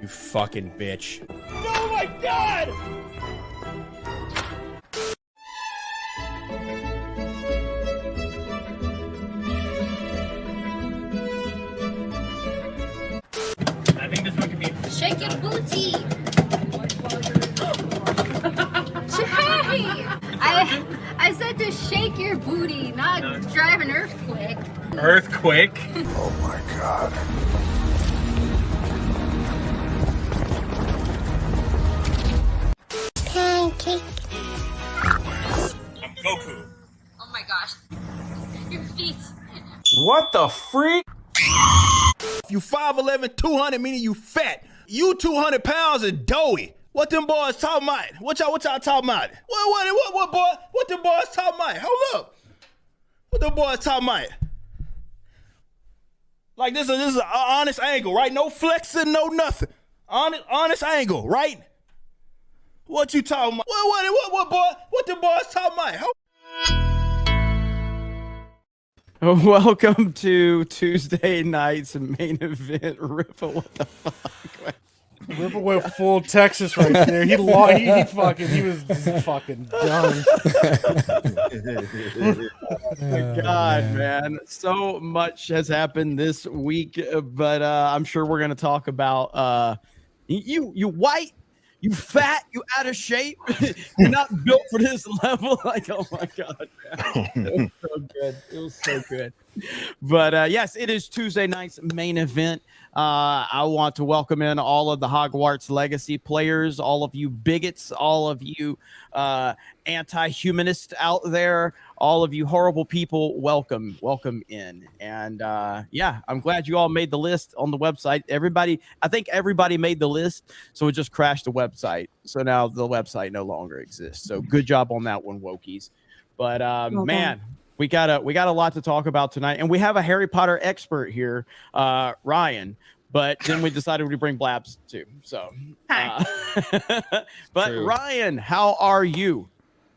You fucking bitch. Oh my god! I think this one could be. Shake your booty. Hey! I said to shake your booty, not drive an earthquake. Earthquake? Oh my god. Pancake. I'm Goku. Oh my gosh. Your feet. What the freak? You 5'11", 200, meaning you fat. You 200 pounds and doughy. What them boys talking about? What y'all talking about? What boy? What them boys talking about? Hold up. What them boys talking about? Like this is an honest angle, right? No flexing, no nothing. Honest angle, right? What you talking about? What boy? What them boys talking about? Welcome to Tuesday night's main event. Ripple, what the fuck? Ripple went full Texas right there. He was fucking done. Oh my God, man. So much has happened this week, but I'm sure we're going to talk about you white, you fat, you out of shape. You're not built for this level. Like, oh my God, man. It was so good. It was so good. But yes, it is Tuesday night's main event. I want to welcome in all of the Hogwarts Legacy players, all of you bigots, all of you anti-humanists out there, all of you horrible people. Welcome in. And yeah, I'm glad you all made the list on the website. I think everybody made the list, so it just crashed the website. So now the website no longer exists. So good job on that one, Wokies. But man. We got a lot to talk about tonight, and we have a Harry Potter expert here, Ryan. But then we decided we'd bring Blabs too. So, but True. Ryan, how are you?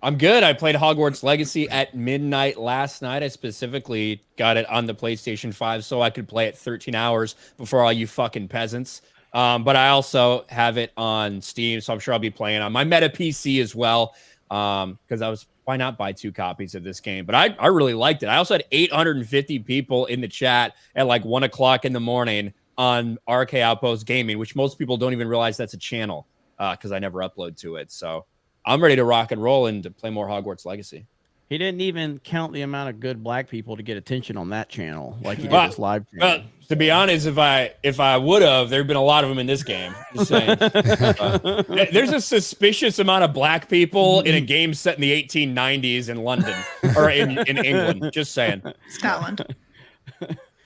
I'm good. I played Hogwarts Legacy at midnight last night. I specifically got it on the PlayStation 5 so I could play it 13 hours before all you fucking peasants. But I also have it on Steam, so I'm sure I'll be playing on my Meta PC as well. Because why not buy 2 copies of this game? But I really liked it. I also had 850 people in the chat at like 1 o'clock in the morning on RK Outpost Gaming, which most people don't even realize that's a channel because I never upload to it. So I'm ready to rock and roll and to play more Hogwarts Legacy. He didn't even count the amount of good black people to get attention on that channel like he did his live channel. Well, to be honest, if I would have, there'd been a lot of them in this game. Just saying. There's a suspicious amount of black people in a game set in the 1890s in London or in England. Just saying. Scotland.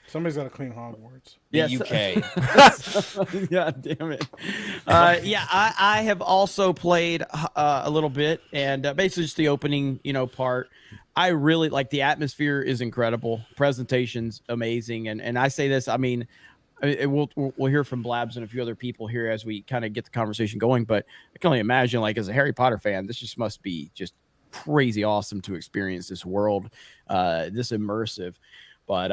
Somebody's got to clean Hogwarts. The UK. God damn it. Yeah, I have also played a little bit, and basically just the opening, part. I really like the atmosphere is incredible. Presentation's amazing. And I say this, I mean, we'll hear from Blabs and a few other people here as we kind of get the conversation going, but I can only imagine, like, as a Harry Potter fan, this just must be just crazy awesome to experience this world, this immersive. But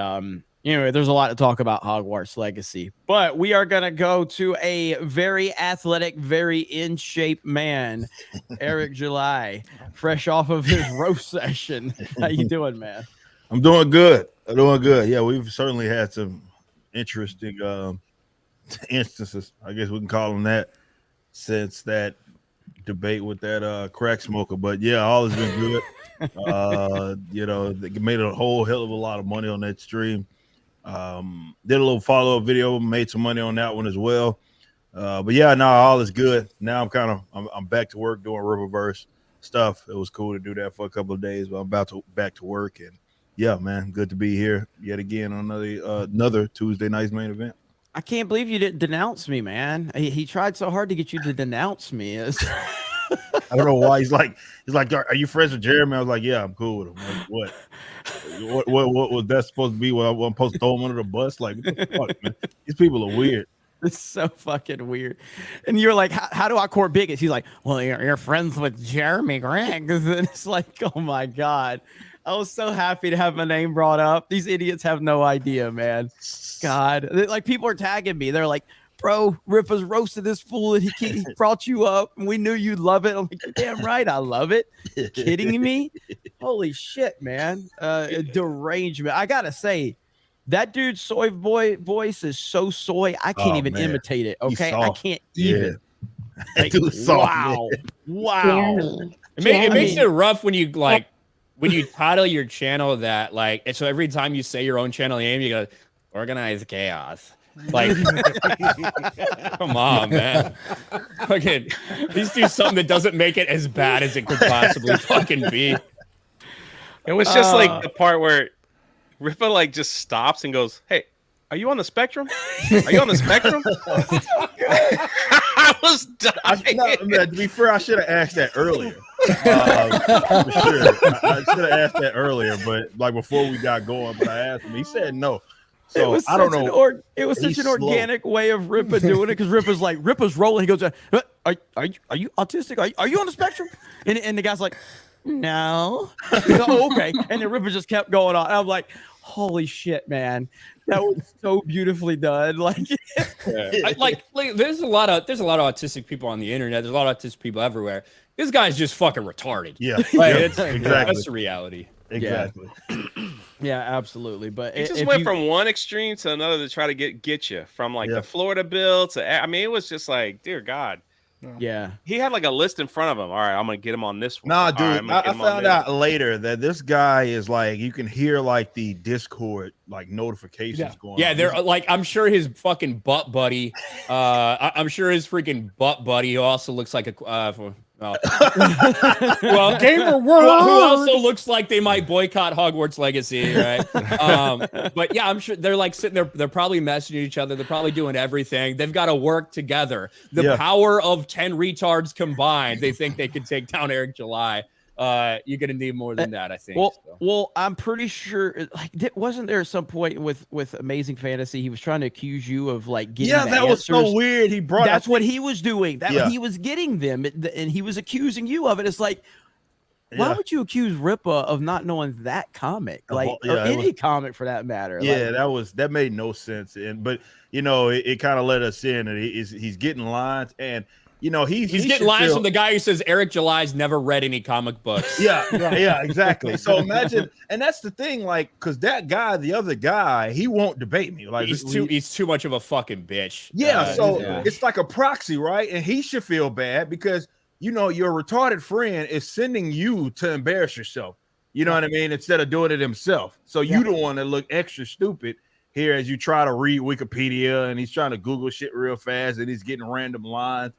anyway, there's a lot to talk about Hogwarts Legacy, but we are going to go to a very athletic, very in shape man, Eric July, fresh off of his roast session. How you doing, man? I'm doing good. Yeah, we've certainly had some interesting instances, I guess we can call them that, since that debate with that crack smoker. But yeah, all has been good. They made a whole hell of a lot of money on that stream. Did a little follow-up video, made some money on that one as well. But yeah, no, all is good. Now I'm back to work doing Riververse stuff. It was cool to do that for a couple of days, but I'm back to work, and yeah, man, good to be here yet again on another Tuesday night's main event. I can't believe you didn't denounce me, man. He tried so hard to get you to denounce me. I don't know why. He's like, are you friends with Jeremy? I was like, yeah, I'm cool with him. Like, what was that supposed to be? What I'm supposed to throw him under the bus? Like, what the fuck, man? These people are weird. It's so fucking weird. And you're like, how do I court bigots? He's like, well, you're friends with Jeremy Gregg. And it's like, oh my God. I was so happy to have my name brought up. These idiots have no idea, man. God. Like, people are tagging me. They're like, bro, Ripper's roasted this fool and he brought you up and we knew you'd love it. I'm like, you're damn right, I love it. Kidding me? Holy shit, man. Derangement. I gotta say, that dude's soy boy voice is so soy, I can't even imitate it. Okay, I can't even. Like, wow. It makes it rough when you like when you title your channel that, like, and so every time you say your own channel name, you go organized chaos. Like, come on, man. Fucking, please do something that doesn't make it as bad as it could possibly fucking be. It was just like the part where Rippa like just stops and goes, "Hey, are you on the spectrum? Are you on the spectrum?" I was dying. To be fair, I should have asked that earlier. For sure, I should have asked that earlier, but like before we got going. But I asked him, he said no. So I don't know. It was such an organic way of Rippa doing it because Rippa's rolling. He goes, "Are you autistic? Are you on the spectrum?" And the guy's like, "No." Goes, "Oh, okay." And then Rippa just kept going on. I'm like, holy shit, man. That was so beautifully done. Like, like there's a lot of autistic people on the internet. There's a lot of autistic people everywhere. This guy's just fucking retarded. Yeah, like, exactly. That's the reality. Exactly. Yeah, absolutely. But it just went from one extreme to another to try to get you from like the Florida bill to. I mean, it was just like, dear God. Yeah, he had like a list in front of him. All right, I'm gonna get him on this one. Nah, dude, right, I found out later that this guy is like, you can hear like the Discord like notifications going. Yeah, they're like, I'm sure his fucking butt buddy. I'm sure his freaking butt buddy, who also looks like a. Well, Gamer World, who also looks like they might boycott Hogwarts Legacy, right? But yeah, I'm sure they're like sitting there. They're probably messaging each other. They're probably doing everything. They've got to work together. The power of 10 retards combined, they think they could take down Eric July. You're gonna need more than that, I think. Well, I'm pretty sure. Like, wasn't there at some point with Amazing Fantasy, he was trying to accuse you of like getting? Yeah, that was so weird. That's what he was doing. He was getting them, and he was accusing you of it. It's like, why would you accuse Rippa of not knowing that comic, like or any comic for that matter? Yeah, like, that made no sense. But you know, it kind of let us in that he's getting lines and. You know, he's getting lines from the guy who says Eric July's never read any comic books. Yeah, exactly. So imagine, and that's the thing, like, because that guy, the other guy, he won't debate me. Like, he's too much of a fucking bitch. Yeah, it's like a proxy, right? And he should feel bad because you know your retarded friend is sending you to embarrass yourself. You know what I mean? Instead of doing it himself. So you don't want to look extra stupid here as you try to read Wikipedia, and he's trying to Google shit real fast, and he's getting random lines.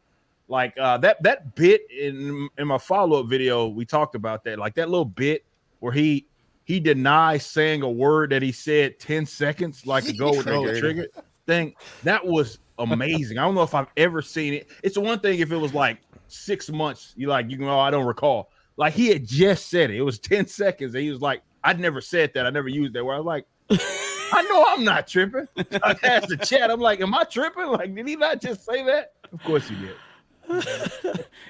Like that bit in my follow-up video, we talked about that. Like that little bit where he denies saying a word that he said 10 seconds like ago with the whole trigger thing. That was amazing. I don't know if I've ever seen it. It's one thing if it was like 6 months, I don't recall. Like he had just said it. It was 10 seconds. And he was like, I'd never said that. I never used that word. I was like, I know I'm not tripping. I asked the chat. I'm like, am I tripping? Like, did he not just say that? Of course he did.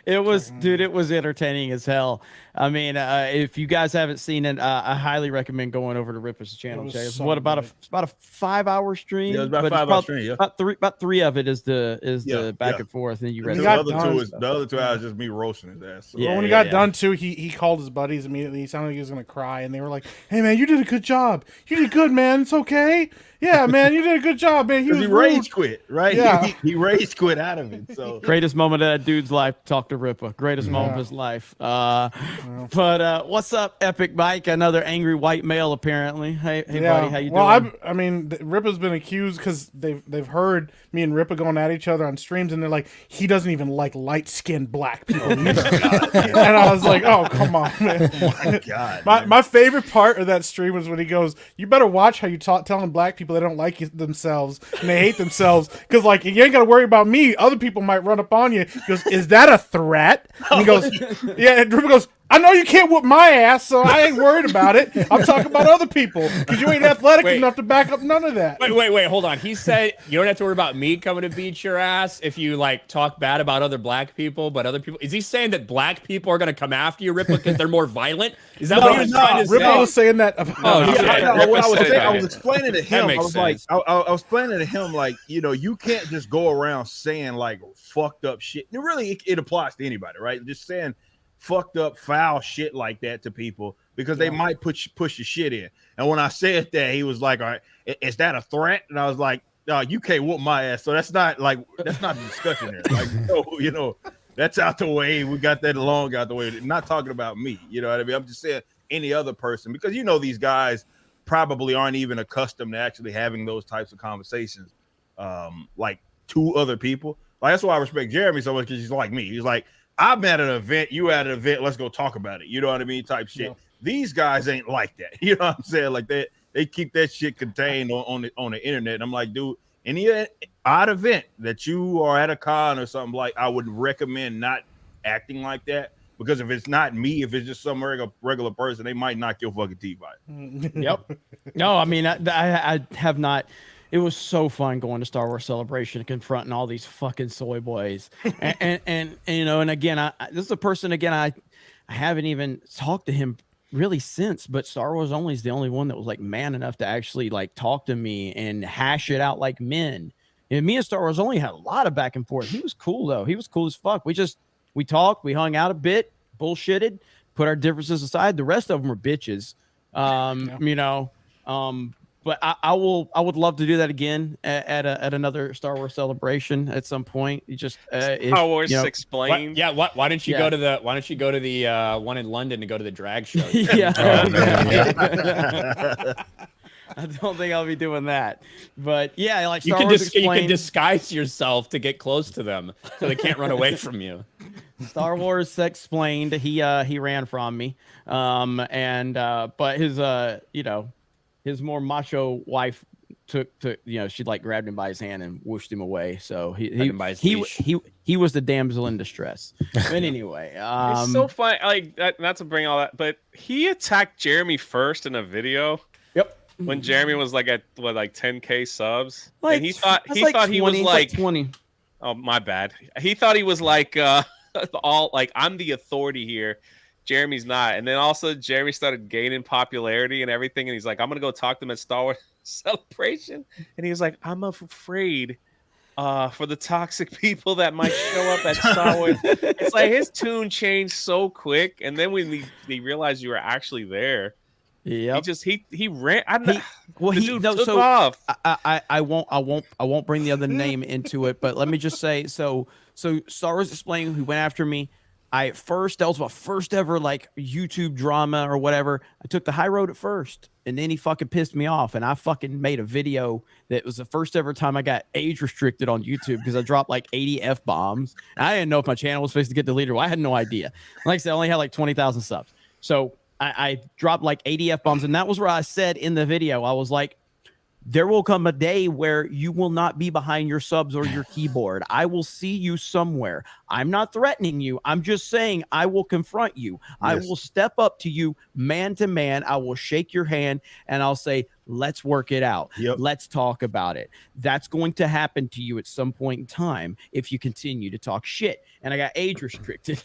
It was entertaining as hell. I mean, if you guys haven't seen it, I highly recommend going over to Ripper's channel. It's about a 5-hour stream? Yeah, it was about a 5-hour stream. Yeah, about three of it is the back and forth, and the other 2 hours just me roasting his ass. So. Yeah, when he got done too, he called his buddies immediately. He sounded like he was gonna cry, and they were like, "Hey man, you did a good job. You did good, man. It's okay. Yeah, man, you did a good job, man." He rage quit, right? Yeah, he rage quit out of it. So greatest moment of that dude's life. Talk to Ripper. Greatest moment of his life. But what's up, Epic Mike? Another angry white male, apparently. Hey, buddy, how you doing? Well, I mean, Rippa's been accused because they've heard me and Rippa going at each other on streams, and they're like, he doesn't even like light-skinned black people either. And I was like, oh, come on, man. Oh my God. My favorite part of that stream was when he goes, you better watch how you telling black people they don't like themselves and they hate themselves because, like, you ain't got to worry about me. Other people might run up on you. He goes, is that a threat? And he goes, yeah. And Rippa goes, I know you can't whoop my ass, so I ain't worried about it. I'm talking about other people because you ain't athletic enough to back up none of that. Wait, hold on. He said you don't have to worry about me coming to beat your ass if you like talk bad about other black people, but other people. Is he saying that black people are going to come after you, Ripple, because they're more violent? Is that what he was trying to say? Ripple was saying that. I was explaining to him. I was sense. like, I was explaining to him, like, you know, you can't just go around saying like fucked up shit. And really, it applies to anybody, right? Just saying fucked up foul shit like that to people because they might push your shit in. And when I said that, he was like, all right, is that a threat? And I was like, no, you can't whoop my ass. So that's not the discussion there. Like, no, you know, that's out the way. We got that long out the way. Not talking about me. You know what I mean? I'm just saying any other person, because you know these guys probably aren't even accustomed to actually having those types of conversations like to other people. Like, that's why I respect Jeremy so much, because he's like me. He's like, I'm at an event, you at an event, let's go talk about it. You know what I mean? Type shit. Yeah. These guys ain't like that. You know what I'm saying? Like they keep that shit contained on the internet. And I'm like, dude, any odd event that you are at a con or something, like, I would recommend not acting like that, because if it's not me, if it's just some regular person, they might knock your fucking teeth out. Yep. No, I mean, I have not. It was so fun going to Star Wars Celebration and confronting all these fucking soy boys. And you know, and again, this is a person, again, I haven't even talked to him really since, but Star Wars Only is the only one that was like man enough to actually like talk to me and hash it out like men. And me and Star Wars Only had a lot of back and forth. He was cool though. He was cool as fuck. We talked, we hung out a bit, bullshitted, put our differences aside. The rest of them were bitches. You know, but I would love to do that again at another Star Wars Celebration at some point. You just Star Wars explained. Why don't you go to the one in London to go to the drag show? Yeah. I don't think I'll be doing that. But yeah, like Star Wars you can disguise yourself to get close to them so they can't run away from you. Star Wars Explained. He ran from me. But his you know, his more macho wife took you know, she like grabbed him by his hand and whooshed him away. So he was the damsel in distress. But anyway, it's so funny. Like not to bring all that, but he attacked Jeremy first in a video. Yep. When Jeremy was like at what, like 10K subs, like, and he thought he was like 20. Oh, my bad. He thought he was like all like, I'm the authority here. Jeremy's not. And then also Jeremy started gaining popularity and everything, and he's like, I'm gonna go talk to them at Star Wars Celebration, and he was like, I'm afraid for the toxic people that might show up at Star Wars. It's like his tune changed so quick, and then when he realized you were actually there. Yeah, he ran. I won't bring the other name into it, but let me just say, so Star Wars Explained, who went after me. That was my first ever like YouTube drama or whatever. I took the high road at first, and then he fucking pissed me off, and I fucking made a video that was the first ever time I got age restricted on YouTube because I dropped like 80 F-bombs. I didn't know if my channel was supposed to get deleted. Well, I had no idea. Like I said, I only had like 20,000 subs. So I dropped like 80 F-bombs, and that was where I said in the video, I was like, there will come a day where you will not be behind your subs or your keyboard. I will see you somewhere. I'm not threatening you. I'm just saying I will confront you. Yes. I will step up to you man to man. I will shake your hand, and I'll say, let's work it out. Yep. Let's talk about it. That's going to happen to you at some point in time if you continue to talk shit. And I got age restricted.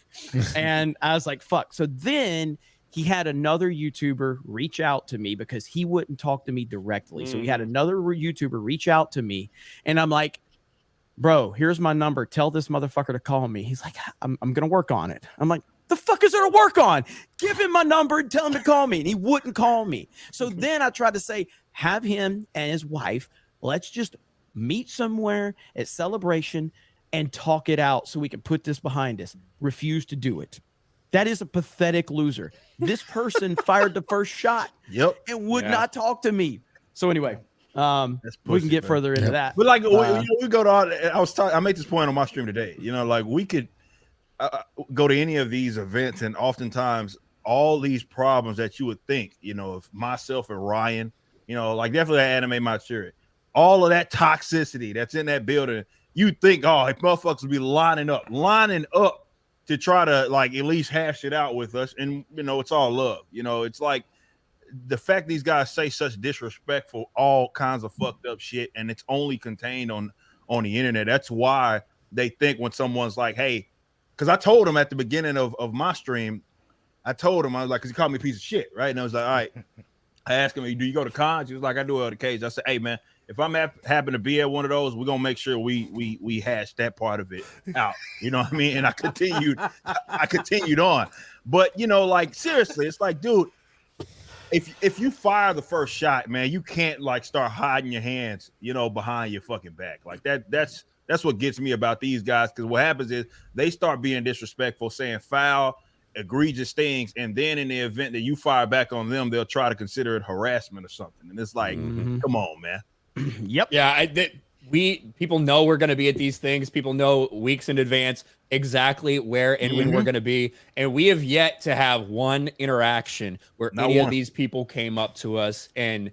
And I was like, fuck. So then he had another YouTuber reach out to me because he wouldn't talk to me directly. So he had another YouTuber reach out to me, and I'm like, bro, here's my number. Tell this motherfucker to call me. He's like, I'm going to work on it. I'm like, the fuck is there to work on? Give him my number and tell him to call me. And he wouldn't call me. So then I tried to say, have him and his wife, let's just meet somewhere at Celebration and talk it out so we can put this behind us. Refused to do it. That is a pathetic loser. This person fired the first shot and would not talk to me. So anyway, we can get further into that. But like, we go to I made this point on my stream today. You know, like we could go to any of these events, and oftentimes all these problems that you would think, you know, if myself and Ryan, you know, like definitely that anime maturity, all of that toxicity that's in that building, you think, oh, if motherfuckers would be lining up to try to like at least hash it out with us. And you know, it's all love. You know, it's like the fact these guys say such disrespectful, all kinds of fucked up shit, and it's only contained on the internet. That's why they think when someone's like, hey, because I told him at the beginning of my stream, I told him, I was like, because he called me a piece of shit, right? And I was like, all right. I asked him, do you go to cons? He was like, I do it on occasion. I said, hey man, if I'm happen to be at one of those, we're gonna make sure we hash that part of it out. You know what I mean? And I continued on. But you know, like seriously, it's like, dude, if you fire the first shot, man, you can't like start hiding your hands, you know, behind your fucking back. Like that's what gets me about these guys, because what happens is they start being disrespectful, saying foul, egregious things, and then in the event that you fire back on them, they'll try to consider it harassment or something. And it's like, come on, man. Yep. Yeah, people know we're going to be at these things. People know weeks in advance exactly where and when we're going to be, and we have yet to have one interaction where any of these people came up to us and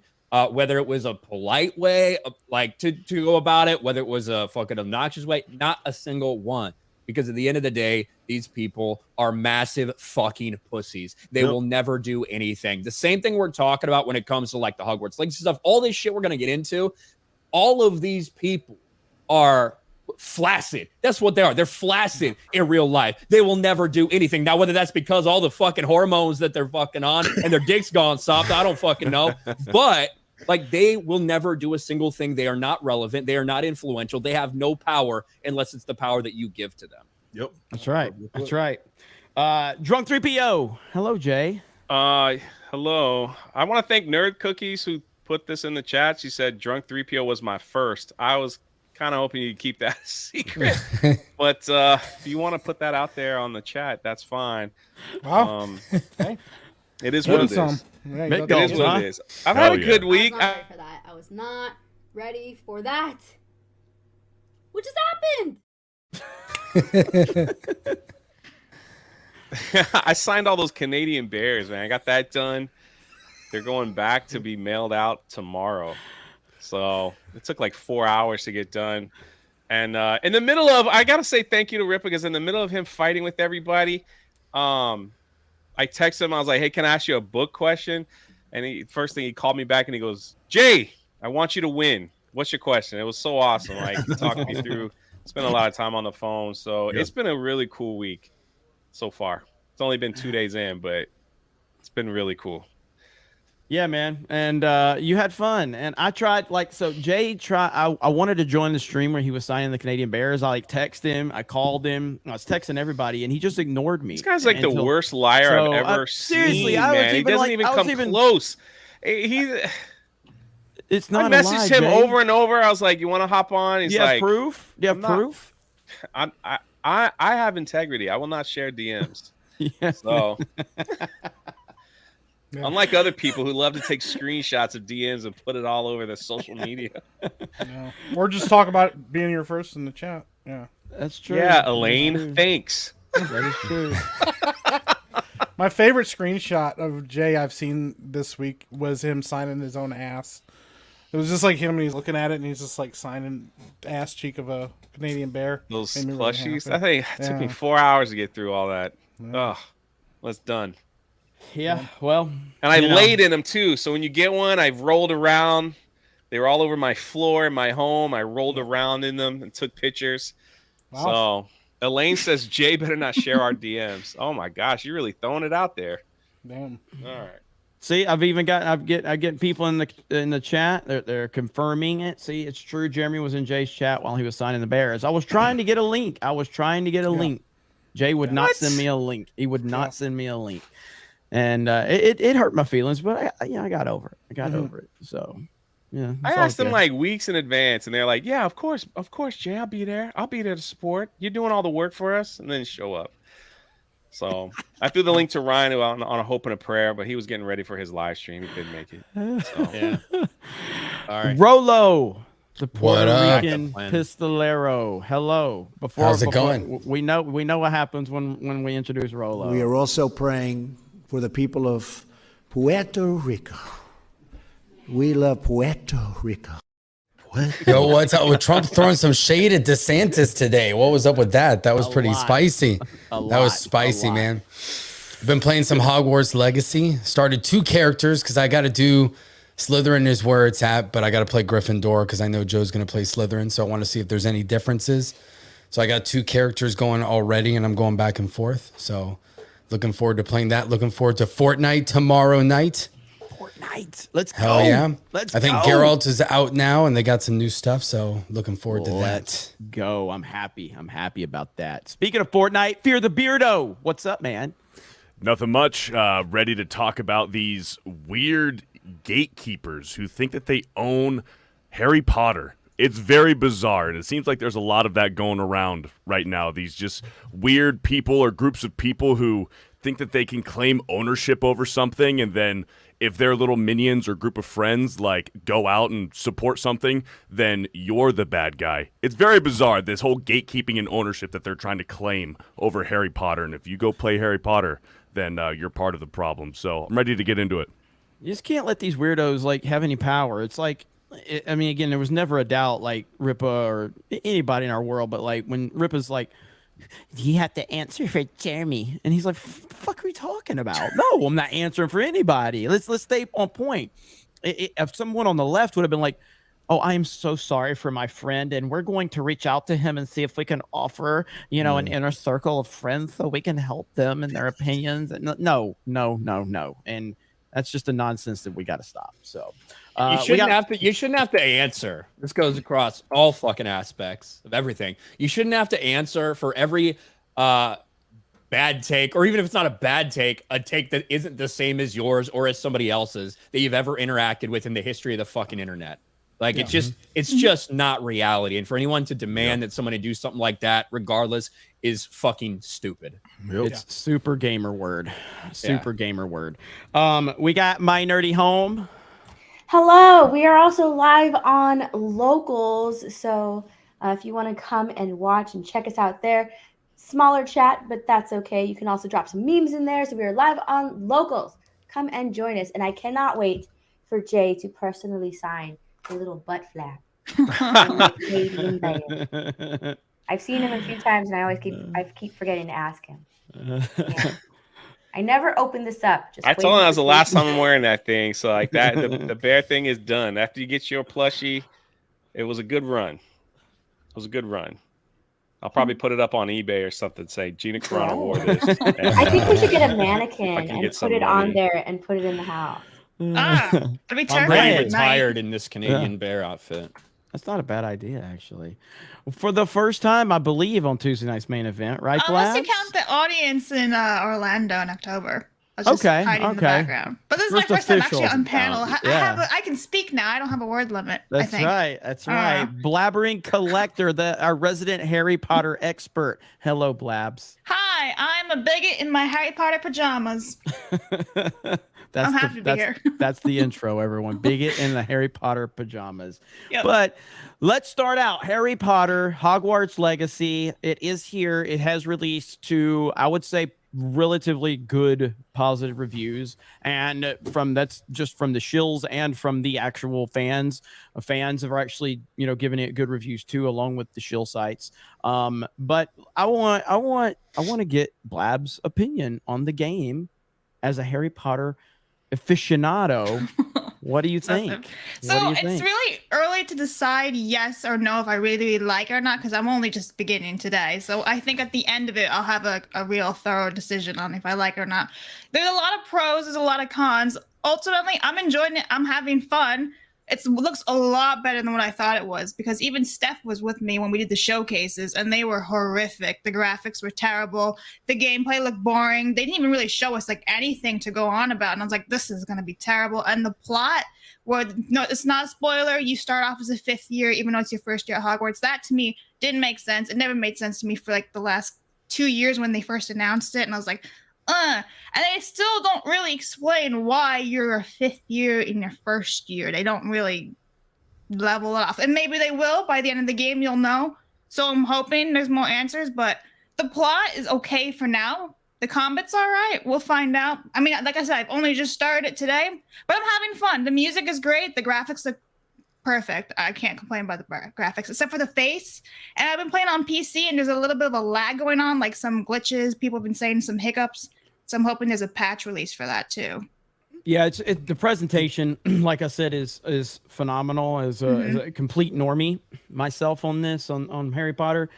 whether it was a polite way, like to go about it, whether it was a fucking obnoxious way, not a single one. Because at the end of the day, these people are massive fucking pussies. They will never do anything. The same thing we're talking about when it comes to like the Hogwarts Legacy stuff, all this shit we're going to get into, all of these people are flaccid. That's what they are. They're flaccid in real life. They will never do anything. Now, whether that's because all the fucking hormones that they're fucking on and their dick's gone soft, I don't fucking know. But like, they will never do a single thing. They are not relevant. They are not influential. They have no power unless it's the power that you give to them. Yep. That's right. That's right. Drunk 3PO. Hello, Jay. Hello. I want to thank Nerd Cookies who put this in the chat. She said Drunk 3PO was my first. I was kind of hoping you'd keep that a secret. But if you want to put that out there on the chat, that's fine. Wow. Hey. It is what it is. It is what it is. I've had a good week. I was not ready for that. What just happened? I signed all those Canadian Bears, man. I got that done. They're going back to be mailed out tomorrow. So it took like 4 hours to get done. And in the middle of, I got to say thank you to Rip, because in the middle of him fighting with everybody, I texted him. I was like, hey, can I ask you a book question? And first thing he called me back and he goes, Jay, I want you to win. What's your question? It was so awesome. Like, he talked me through, spent a lot of time on the phone. So it's been a really cool week so far. It's only been 2 days in, but it's been really cool. Yeah, man. And you had fun. And I tried, like, so Jay I wanted to join the stream where he was signing the Canadian Bears. I like texted him, I called him, I was texting everybody, and he just ignored me. This guy's like the worst liar I've ever seriously, seen, man. He doesn't even come close. It's not. I messaged him over and over. I was like, you want to hop on? He's like, proof? Do you have proof? I have integrity. I will not share DMs. Yeah. So unlike other people who love to take screenshots of DMs and put it all over their social media. No. Or just talk about being your first in the chat. Yeah. That's true. Yeah, Elaine, thanks. That is true. My favorite screenshot of Jay I've seen this week was him signing his own ass. It was just like him, and he's looking at it, and he's just like signing ass cheek of a Canadian bear. Those plushies. Really, I think it took me 4 hours to get through all that. Yeah. Oh, that's done. Yeah, well. And I laid in them too. So when you get one, I've rolled around. They were all over my floor in my home. I rolled around in them and took pictures. Wow. So Elaine says, Jay better not share our DMs. Oh my gosh, you're really throwing it out there. Damn. All right. See, I get people in the chat. They're confirming it. See, it's true. Jeremy was in Jay's chat while he was signing the Bears. I was trying to get a link. Link. Jay would not send me a link. He would not send me a link. And it hurt my feelings, but I got over it. I got over it. So, yeah. I asked them like weeks in advance, and they're like, "Yeah, of course, Jay, I'll be there. I'll be there to support. You're doing all the work for us," and then show up. So I threw the link to Ryan on a hope and a prayer, but he was getting ready for his live stream. He couldn't make it. So. Yeah. All right. Rolo, the Puerto Rican pistolero. Hello. How's it going? We know what happens when we introduce Rolo. We are also praying for the people of Puerto Rico. We love Puerto Rico. What? Yo, what's up with Trump throwing some shade at DeSantis today? What was up with that? That was pretty spicy. That was spicy, man. I've been playing some Hogwarts Legacy. Started 2 characters because I got to do Slytherin is where it's at, but I got to play Gryffindor because I know Joe's going to play Slytherin, so I want to see if there's any differences. So I got 2 characters going already, and I'm going back and forth. So looking forward to playing that. Looking forward to Fortnite tomorrow night. Fortnite. Let's go. Hell yeah. Let's I think go. Geralt is out now, and they got some new stuff, so looking forward to that. Let's go. I'm happy. I'm happy about that. Speaking of Fortnite, Fear the Beardo. What's up, man? Nothing much. Ready to talk about these weird gatekeepers who think that they own Harry Potter. It's very bizarre, and it seems like there's a lot of that going around right now. These just weird people or groups of people who think that they can claim ownership over something, and then if their little minions or group of friends like go out and support something, then you're the bad guy. It's very bizarre, this whole gatekeeping and ownership that they're trying to claim over Harry Potter, and if you go play Harry Potter, then you're part of the problem. So I'm ready to get into it. You just can't let these weirdos like have any power. It's like, I mean, again, there was never a doubt like Ripa or anybody in our world, but like when Ripa's like, you have to answer for Jeremy, and he's like, "Fuck, are we talking about?" No, I'm not answering for anybody. Let's stay on point. If someone on the left would have been like, "Oh, I am so sorry for my friend, and we're going to reach out to him and see if we can offer, an inner circle of friends so we can help them and their opinions." And no, and that's just a nonsense that we got to stop. So. You shouldn't have to answer. This goes across all fucking aspects of everything. You shouldn't have to answer for every bad take, or even if it's not a bad take, a take that isn't the same as yours or as somebody else's that you've ever interacted with in the history of the fucking internet. Like it's just not reality. And for anyone to demand that somebody do something like that, regardless, is fucking stupid. Yep. It's super gamer word. Super gamer word. We got My Nerdy Home. Hello, we are also live on Locals, so if you want to come and watch and check us out there, smaller chat, but that's okay. You can also drop some memes in there, so we are live on Locals. Come and join us, and I cannot wait for Jay to personally sign a little butt flap. I've seen him a few times, and I keep forgetting to ask him. Yeah. I never opened this up. I told him that was the last time I'm wearing that thing. So like that, the bear thing is done. After you get your plushie, it was a good run. It was a good run. I'll probably put it up on eBay or something. Say Gina Carano wore this. I think we should get a mannequin and put it on there and put it in the house. That'd be I'm terrifying. retired in this Canadian bear outfit. That's not a bad idea, actually. For the first time, I believe, on Tuesday night's main event, right, Unless Blabs? you count the audience in Orlando in October. I was just hiding in the background. But this is my first time actually on panel. I can speak now. I don't have a word limit. That's I think. right. That's right. Blabbering Collector, our resident Harry Potter expert. Hello, Blabs. Hi, I'm a bigot in my Harry Potter pajamas. I'm happy to be here. That's the intro, everyone. Bigot in the Harry Potter pajamas. Yep. But let's start out. Harry Potter, Hogwarts Legacy. It is here. It has released to, I would say, relatively good positive reviews, and that's just from the shills and from the actual fans. Fans have actually given it good reviews too, along with the shill sites. But I want to get Blab's opinion on the game as a Harry Potter aficionado. What do you think? So it's really early to decide yes or no if I really like it or not, because I'm only just beginning today. So I think at the end of it, I'll have a real thorough decision on if I like it or not. There's a lot of pros, there's a lot of cons. Ultimately, I'm enjoying it. I'm having fun. It looks a lot better than what I thought it was, because even Steph was with me when we did the showcases, and they were horrific. The graphics were terrible. The gameplay looked boring. They didn't even really show us like anything to go on about. And I was like, this is going to be terrible. And the plot, no, it's not a spoiler. You start off as a 5th year, even though it's your first year at Hogwarts. That to me didn't make sense. It never made sense to me for like the last 2 years when they first announced it. And I was like, and they still don't really explain why you're a 5th year in your first year. They don't really level it off. And maybe they will. By the end of the game, you'll know. So I'm hoping there's more answers. But the plot is okay for now. The combat's all right. We'll find out. I mean, like I said, I've only just started it today. But I'm having fun. The music is great. The graphics look perfect. I can't complain about the graphics, except for the face. And I've been playing on PC, and there's a little bit of a lag going on, like some glitches. People have been saying some hiccups. So I'm hoping there's a patch release for that too. Yeah, the presentation, like I said, is phenomenal. As a complete normie myself on this, on Harry Potter,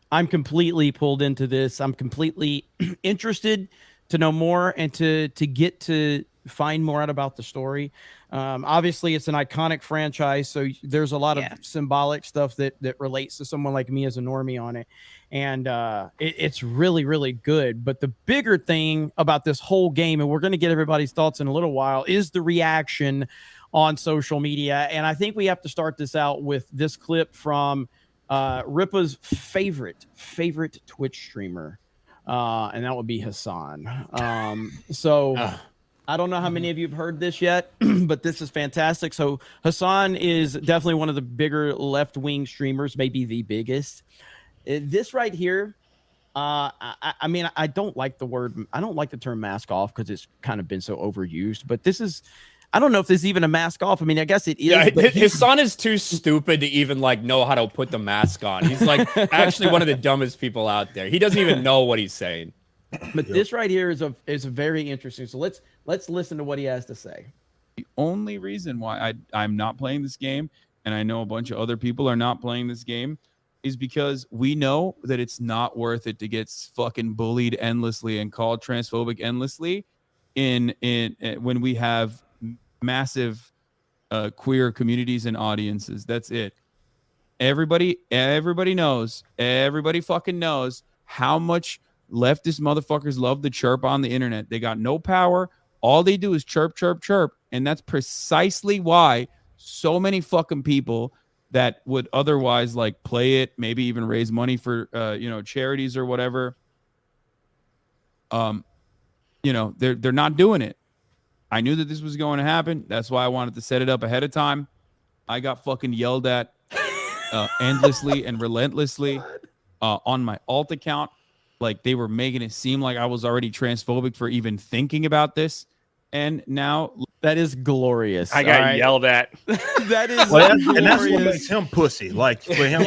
I'm completely pulled into this. I'm completely interested to know more and to get to find more out about the story. Obviously, it's an iconic franchise, so there's a lot of symbolic stuff that relates to someone like me as a normie on it, and it's really, really good. But the bigger thing about this whole game, and we're going to get everybody's thoughts in a little while, is the reaction on social media. And I think we have to start this out with this clip from Ripa's favorite Twitch streamer, and that would be Hassan. I don't know how many of you have heard this yet, but this is fantastic. So Hassan is definitely one of the bigger left-wing streamers, maybe the biggest. This right here, I mean, I don't like the term mask off because it's kind of been so overused, but this is, I don't know if this is even a mask off. I mean, I guess it is. Yeah, but his son is too stupid to even like know how to put the mask on. He's like actually one of the dumbest people out there. He doesn't even know what he's saying. But this right here is very interesting. So let's listen to what he has to say. The only reason why I'm not playing this game, and I know a bunch of other people are not playing this game, is because we know that it's not worth it to get fucking bullied endlessly and called transphobic endlessly in when we have massive queer communities and audiences. That's it. Everybody knows, everybody fucking knows how much leftist motherfuckers love the chirp on the internet. They got no power. All they do is chirp, chirp, chirp. And that's precisely why so many fucking people that would otherwise like play it, maybe even raise money for, charities or whatever. They're not doing it. I knew that this was going to happen. That's why I wanted to set it up ahead of time. I got fucking yelled at endlessly and relentlessly on my alt account. Like they were making it seem like I was already transphobic for even thinking about this. And now that is glorious. I got yelled at. That is glorious. And that's what makes him pussy. Like for him,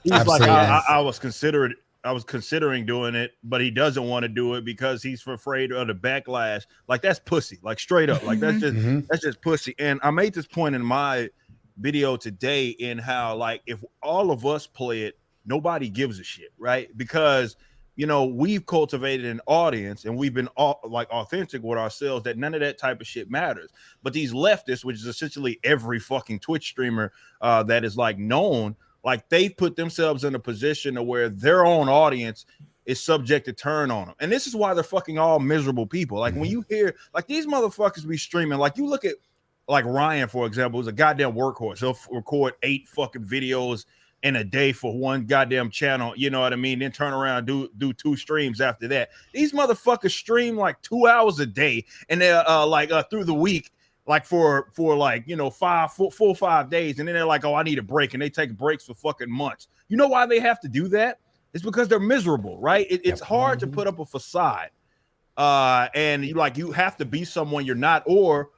he's like, I was considering doing it, but he doesn't want to do it because he's afraid of the backlash. Like that's pussy. Like straight up. Like that's just that's just pussy. And I made this point in my video today in how like if all of us play it, nobody gives a shit, right? Because we've cultivated an audience and we've been authentic with ourselves that none of that type of shit matters. But these leftists, which is essentially every fucking Twitch streamer that is like known, like they've put themselves in a position to where their own audience is subject to turn on them. And this is why they're fucking all miserable people. Like when you hear like these motherfuckers be streaming, like you look at like Ryan, for example, who's a goddamn workhorse. He'll record 8 fucking videos in a day for one goddamn channel, you know what I mean? Then turn around and do 2 streams after that. These motherfuckers stream like 2 hours a day, and they're through the week, like for like 5 days, and then they're like, oh, I need a break, and they take breaks for fucking months. You know why they have to do that? It's because they're miserable, right? It's hard to put up a facade, and you have to be someone you're not, or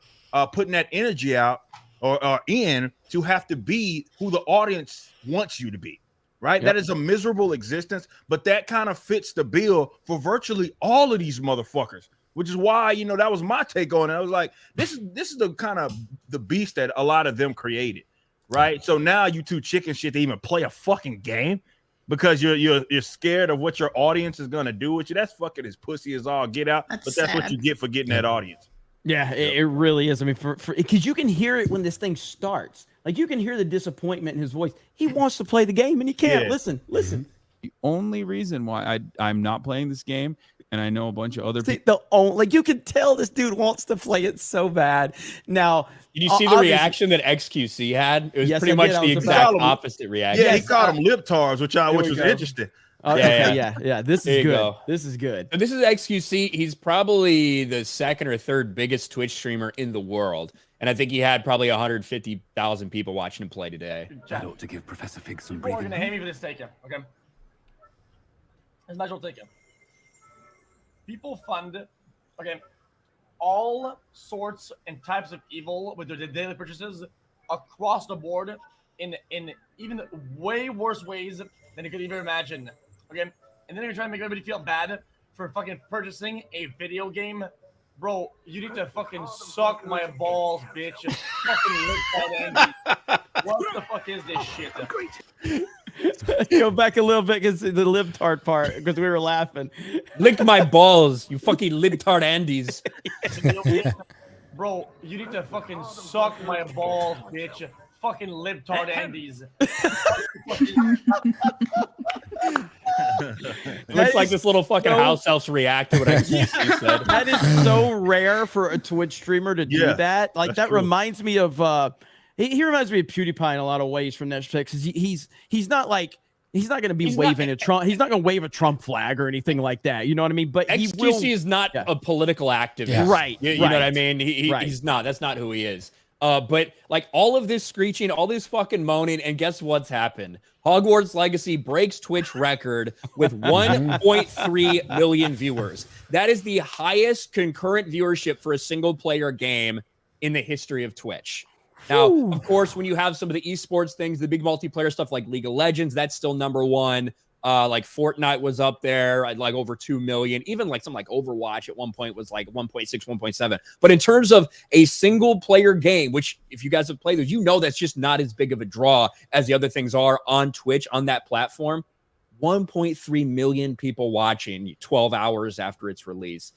putting that energy out or in to have to be who the audience wants you to be, right? That is a miserable existence, but that kind of fits the bill for virtually all of these motherfuckers, which is why, that was my take on it. I was like, this is the kind of the beast that a lot of them created, right? So now you too chicken shit to even play a fucking game because you're scared of what your audience is going to do with you. That's fucking as pussy as all get out, but that's what you get for getting that audience. Yeah, it really is. I mean, because you can hear it when this thing starts. Like you can hear the disappointment in his voice. He wants to play the game and he can't. Listen. The only reason why I'm not playing this game, and I know a bunch of other people. You can tell this dude wants to play it so bad. Now, did you see the reaction that XQC had? It was pretty much the exact opposite reaction. Yeah, he called them libtards, which was interesting. Yeah. This is good. This is good. And this is XQC. He's probably the second or third biggest Twitch streamer in the world. And I think he had probably 150,000 people watching him play today. That ought to give Professor Fig some People are breathing. going to hate me for this taken, okay? It's natural taken. People fund, all sorts and types of evil with their daily purchases across the board in even way worse ways than you could even imagine. Okay, and then you're trying to make everybody feel bad for fucking purchasing a video game. Bro, you need to fucking suck my balls, bitch. Fucking lick that Andy. What the fuck is this shit? Great. Go back a little bit because the libtard part, because we were laughing. Lick my balls, you fucking libtard Andes. Bro, you need to fucking suck my balls, bitch. Fucking libtard Andes. Looks like this little fucking house elves react to what I just said. That is so rare for a Twitch streamer to do that. Like that reminds me of he reminds me of PewDiePie in a lot of ways from Netflix. He's not like he's not going to be waving a Trump. He's not going to wave a Trump flag or anything like that. You know what I mean? But XQC is not a political activist, right? You know what I mean? He's not. That's not who he is. But like all of this screeching, all this fucking moaning, and guess what's happened? Hogwarts Legacy breaks Twitch record with 1.3 million viewers. That is the highest concurrent viewership for a single player game in the history of Twitch. Now, of course, when you have some of the esports things, the big multiplayer stuff like League of Legends, that's still number one. Like Fortnite was up there at like over 2 million. Even like something like Overwatch at one point was like 1.6, 1.7. But in terms of a single player game, which if you guys have played those, you know that's just not as big of a draw as the other things are on Twitch, on that platform. 1.3 million people watching 12 hours after its release.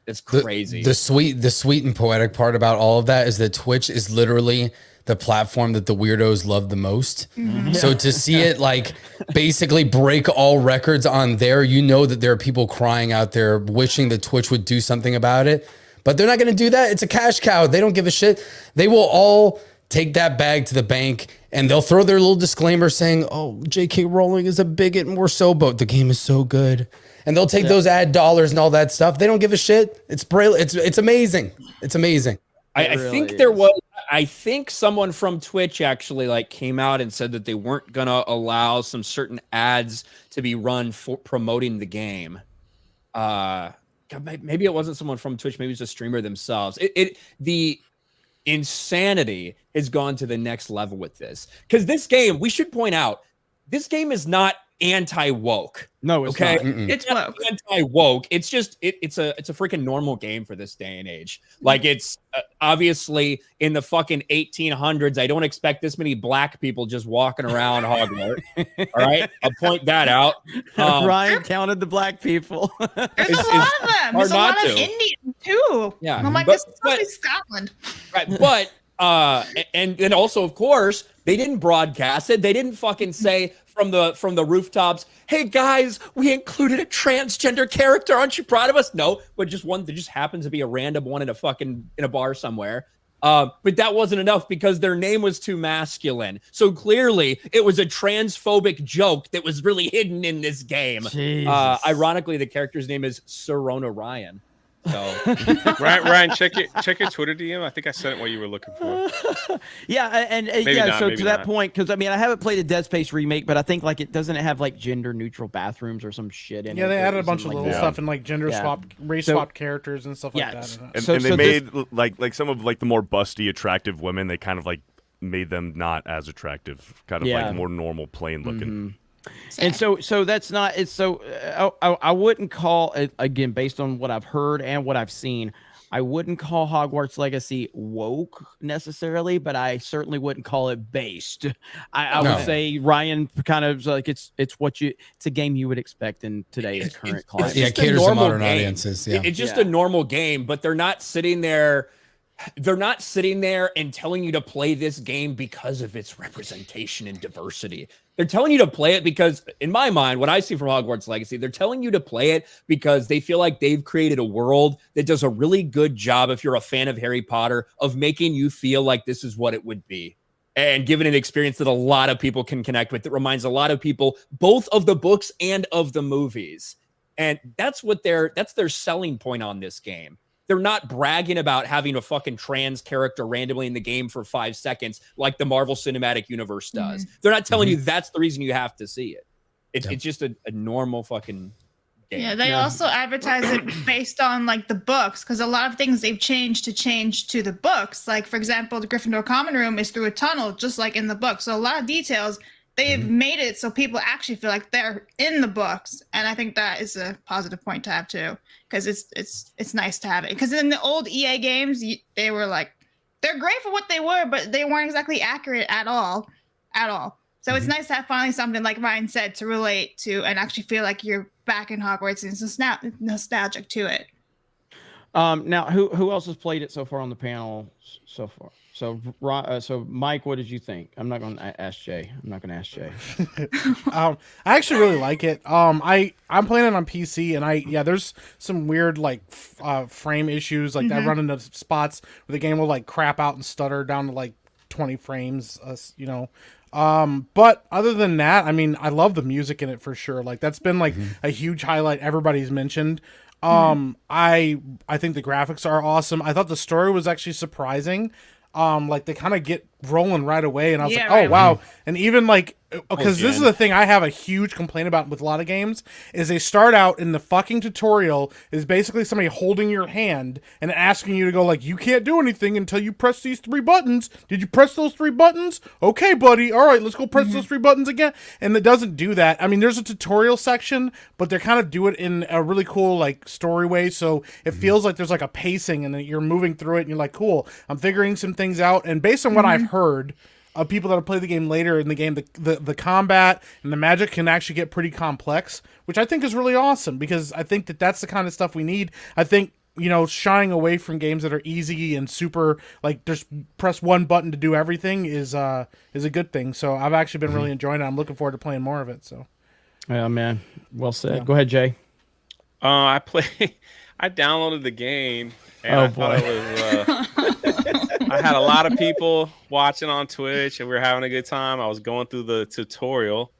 It's crazy. The sweet and poetic part about all of that is that Twitch is literally the platform that the weirdos love the most. So to see it like basically break all records on there, you know that there are people crying out there wishing that Twitch would do something about it, but they're not going to do that. It's a cash cow. They don't give a shit. They will all take that bag to the bank and they'll throw their little disclaimer saying, oh, J.K. Rowling is a bigot and we're so, but the game is so good. And they'll take those ad dollars and all that stuff. They don't give a shit. It's brilliant. It's amazing. It's amazing. I think there was, I think someone from Twitch actually like came out and said that they weren't going to allow some certain ads to be run for promoting the game. Maybe it wasn't someone from Twitch. Maybe it's a streamer themselves. The insanity has gone to the next level with this. Because this game, we should point out, this game is not anti-woke. No, it's okay? not. It's woke. Anti-woke. It's just it's a freaking normal game for this day and age. Like it's obviously in the fucking 1800s. I don't expect this many black people just walking around Hogwarts. All right, I'll point that out. Ryan counted the black people. There's a lot of them. There's a lot of Indians too. Yeah, I'm like, this is probably Scotland. Right, but and also of course they didn't broadcast it. They didn't fucking say from the rooftops, hey guys, we included a transgender character. Aren't you proud of us? No, but just one that just happens to be a random one in a bar somewhere. But that wasn't enough because their name was too masculine. So clearly it was a transphobic joke that was really hidden in this game. Ironically, the character's name is Serona Ryan. So Ryan, check your Twitter DM. I think I sent it while you were looking for it. Yeah, and not, so to that not. point, because I mean, I haven't played a Dead Space remake, but I think like it doesn't have like gender neutral bathrooms or some shit in it. Yeah, they added a or bunch of something little like stuff that. and like gender swap, race swap characters and stuff like that. And, So and they this- made like some of like the more busty, attractive women. They kind of like made them not as attractive, kind of like more normal, plain looking. And so that's not it's so I wouldn't call it, again, based on what I've heard and what I've seen, I wouldn't call Hogwarts Legacy woke necessarily, but I certainly wouldn't call it based. I would say Ryan kind of like it's a game you would expect in today's current climate. Yeah, caters to modern audiences. Yeah, it's just a normal game, but they're not sitting there. They're not sitting there and telling you to play this game because of its representation and diversity. They're telling you to play it because, in my mind, what I see from Hogwarts Legacy, they're telling you to play it because they feel like they've created a world that does a really good job, if you're a fan of Harry Potter, of making you feel like this is what it would be. And given an experience that a lot of people can connect with, that reminds a lot of people both of the books and of the movies. And that's their selling point on this game. They're not bragging about having a fucking trans character randomly in the game for 5 seconds like the Marvel Cinematic Universe does. They're not telling you that's the reason you have to see it. It's just a normal fucking game. Yeah, they also advertise it based on like the books, because a lot of things they've changed to the books. Like, for example, the Gryffindor common room is through a tunnel, just like in the book. So a lot of details they've made it so people actually feel like they're in the books, and I think that is a positive point to have too, because it's nice to have it. Because in the old EA games, they were like, they're great for what they were, but they weren't exactly accurate at all. So it's nice to have finally something, like Ryan said, to relate to and actually feel like you're back in Hogwarts and it's nostalgic to it. Now, who else has played it so far on the panel so far? So, Mike, what did you think? I'm not going to ask Jay. I actually really like it. I'm playing it on PC, and there's some weird like frame issues. Like I run into spots where the game will like crap out and stutter down to like 20 frames. But other than that, I mean, I love the music in it for sure. Like that's been like a huge highlight everybody's mentioned. I think the graphics are awesome. I thought the story was actually surprising. Like they kind of get rolling right away, and I was like, oh wow. And even like, because this is the thing I have a huge complaint about with a lot of games, is they start out in the fucking tutorial is basically somebody holding your hand and asking you to go like, you can't do anything until you press these 3 buttons. Did you press those 3 buttons? Okay, buddy. All right, let's go press those 3 buttons again. And it doesn't do that. I mean, there's a tutorial section, but they kind of do it in a really cool like story way. So it feels like there's like a pacing, and then you're moving through it, and you're like, cool, I'm figuring some things out. And based on what I've heard of people that have played the game later in the game, the combat and the magic can actually get pretty complex, which I think is really awesome, because I think that's the kind of stuff we need. I think, shying away from games that are easy and super, like just press one button to do everything is a good thing. So I've actually been really enjoying it. I'm looking forward to playing more of it. So, yeah, man, well said. Yeah. Go ahead, Jay. I downloaded the game, and I thought it was. I had a lot of people watching on Twitch, and we were having a good time. I was going through the tutorial,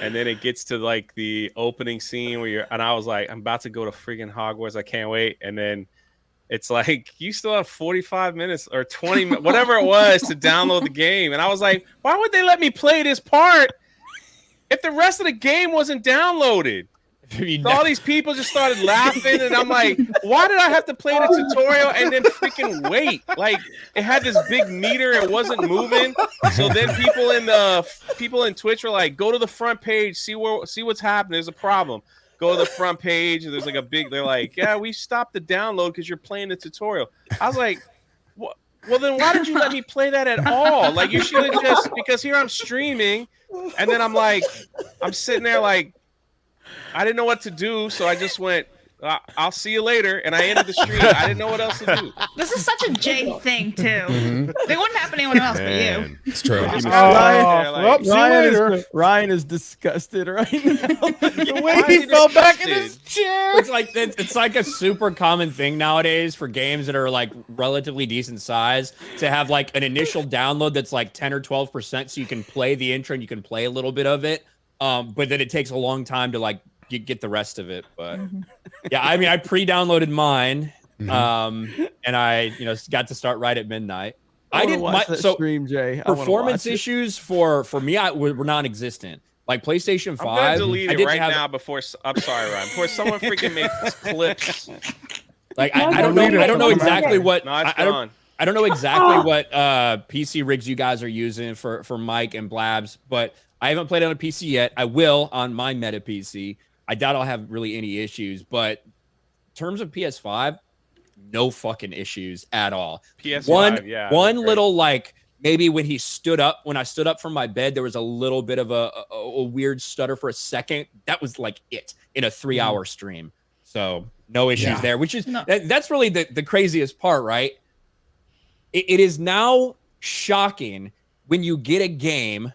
and then it gets to like the opening scene and I was like, I'm about to go to freaking Hogwarts. I can't wait. And then it's like, you still have 45 minutes or 20 minutes, whatever it was, to download the game. And I was like, why would they let me play this part if the rest of the game wasn't downloaded? So all these people just started laughing, and I'm like, why did I have to play the tutorial and then freaking wait? Like, it had this big meter, it wasn't moving. So then people in Twitch were like, go to the front page, see what's happening. There's a problem. Go to the front page, and there's like they're like, yeah, we stopped the download because you're playing the tutorial. I was like, what? Well, then why did you let me play that at all? Like, you should have just, because here I'm streaming, and then I'm like, I'm sitting there like, I didn't know what to do, so I just went, I'll see you later, and I ended the stream. I didn't know what else to do. This is such a Jay thing, too. It wouldn't happen to anyone else but you. It's true. Ryan is disgusted right now. The way he fell back in his chair. It's like a super common thing nowadays for games that are like relatively decent size to have like an initial download that's like 10 or 12%, so you can play the intro and you can play a little bit of it. But then it takes a long time to like get the rest of it. But yeah, I mean, I pre-downloaded mine, and I got to start right at midnight. I didn't watch that stream, Jay. Performance issues for me were non-existent. Like PlayStation 5. I'm gonna delete it right now before. I'm sorry, Ryan. Before someone freaking makes clips. Like I don't know exactly what. No, it's I don't know exactly what PC rigs you guys are using for Mike and Blabs, but I haven't played it on a PC yet. I will on my Meta PC. I doubt I'll have really any issues, but in terms of PS5, no fucking issues at all. PS5, one little like maybe when I stood up from my bed, there was a little bit of a weird stutter for a second. That was like it in a 3-hour stream. So no issues there, which is that's really the craziest part, right? It is now shocking when you get a game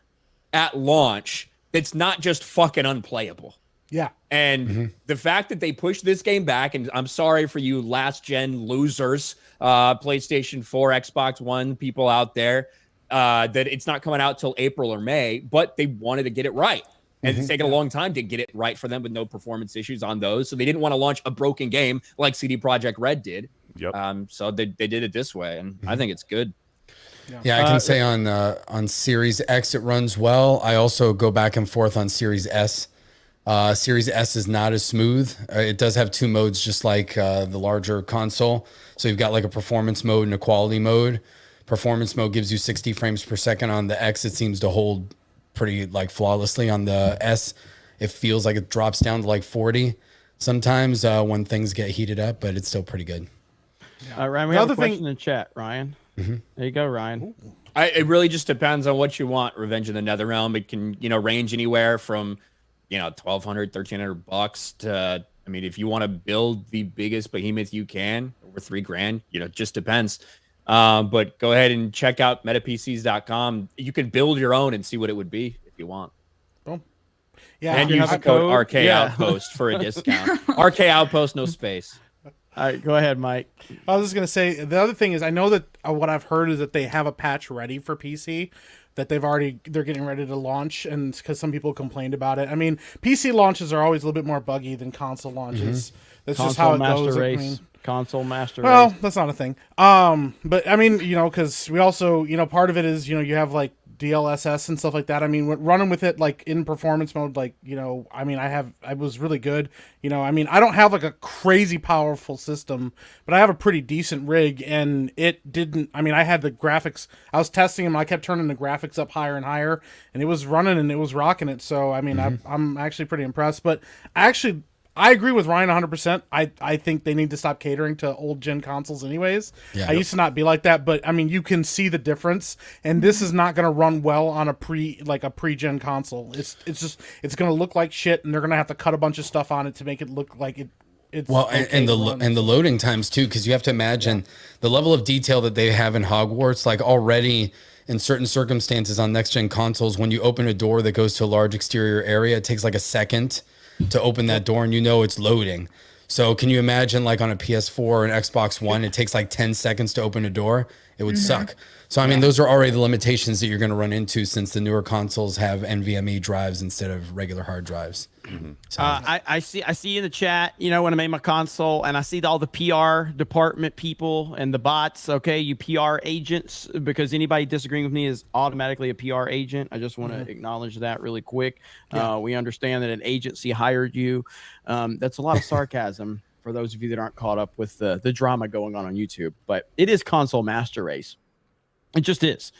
at launch that's not just fucking unplayable. Yeah. And the fact that they pushed this game back, and I'm sorry for you last gen losers, PlayStation 4, Xbox One people out there, that it's not coming out till April or May, but they wanted to get it right. And it's taken a long time to get it right for them with no performance issues on those. So they didn't want to launch a broken game like CD Projekt Red did. Yep. So they did it this way, and I think it's good. Yeah, I can say on Series X it runs well. I also go back and forth on Series S. Series S is not as smooth. It does have 2 modes, just like the larger console. So you've got like a performance mode and a quality mode. Performance mode gives you 60 frames per second. On the X, it seems to hold pretty like flawlessly. On the S, it feels like it drops down to like 40 sometimes when things get heated up, but it's still pretty good. Ryan, we have a question in the chat. Ryan, there you go, Ryan. It really just depends on what you want. Revenge of the Netherrealm, it can range anywhere from $1,200, $1,300 to, I mean, if you want to build the biggest behemoth you can, over $3,000, it just depends. But go ahead and check out metapcs.com. You can build your own and see what it would be if you want. Boom. Yeah, and use the code RK Outpost for a discount. RK Outpost, no space. All right, go ahead, Mike. I was just gonna say the other thing is I know that what I've heard is that they have a patch ready for PC that they're getting ready to launch, and because some people complained about it. I mean, PC launches are always a little bit more buggy than console launches. That's console just how it master goes. Race. I mean, console master well, race. that's not a thing. But I mean, because we also, part of it is, you have like DLSS and stuff like that. I mean, running with it like in performance mode, like, I mean, I was really good. I mean, I don't have like a crazy powerful system, but I have a pretty decent rig, and it didn't. I mean, I had the graphics. I was testing them. I kept turning the graphics up higher and higher, and it was running and it was rocking it. So I mean, I'm actually pretty impressed. But I agree with Ryan 100%. I think they need to stop catering to old gen consoles anyways. Yeah. I used to not be like that, but I mean, you can see the difference, and this is not going to run well on a pre-gen console. It's going to look like shit, and they're going to have to cut a bunch of stuff on it to make it look like it. It's well, okay and the to run. and the loading times too, because you have to imagine the level of detail that they have in Hogwarts. Like already in certain circumstances on next gen consoles, when you open a door that goes to a large exterior area, it takes like a second to open that door, and it's loading. So can you imagine like on a PS4 or an Xbox One, it takes like 10 seconds to open a door? It would suck. So I mean, those are already the limitations that you're going to run into since the newer consoles have NVMe drives instead of regular hard drives. So. I see in the chat, when I made my console, and I see all the PR department people and the bots. Okay, you PR agents, because anybody disagreeing with me is automatically a PR agent. I just want to acknowledge that really quick. We understand that an agency hired you. That's a lot of sarcasm for those of you that aren't caught up with the drama going on YouTube. But it is console master race. It just is.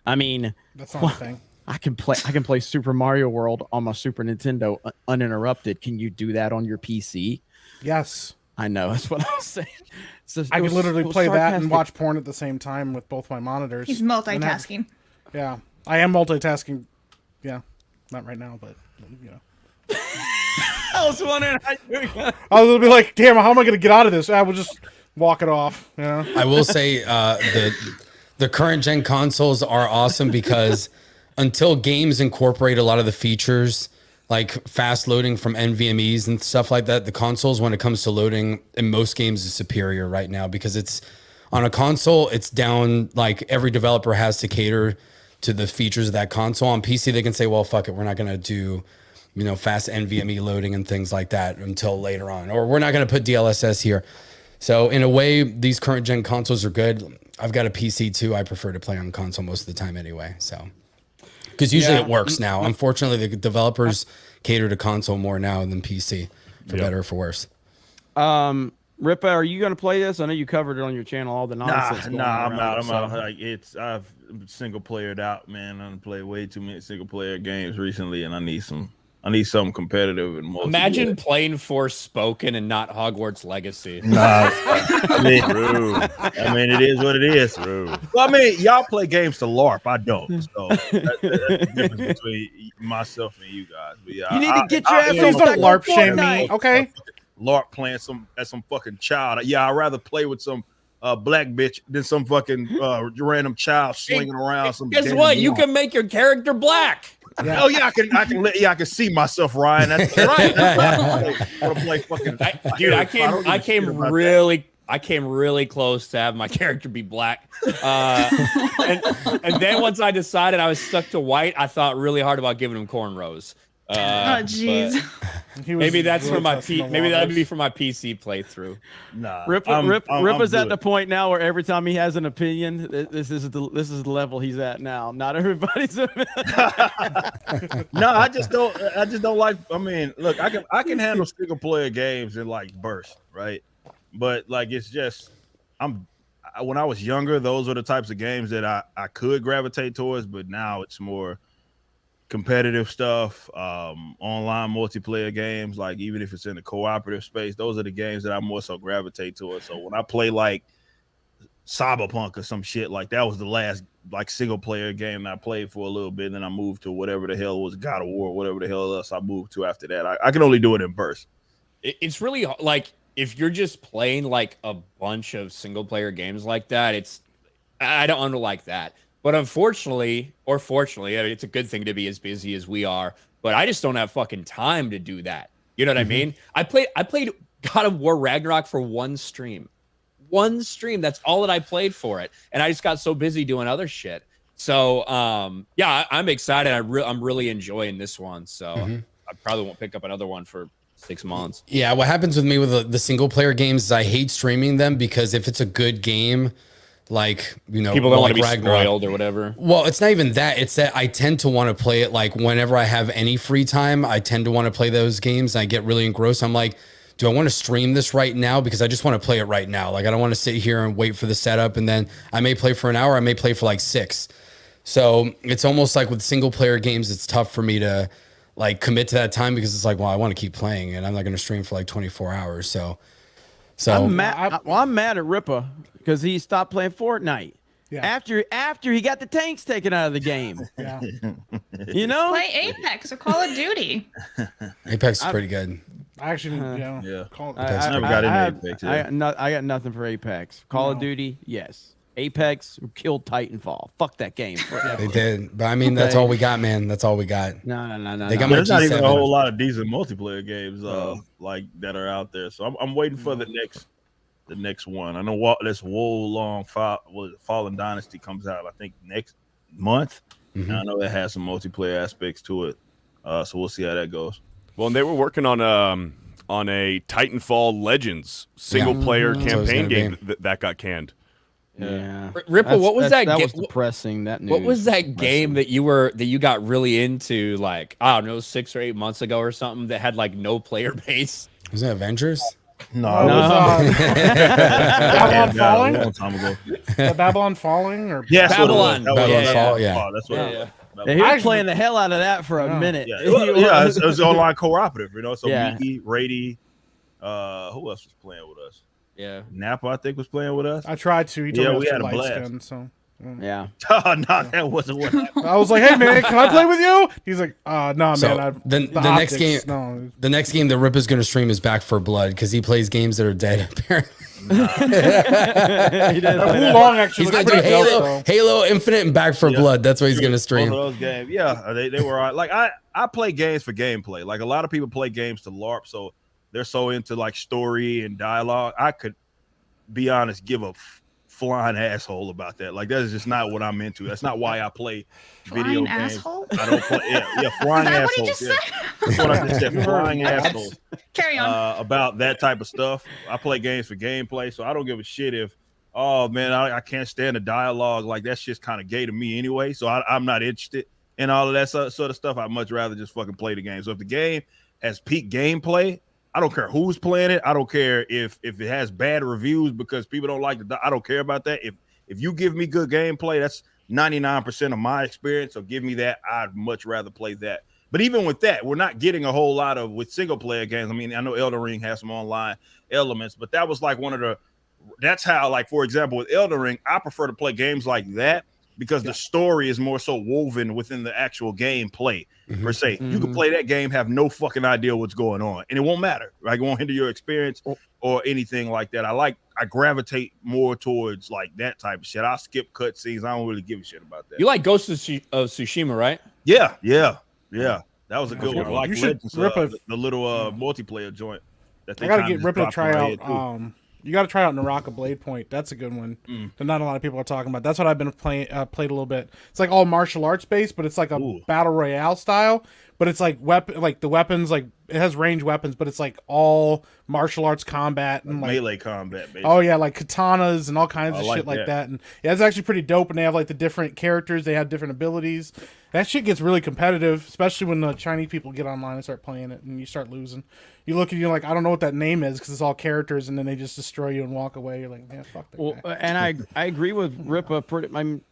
I mean, that's not a thing. I can play Super Mario World on my Super Nintendo uninterrupted. Can you do that on your PC? Yes. I know. That's what I was saying. I could literally play that and watch porn at the same time with both my monitors. He's multitasking. Yeah. I am multitasking. Yeah. Not right now, but, I was wondering how you were gonna... I was going to be like, damn, how am I going to get out of this? I will just walk it off. I will say the current gen consoles are awesome because until games incorporate a lot of the features like fast loading from NVMEs and stuff like that, the consoles, when it comes to loading in most games, is superior right now, because it's on a console, it's down, like every developer has to cater to the features of that console. On PC, they can say, well, fuck it, we're not going to do fast NVMe loading and things like that until later on, or we're not going to put DLSS here. So in a way, these current gen consoles are good. I've got a PC too. I prefer to play on console most of the time anyway. So, because usually it works now. Unfortunately, the developers cater to console more now than PC, for better or for worse. Ripa, are you going to play this? I know you covered it on your channel, all the nonsense. I'm out. Like I've single playered out, man. I've played way too many single player games recently, and I need something competitive and more. Imagine playing Forspoken and not Hogwarts Legacy. Nah, I mean, it is what it is. Well, I mean, y'all play games to LARP. I don't. So that's the difference between myself and you guys. But yeah, you need to get your ass Please don't LARP shame me, okay? LARP playing some fucking child. Yeah, I'd rather play with some black bitch than some fucking random child swinging around. Some guess what? You can make your character black. Yeah. Oh yeah, I can see myself, Ryan. That's right. Dude, I came really close to having my character be black. And then once I decided I was stuck to white, I thought really hard about giving him cornrows. Oh jeez. Maybe that's for my maybe that'd be be. for my PC playthrough. Nah, Rippa's I'm at the point now where every time he has an opinion, this is the level he's at now. Not everybody's. No, I just don't like. I mean, look, I can handle single player games in like bursts, right? But like it's just when I was younger, those were the types of games that I could gravitate towards, but now it's more competitive stuff, online multiplayer games, like even if it's in the cooperative space, those are the games that I more so gravitate towards. So when I play like Cyberpunk or some shit, like that was the last like single player game that I played for a little bit, and then I moved to whatever the hell was God of War, whatever the hell else I moved to after that. I can only do it in bursts. It's really like if you're just playing like a bunch of single player games like that, I don't like that. But unfortunately, or fortunately, I mean, it's a good thing to be as busy as we are. But I just don't have fucking time to do that. You know what I mean? I played God of War Ragnarok for one stream. One stream. That's all that I played for it. And I just got so busy doing other shit. So, yeah, I'm excited. I'm really enjoying this one. So I probably won't pick up another one for 6 months. Yeah, what happens with me with the single player games is I hate streaming them because if it's a good game, like, you know, people don't like want to be Ragnarok, spoiled or whatever. Well, it's not even that. It's that I tend to want to play it like whenever I have any free time. I tend to want to play those games and I get really engrossed. I'm like, do I want to stream this right now? Because I just want to play it right now. Like, I don't want to sit here and wait for the setup. And then I may play for an hour. I may play for like 6. So it's almost like with single player games, it's tough for me to like commit to that time because it's like, well, I want to keep playing and I'm not going to stream for like 24 hours. So I'm mad at Rippa because he stopped playing Fortnite. Yeah. After he got the tanks taken out of the game. Yeah. You know? Play Apex or Call of Duty. Apex is pretty good. I actually, Yeah. Apex never got into Apex. I got nothing for Apex. Call of Duty, yes. Apex killed Titanfall. Fuck that game. They did, but I mean, that's all we got, man. That's all we got. No. They got There's my not even a G7. whole lot of decent multiplayer games like that are out there. So I'm waiting for the next one. I know this Fallen Dynasty comes out, I think, next month. And I know it has some multiplayer aspects to it. So we'll see how that goes. Well, and they were working on a Titanfall Legends single player campaign game that got canned. Yeah, Ripple, what was that? That was depressing. That news. What was that game that you got really into? Like, I don't know, 6 or 8 months ago or something that had like no player base. Was it Avengers? No. It was, Babylon Falling? A long time ago. Babylon Falling? Or Yes, Babylon. Babylon Fall, yeah. Oh, that's what it was. Yeah, he was playing the hell out of that for a minute. Yeah, it was online cooperative, you know. So me, Rady, who else was playing with us? Yeah, Napa, I think, was playing with us. I tried to. He told me we had a light blast. skin, so. Yeah. Oh, no, that wasn't what happened. I was like, "Hey man, can I play with you?" He's like, "Nah, So man." the next game, the next game that Rip is going to stream is Back for Blood because he plays games that are dead. Apparently, He does play that. Long actually. he's going looks to do pretty dope, Halo Infinite and Back for Blood. That's what he's going to stream. Both of those games, yeah, they were all right. Like I play games for gameplay. Like a lot of people play games to LARP, so they're so into like story and dialogue. I could be honest, give a flying asshole about that. Like that is just not what I'm into. That's not why I play video Flying games. asshole? I don't play. Yeah, flying Is that assholes. what he just said? That's what I just said. Flying assholes. Carry on. About that type of stuff. I play games for gameplay, so I don't give a shit if. Oh man, I can't stand the dialogue. Like that's just kind of gay to me anyway. So I'm not interested in all of that sort of stuff. I'd much rather just fucking play the game. So if the game has peak gameplay, I don't care who's playing it. I don't care if it has bad reviews because people don't like I don't care about that. If you give me good gameplay, that's 99% of my experience. So give me that. I'd much rather play that. But even with that, we're not getting a whole lot of with single player games. I mean, I know Elden Ring has some online elements, but that was like that's how, like, for example, with Elden Ring, I prefer to play games like that because the story is more so woven within the actual gameplay per se. You can play that game, have no fucking idea what's going on, and it won't matter. Like, it won't hinder your experience or anything like that. I gravitate more towards like that type of shit. I'll skip cutscenes. I don't really give a shit about that. You like Ghost of Tsushima, right? Yeah. That was a good one. I like You should Legends, rip the little multiplayer joint. That I gotta get Rip to try out You got to try out Naraka Blade Point. That's a good one that not a lot of people are talking about. That's what I've been played a little bit. It's like all martial arts based, but it's like a battle royale style. But it's like the weapons, like it has ranged weapons, but it's like all martial arts combat and like melee combat. Basically. Oh yeah, like katanas and all kinds of shit like that. And yeah, it's actually pretty dope. And they have like the different characters. They have different abilities. That shit gets really competitive, especially when the Chinese people get online and start playing it, and you start losing. You look at you like, I don't know what that name is because it's all characters, and then they just destroy you and walk away. You're like, man, fuck that guy. And I agree with Ripa.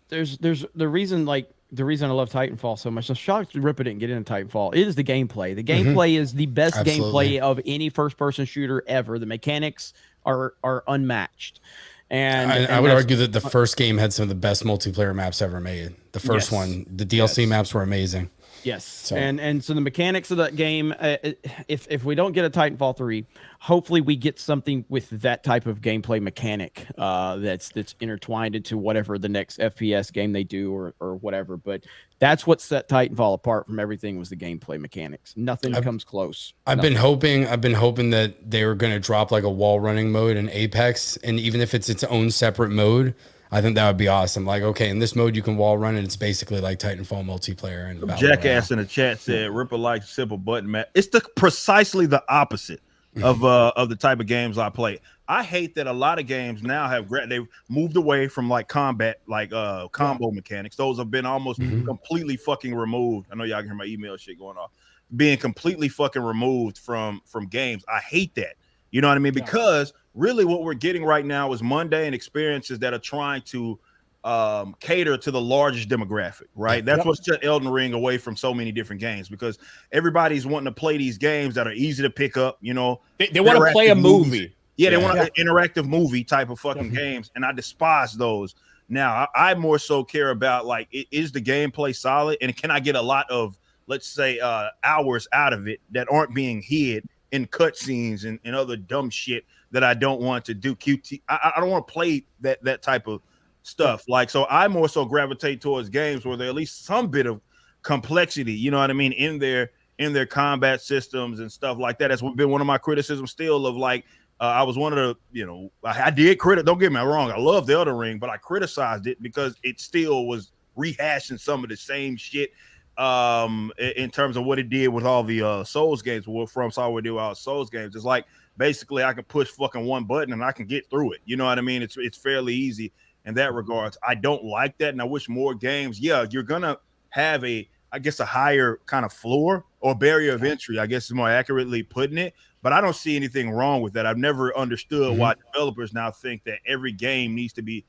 There's the reason I love Titanfall so much. I'm shocked Ripa didn't get into Titanfall. It is the gameplay. The gameplay is the best gameplay of any first-person shooter ever. The mechanics are unmatched. And I would argue that the first game had some of the best multiplayer maps ever made. The first one, the DLC maps were amazing. Yes. So. And so the mechanics of that game, if we don't get a Titanfall 3, hopefully we get something with that type of gameplay mechanic that's intertwined into whatever the next FPS game they do or whatever. But that's what set Titanfall apart from everything was the gameplay mechanics. Nothing comes close. I've been hoping that they were going to drop like a wall running mode in Apex, and even if it's its own separate mode, I think that would be awesome. Like, okay, in this mode you can wall run, and it's basically like Titanfall multiplayer. And Jackass in the chat said Ripper likes simple button map. It's precisely the opposite of the type of games I play. I hate that a lot of games now they've moved away from like combat, like combo mechanics. Those have been almost completely fucking removed. I know y'all can hear my email shit going off. Being completely fucking removed from games. I hate that. You know what I mean? Because really what we're getting right now is mundane experiences that are trying to cater to the largest demographic, right? That's what's set Elden Ring away from so many different games, because everybody's wanting to play these games that are easy to pick up, you know. They want to play a movie. Yeah, they want an interactive movie type of fucking games, and I despise those. Now, I more so care about, like, is the gameplay solid, and can I get a lot of, let's say, hours out of it that aren't being hid in cutscenes and other dumb shit that I don't want to do. I don't want to play that type of stuff. Like, so I more so gravitate towards games where there at least some bit of complexity, you know what I mean, in their combat systems and stuff like that. That's been one of my criticisms still of, like, I was one of the, you know, I did don't get me wrong, I love the Elden Ring, but I criticized it because it still was rehashing some of the same shit in terms of what it did with all the Souls games. From Software did with all Souls games. It's like basically I can push fucking one button and I can get through it. You know what I mean? It's fairly easy in that regards. I don't like that, and I wish more games. Yeah, you're gonna have a higher kind of floor or barrier of entry, I guess is more accurately putting it. But I don't see anything wrong with that. I've never understood why developers now think that every game needs to be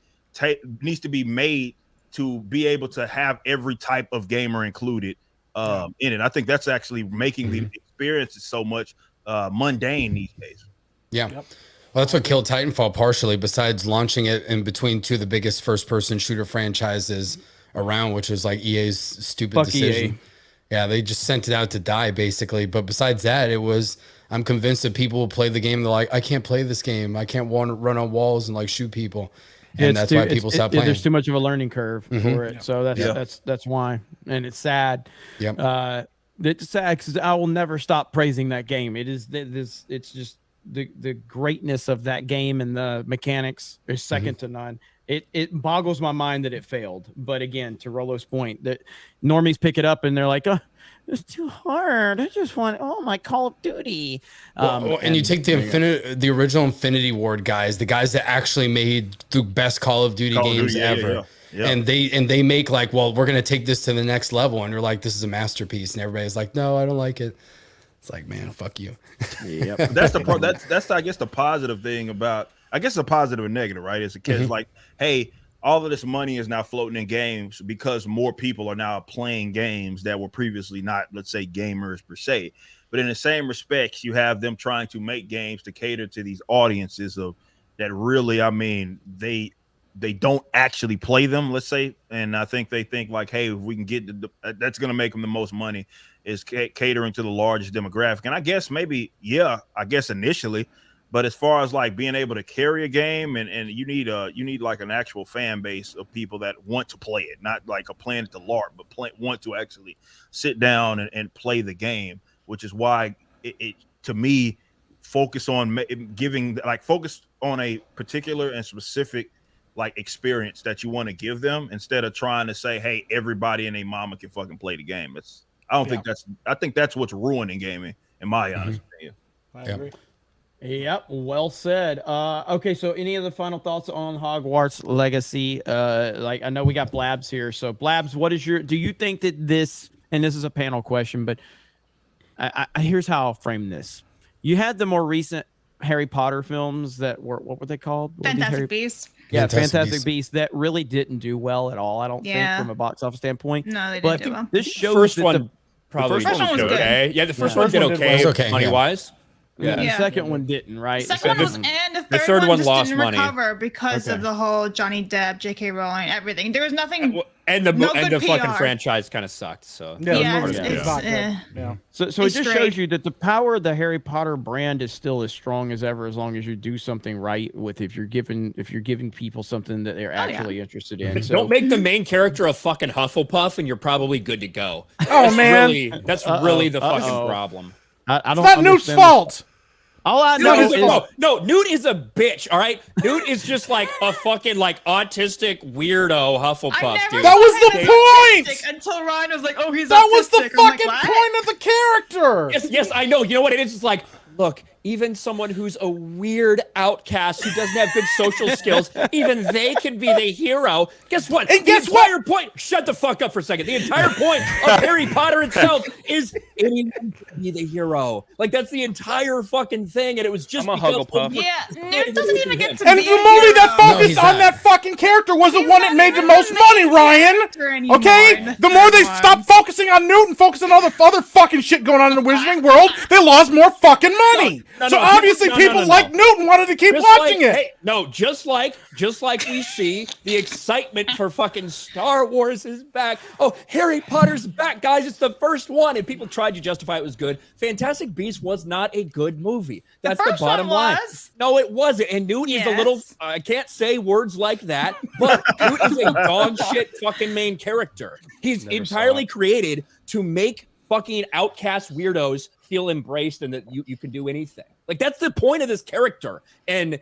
made to be able to have every type of gamer included in it. I think that's actually making the experience so much mundane these days. Yeah. Well, that's what killed Titanfall partially, besides launching it in between two of the biggest first-person shooter franchises around, which is like EA's stupid decision. EA. Yeah, they just sent it out to die, basically. But besides that, I'm convinced that people will play the game. They're like, I can't play this game. I can't run on walls and like shoot people. And that's why people stop playing. There's too much of a learning curve for it. So that's why. And it's sad. Yep. It's sad because I will never stop praising that game. It's just the greatness of that game, and the mechanics is second to none. It boggles my mind that it failed. But again, to Rolo's point, that normies pick it up and they're like, oh, it's too hard. I just want my Call of Duty. And you take the original Infinity Ward guys, the guys that actually made the best Call of Duty games ever. Yeah. And they make like, well, we're gonna take this to the next level, and you're like, this is a masterpiece, and everybody's like, no, I don't like it. It's like, man, fuck you. Yep. That's the part. That's I guess the positive thing about. I guess a positive and negative, right? It's a case like, hey, all of this money is now floating in games because more people are now playing games that were previously not, let's say, gamers per se. But in the same respects, you have them trying to make games to cater to these audiences of that really, I mean, they don't actually play them, let's say. And I think they think like, hey, if we can get that's going to make them the most money, is catering to the largest demographic. And I guess maybe, initially. But as far as like being able to carry a game, and you need like an actual fan base of people that want to play it, not like a plan to LARP, but want to actually sit down and play the game, which is why it to me focus on on a particular and specific like experience that you want to give them, instead of trying to say, hey, everybody and their mama can fucking play the game. I think that's what's ruining gaming, in my honest opinion. I agree. Yep, well said. Okay, so any other final thoughts on Hogwarts Legacy? Like, I know we got Blabs here. So Blabs, do you think that this, and this is a panel question, but here's how I'll frame this. You had the more recent Harry Potter films that were, what were they called? Fantastic Beasts. Yeah, Fantastic Beasts that really didn't do well at all, I don't think, from a box office standpoint. No, they didn't do well. This shows first that one probably the first one was good. okay. Yeah, the first one did okay, money-wise. Yeah, the second one didn't, right? The second one was, and the third one just lost didn't money recover because of the whole Johnny Depp, J.K. Rowling, everything. There was nothing. And the good fucking PR. franchise kind of sucked. So So it just shows you that the power of the Harry Potter brand is still as strong as ever, as long as you do something right with if you're giving people something that they're actually interested in. So don't make the main character a fucking Hufflepuff, and you're probably good to go. Oh man, that's really the fucking problem. I don't. It's not Newt's fault. All I know is no, Newt is a bitch. All right, Newt is just like a fucking like autistic weirdo Hufflepuff. Dude. That was the point. Until Ryan was like, "Oh, he's that was the autistic." I'm fucking like, point of the character. Yes, I know. You know what it is? It's like, look, even someone who's a weird outcast who doesn't have good social skills, even they can be the hero. Guess what? And guess what? The entire point. Shut the fuck up for a second. The entire point of Harry Potter itself is anyone can be the hero. Like that's the entire fucking thing, and it was just I'm a Hugglepuff. Yeah, Newt doesn't even get to And be the a movie that hero. focused on that fucking character was the one that made the most money, Ryan. Okay? The more they stopped focusing on Newt and focusing on other fucking shit going on in the Wizarding world, they lost more fucking money. So obviously people like Newt and wanted to keep watching it. Hey, no, just like we see the excitement for fucking Star Wars is back. Oh, Harry Potter's back, guys. It's the first one. And people tried to justify it was good. Fantastic Beasts was not a good movie. That's the bottom line. No, it wasn't. And Newt is a little, I can't say words like that, but Newt is a dog shit fucking main character. He's entirely created to make fucking outcast weirdos feel embraced and that you can do anything. Like that's the point of this character. And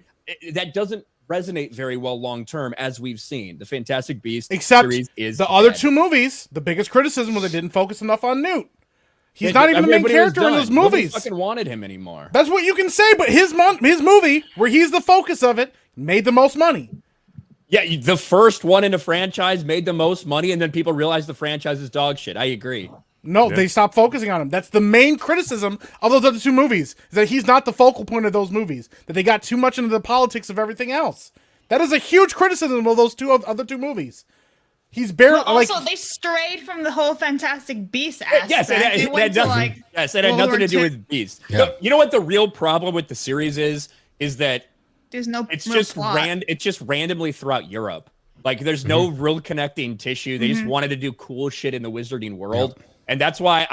that doesn't resonate very well long term, as we've seen. The Fantastic Beasts series is the other two movies. The biggest criticism was they didn't focus enough on Newt. He's not even the main character in those movies. Nobody fucking wanted him anymore. That's what you can say, but his movie, where he's the focus of it, made the most money. Yeah, the first one in a franchise made the most money, and then people realized the franchise is dog shit. I agree. No, they stopped focusing on him. That's the main criticism of those other two movies, is that he's not the focal point of those movies, that they got too much into the politics of everything else. That is a huge criticism of those other two movies. He's barely also they strayed from the whole Fantastic Beasts aspect. Yes, it had nothing to do with Beasts. Yeah. No, you know what the real problem with the series is that there's no it's real just plot. it's just randomly throughout Europe. Like there's no real connecting tissue. They just wanted to do cool shit in the wizarding world. Yep. And that's why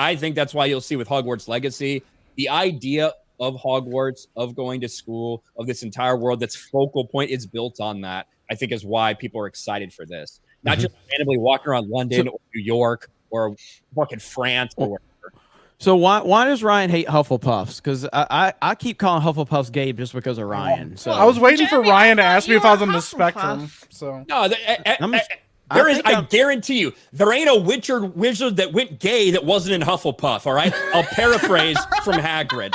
you'll see with Hogwarts Legacy, the idea of Hogwarts, of going to school, of this entire world that's focal point is built on that. I think is why people are excited for this. Not just randomly walking around London or New York or fucking France or wherever. So why does Ryan hate Hufflepuffs? Because I keep calling Hufflepuffs gay just because of Ryan. So I was waiting for Ryan to ask me if I was on the Hufflepuff. spectrum. So No, I guarantee you, there ain't a wizard that went gay that wasn't in Hufflepuff, all right? I'll paraphrase from Hagrid.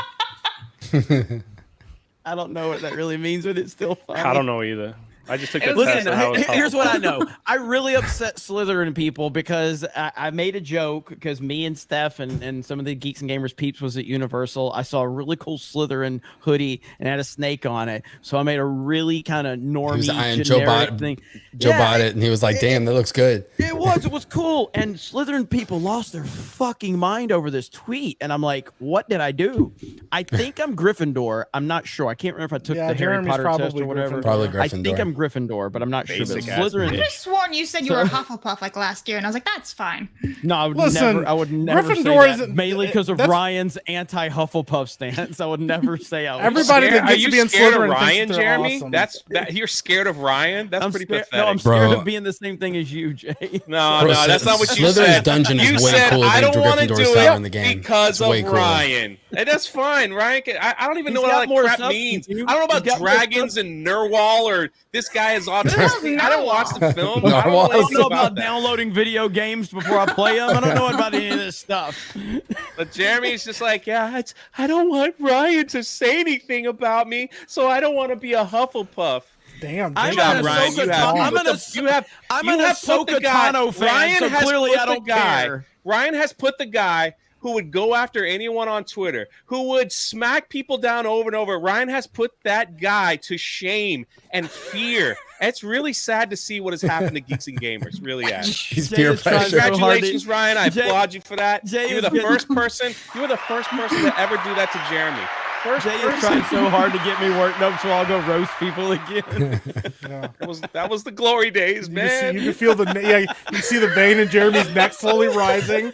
I don't know what that really means, but it's still funny. I don't know either. I just took the test. Listen, on how it's here's what I know. I really upset Slytherin people because I made a joke because me and Steph and some of the Geeks and Gamers peeps was at Universal. I saw a really cool Slytherin hoodie and had a snake on it. So I made a really kind of normie generic thing. Joe bought it and he was like, damn, that looks good. It was cool. And Slytherin people lost their fucking mind over this tweet. And I'm like, what did I do? I think I'm Gryffindor. I'm not sure. I can't remember if I took the Harry Potter test or whatever. Probably Gryffindor. I think I'm Gryffindor, but I'm not sure. Basic But ass Slytherin. I could have sworn you said you were a Hufflepuff like last year, and I was like, that's fine. No, I would Listen, never say Gryffindor that. isn't- Mainly because of that's- Ryan's anti-Hufflepuff stance. I would never say I was. Everybody that Are gets you to be in scared of Slytherin Ryan, thinks they're Jeremy? awesome. You're scared of Ryan? That's pretty pathetic. No, I'm scared Bro. of being the same thing as you, Jay. No, No, Bro, no, that's not what you Slytherin's said. dungeon is You way said, cooler I than don't want to Gryffindor's do tower it in the game. because It's of way cooler. Ryan. And that's fine. Ryan, I don't even know He's what all got that more crap substance, means. dude. I don't know He's got about more dragons and Nerwal or this guy is autistic. I don't watch the film. I don't know Narwhal. I don't anything know about about that. downloading video games before I play them. I don't know about any of this stuff. But Jeremy's just like, yeah, I don't want Ryan to say anything about me, so I don't want to be a Hufflepuff. Damn. I'm Good job, an Ryan. Ahsoka Tano. I'm an Ahsoka Tano fan, Ryan so has clearly put I the don't guy. care. Ryan has put the guy who would go after anyone on Twitter, who would smack people down over and over. Ryan has put that guy to shame and fear. And it's really sad to see what has happened to Geeks and Gamers. Really has. He's peer pressure. Congratulations, Ryan. I Jay- applaud you for that. Jay You were is the getting- first person. You were the first person to ever do that to Jeremy. Jay is trying so hard to get me worked up, so I'll go roast people again. Yeah. That was the glory days, man. You can feel you can see the vein in Jeremy's neck slowly rising.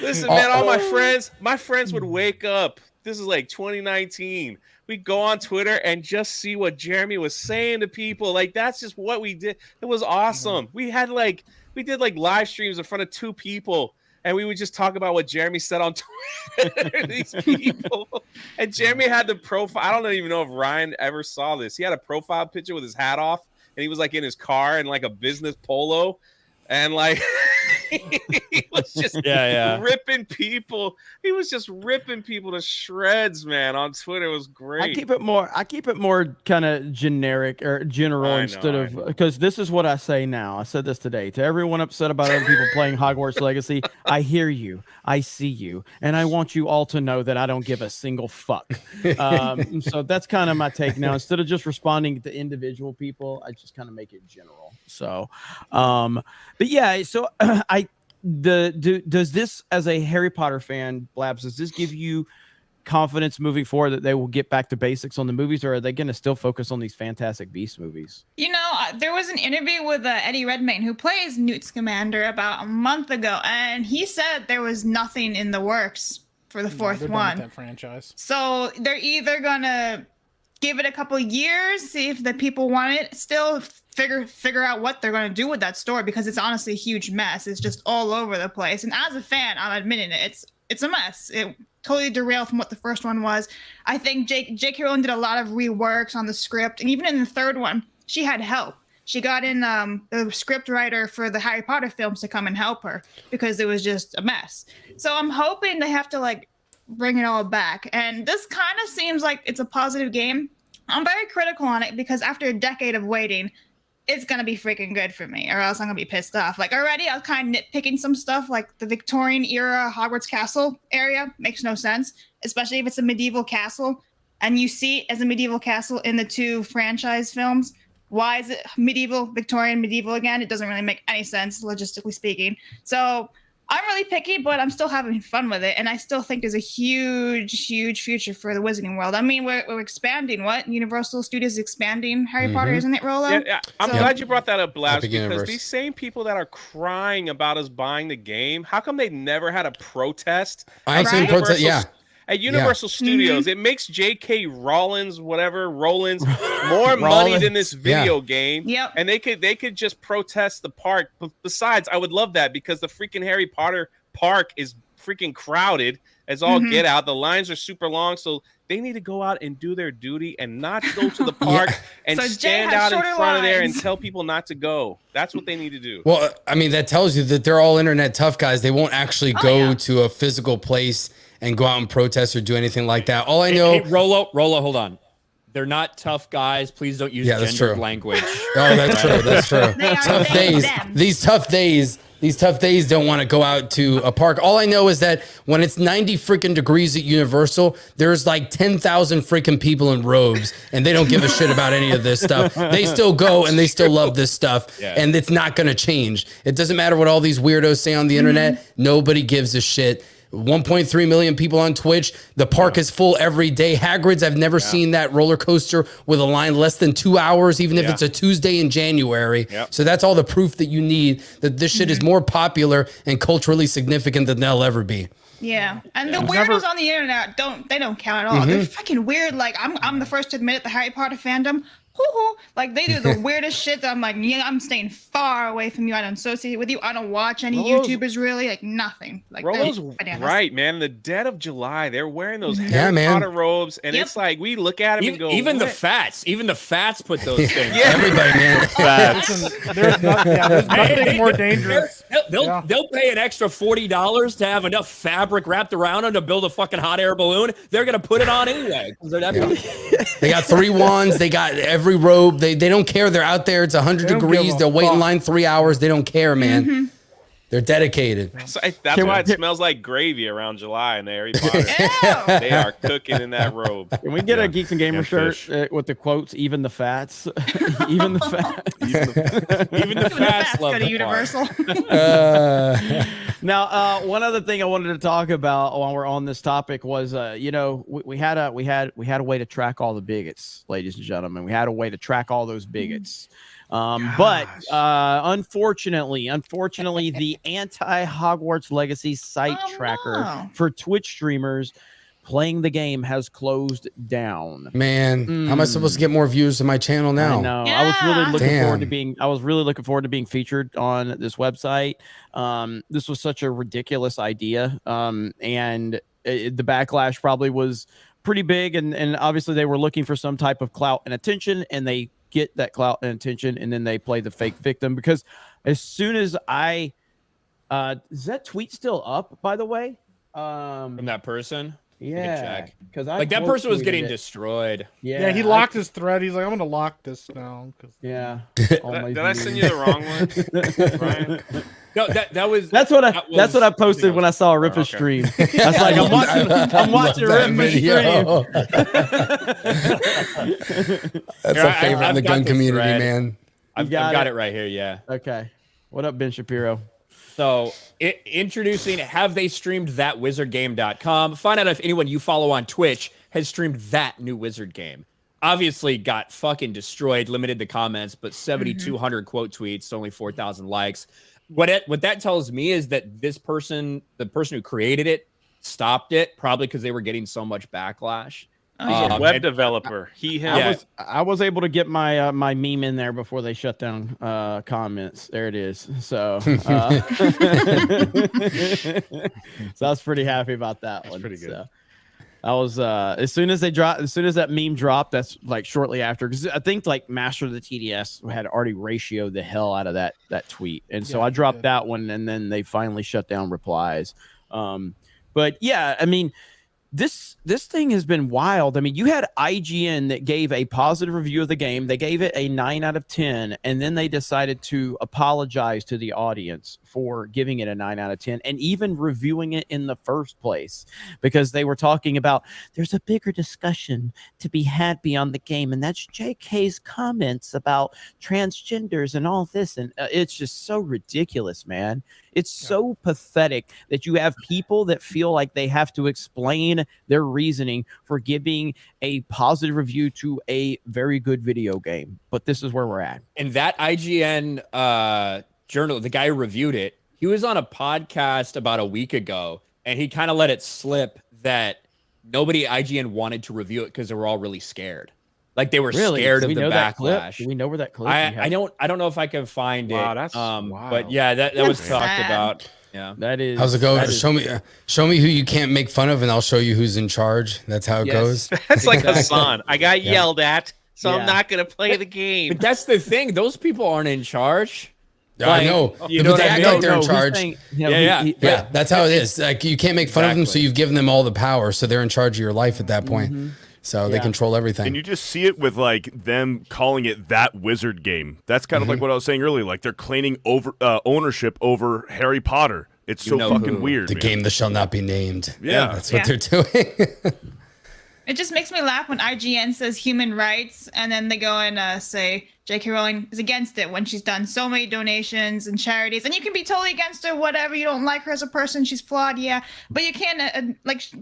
Listen, man, all my friends would wake up. This is like 2019. We'd go on Twitter and just see what Jeremy was saying to people. Like, that's just what we did. It was awesome. We did like live streams in front of 2 people. And we would just talk about what Jeremy said on Twitter. These people. And Jeremy had the profile. I don't even know if Ryan ever saw this. He had a profile picture with his hat off. And he was like in his car in like a business polo. And like he was just ripping people. He was just ripping people to shreds, man, on Twitter. It was great. I keep it more kind of generic or general instead of, because this is what I say now. I said this today to everyone upset about other people playing Hogwarts Legacy. I hear you, I see you, and I want you all to know that I don't give a single fuck. So that's kind of my take now. Instead of just responding to individual people, I just kind of make it general. So, but yeah, so does this, as a Harry Potter fan, Blabs, does this give you confidence moving forward that they will get back to basics on the movies, or are they going to still focus on these Fantastic Beasts movies? You know, there was an interview with Eddie Redmayne, who plays Newt Scamander, about a month ago, and he said there was nothing in the works for the fourth they're done one. with that franchise. So they're either gonna give it a couple of years, see if the people want it, still figure out what they're going to do with that story, because it's honestly a huge mess. It's just all over the place. And as a fan, I'm admitting it. It's a mess. It totally derailed from what the first one was. I think J.K. Rowling did a lot of reworks on the script, and even in the third one, she had help. She got in the script writer for the Harry Potter films to come and help her because it was just a mess. So I'm hoping they have to like bring it all back. And this kind of seems like it's a positive game. I'm very critical on it because after a decade of waiting, it's going to be freaking good for me, or else I'm going to be pissed off. Like already, I was kind of nitpicking some stuff, like the Victorian era Hogwarts castle area makes no sense, especially if it's a medieval castle and you see it as a medieval castle in the 2 franchise films. Why is it medieval, Victorian, medieval again? It doesn't really make any sense, logistically speaking. So I'm really picky, but I'm still having fun with it. And I still think there's a huge, huge future for the Wizarding World. I mean, we're expanding. What? Universal Studios expanding Harry Potter, isn't it, Rolo? Yeah. I'm glad you brought that up, Blabs, Epic because Universe. these same people that are crying about us buying the game, how come they never had a protest? I ain't seen protest. Yeah. At Universal Studios, it makes J.K. Rollins more money than this video game. Yep. And they could just protest the park. But besides, I would love that because the freaking Harry Potter park is freaking crowded as all get out. The lines are super long, so they need to go out and do their duty and not go to the park and So Jay stand has out in shorter front of there and lines. tell people not to go. That's what they need to do. Well, I mean, that tells you that they're all internet tough guys. They won't actually go to a physical place and go out and protest or do anything like that. All I know, Hey, Rolo, hold on. They're not tough guys. Please don't use that's gendered true. language. Oh, that's true. That's true. They are Tough they, days. them. These tough days don't want to go out to a park. All I know is that when it's 90 freaking degrees at Universal, there's like 10,000 freaking people in robes, and they don't give a shit about any of this stuff. They still go and they still love this stuff, and it's not going to change. It doesn't matter what all these weirdos say on the internet. Nobody gives a shit. 1.3 million people on Twitch. The park is full every day. Hagrid's, I've never seen that roller coaster with a line less than 2 hours, even if it's a Tuesday in January. So that's all the proof that you need that this shit is more popular and culturally significant than they'll ever be. Yeah, and the weirdos on the internet don't count at all. They're fucking weird. Like I'm the first to admit it. The Harry Potter fandom Like they do the weirdest shit that I'm like, yeah, I'm staying far away from you. I don't associate with you. I don't watch any YouTubers really, like nothing. Like Rolo's right, man. The dead of July, they're wearing those Yeah, Harry man. Potter robes, and it's like we look at them and go, even the "What?" fats put those things. Everybody, man. There's nothing more dangerous. They'll pay an extra $40 to have enough fabric wrapped around them to build a fucking hot air balloon. They're gonna put it on anyway. They got 3 wands. They got every robe. They don't care. They're out there. It's 100 degrees. They'll wait in line 3 hours. They don't care, man. They're dedicated. So that's why it smells like gravy around July in the Harry Potter. They are cooking in that robe. Can we get a Geeks and Gamers shirt with the quotes? Even the fats, even the fats, even the fats love go to Universal. Now, one other thing I wanted to talk about while we're on this topic was, you know, we had a way to track all the bigots, ladies and gentlemen. We had a way to track all those bigots. But unfortunately, the anti-Hogwarts Legacy site tracker for Twitch streamers playing the game has closed down. Man, how am I supposed to get more views to my channel now? I know. I was really looking forward to being featured on this website. This was such a ridiculous idea. And the backlash probably was pretty big. And obviously they were looking for some type of clout and attention, and they get that clout and attention, and then they play the fake victim. Because as soon as is that tweet still up, by the way? From that person? Yeah, because like that person was getting destroyed. Yeah, he locked his thread. He's like, I'm gonna lock this now. Yeah. Did I send you the wrong one, Ryan? No, that's what I posted when I saw a Ripper stream. I was like, I'm watching a Ripper stream. That's a favorite in the gun community, man. I've got it right here. Yeah. Okay. What up, Ben Shapiro? So, introducing have they streamed that wizardgame.com. Find out if anyone you follow on Twitch has streamed that new wizard game. Obviously got fucking destroyed, limited the comments, but 7,200 quote tweets, only 4,000 likes. What that tells me is that this person, the person who created it, stopped it, probably because they were getting so much backlash. He's a web developer. I was able to get my my meme in there before they shut down comments. There it is. So so I was pretty happy about that one. Pretty good. So I was as soon as that meme dropped, that's like shortly after, because I think like Master of the TDS had already ratioed the hell out of that tweet, and so I dropped that one, and then they finally shut down replies. But yeah, I mean, this thing has been wild. I mean, you had IGN that gave a positive review of the game. They gave it a 9 out of 10, and then they decided to apologize to the audience for giving it a 9 out of 10 and even reviewing it in the first place, because they were talking about there's a bigger discussion to be had beyond the game, and that's JK's comments about transgenders and all this. And it's just so ridiculous, man. It's so pathetic that you have people that feel like they have to explain their reasoning for giving a positive review to a very good video game. But this is where we're at. And that IGN journal, the guy who reviewed it, he was on a podcast about a week ago, and he kind of let it slip that nobody at IGN wanted to review it because they were all really scared. Like they were scared of the backlash. Do we know where that clip? I don't know if I can find it. That's but yeah, that was talked about. Yeah, that is. How's it go? Show me who you can't make fun of, and I'll show you who's in charge. That's how it goes. That's like Hassan. I got yelled at, so I'm not gonna play the game. But that's the thing; those people aren't in charge. Yeah, I know. But they act like they're in charge. Yeah. That's how it is. Like you can't make fun of them, so you've given them all the power, so they're in charge of your life at that point. So they control everything. And you just see it with like them calling it that wizard game. That's kind of like what I was saying earlier. Like they're claiming ownership over Harry Potter. It's so fucking weird. The game that shall not be named. Yeah. That's what they're doing. It just makes me laugh when IGN says human rights, and then they go and say J.K. Rowling is against it when she's done so many donations and charities. And you can be totally against her, whatever. You don't like her as a person. She's flawed, yeah. But you can't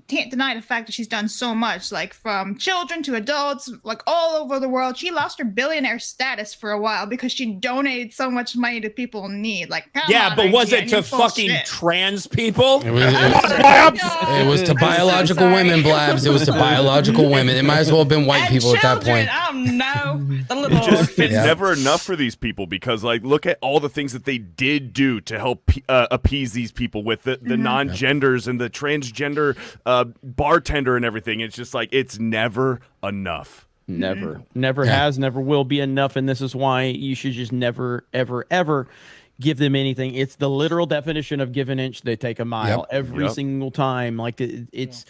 deny the fact that she's done so much, like from children to adults, like all over the world. She lost her billionaire status for a while because she donated so much money to people in need. Like, come on, but was IGN, it to fucking trans people? It was to biological women, Blabs. It was to biological women. It might as well have been white people at that point. I'm no, the little It's Yeah. never enough for these people because, like, look at all the things that they did do to help appease these people with the non-genders and the transgender bartender and everything. It's just like it's never enough. Never has, never will be enough, and this is why you should just never, ever, ever give them anything. It's the literal definition of give an inch, they take a mile every single time. Like it's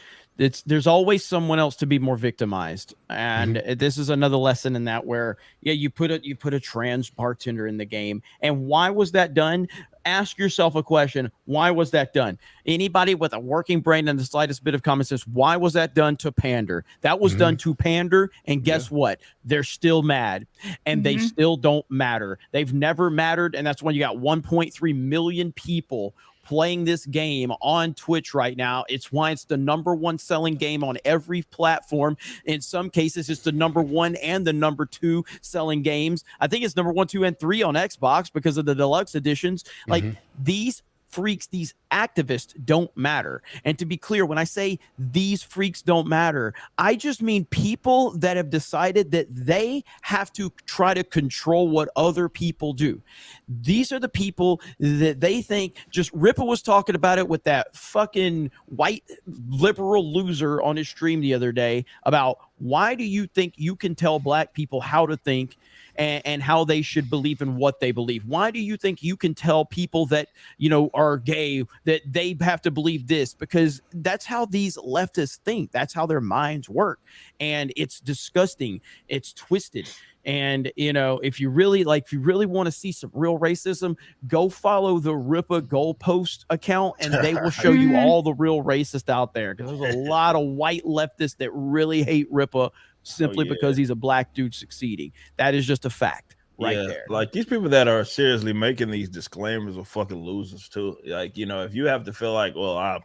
there's always someone else to be more victimized, and this is another lesson in that where you put a trans bartender in the game, and why was that done? Ask yourself a question. Why was that done? Anybody with a working brain and the slightest bit of common sense, why was that done to pander? That was done to pander, and guess what? They're still mad, and they still don't matter. They've never mattered, and that's when you got 1.3 million people playing this game on Twitch right now. It's why it's the #1 selling game on every platform. In some cases, it's the #1 and the #2 selling games. I think it's #1, 2, and 3 on Xbox because of the deluxe editions. Like these freaks, these activists don't matter. And to be clear, when I say these freaks don't matter, I just mean people that have decided that they have to try to control what other people do. These are the people that they think, just Rippa was talking about it with that fucking white liberal loser on his stream the other day about why do you think you can tell black people how to think and how they should believe in what they believe? Why do you think you can tell people that, you know, are gay that they have to believe this? Because that's how these leftists think. That's how their minds work. And it's disgusting. It's twisted. And, you know, if you really want to see some real racism, go follow the Rippa Goalpost account and they will show you all the real racists out there. Because there's a lot of white leftists that really hate Rippa simply because he's a black dude succeeding. That is just a fact right there. Like these people that are seriously making these disclaimers are fucking losers too. Like, you know, if you have to feel like, well, I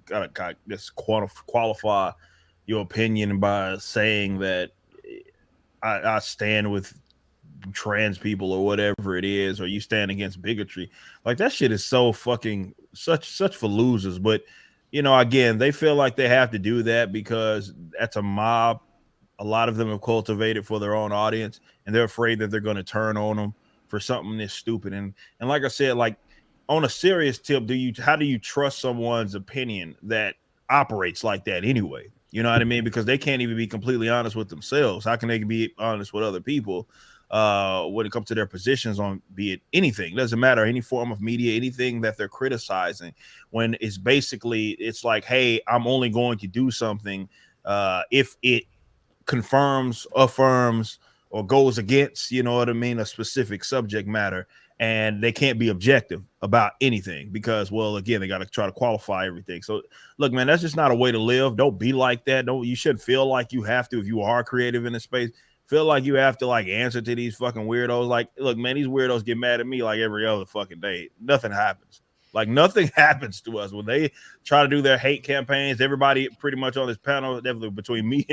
gotta just qualify your opinion by saying that I stand with trans people or whatever it is, or you stand against bigotry, like that shit is so fucking such for losers. But you know, again, they feel like they have to do that because that's a mob. A lot of them have cultivated for their own audience, and they're afraid that they're going to turn on them for something this stupid. And like I said, like on a serious tip, how do you trust someone's opinion that operates like that anyway? You know what I mean? Because they can't even be completely honest with themselves. How can they be honest with other people when it comes to their positions on, be it anything? It doesn't matter, any form of media, anything that they're criticizing, when it's basically, it's like, hey, I'm only going to do something if it confirms, affirms, or goes against, you know what I mean, a specific subject matter. And they can't be objective about anything because, well, again, they got to try to qualify everything. So look, man, that's just not a way to live. Don't be like that. You shouldn't feel like you have to, if you are creative in a space, feel like you have to like answer to these fucking weirdos. Like, look, man, these weirdos get mad at me like every other fucking day. Nothing happens. Like nothing happens to us when they try to do their hate campaigns. Everybody pretty much on this panel, definitely between me,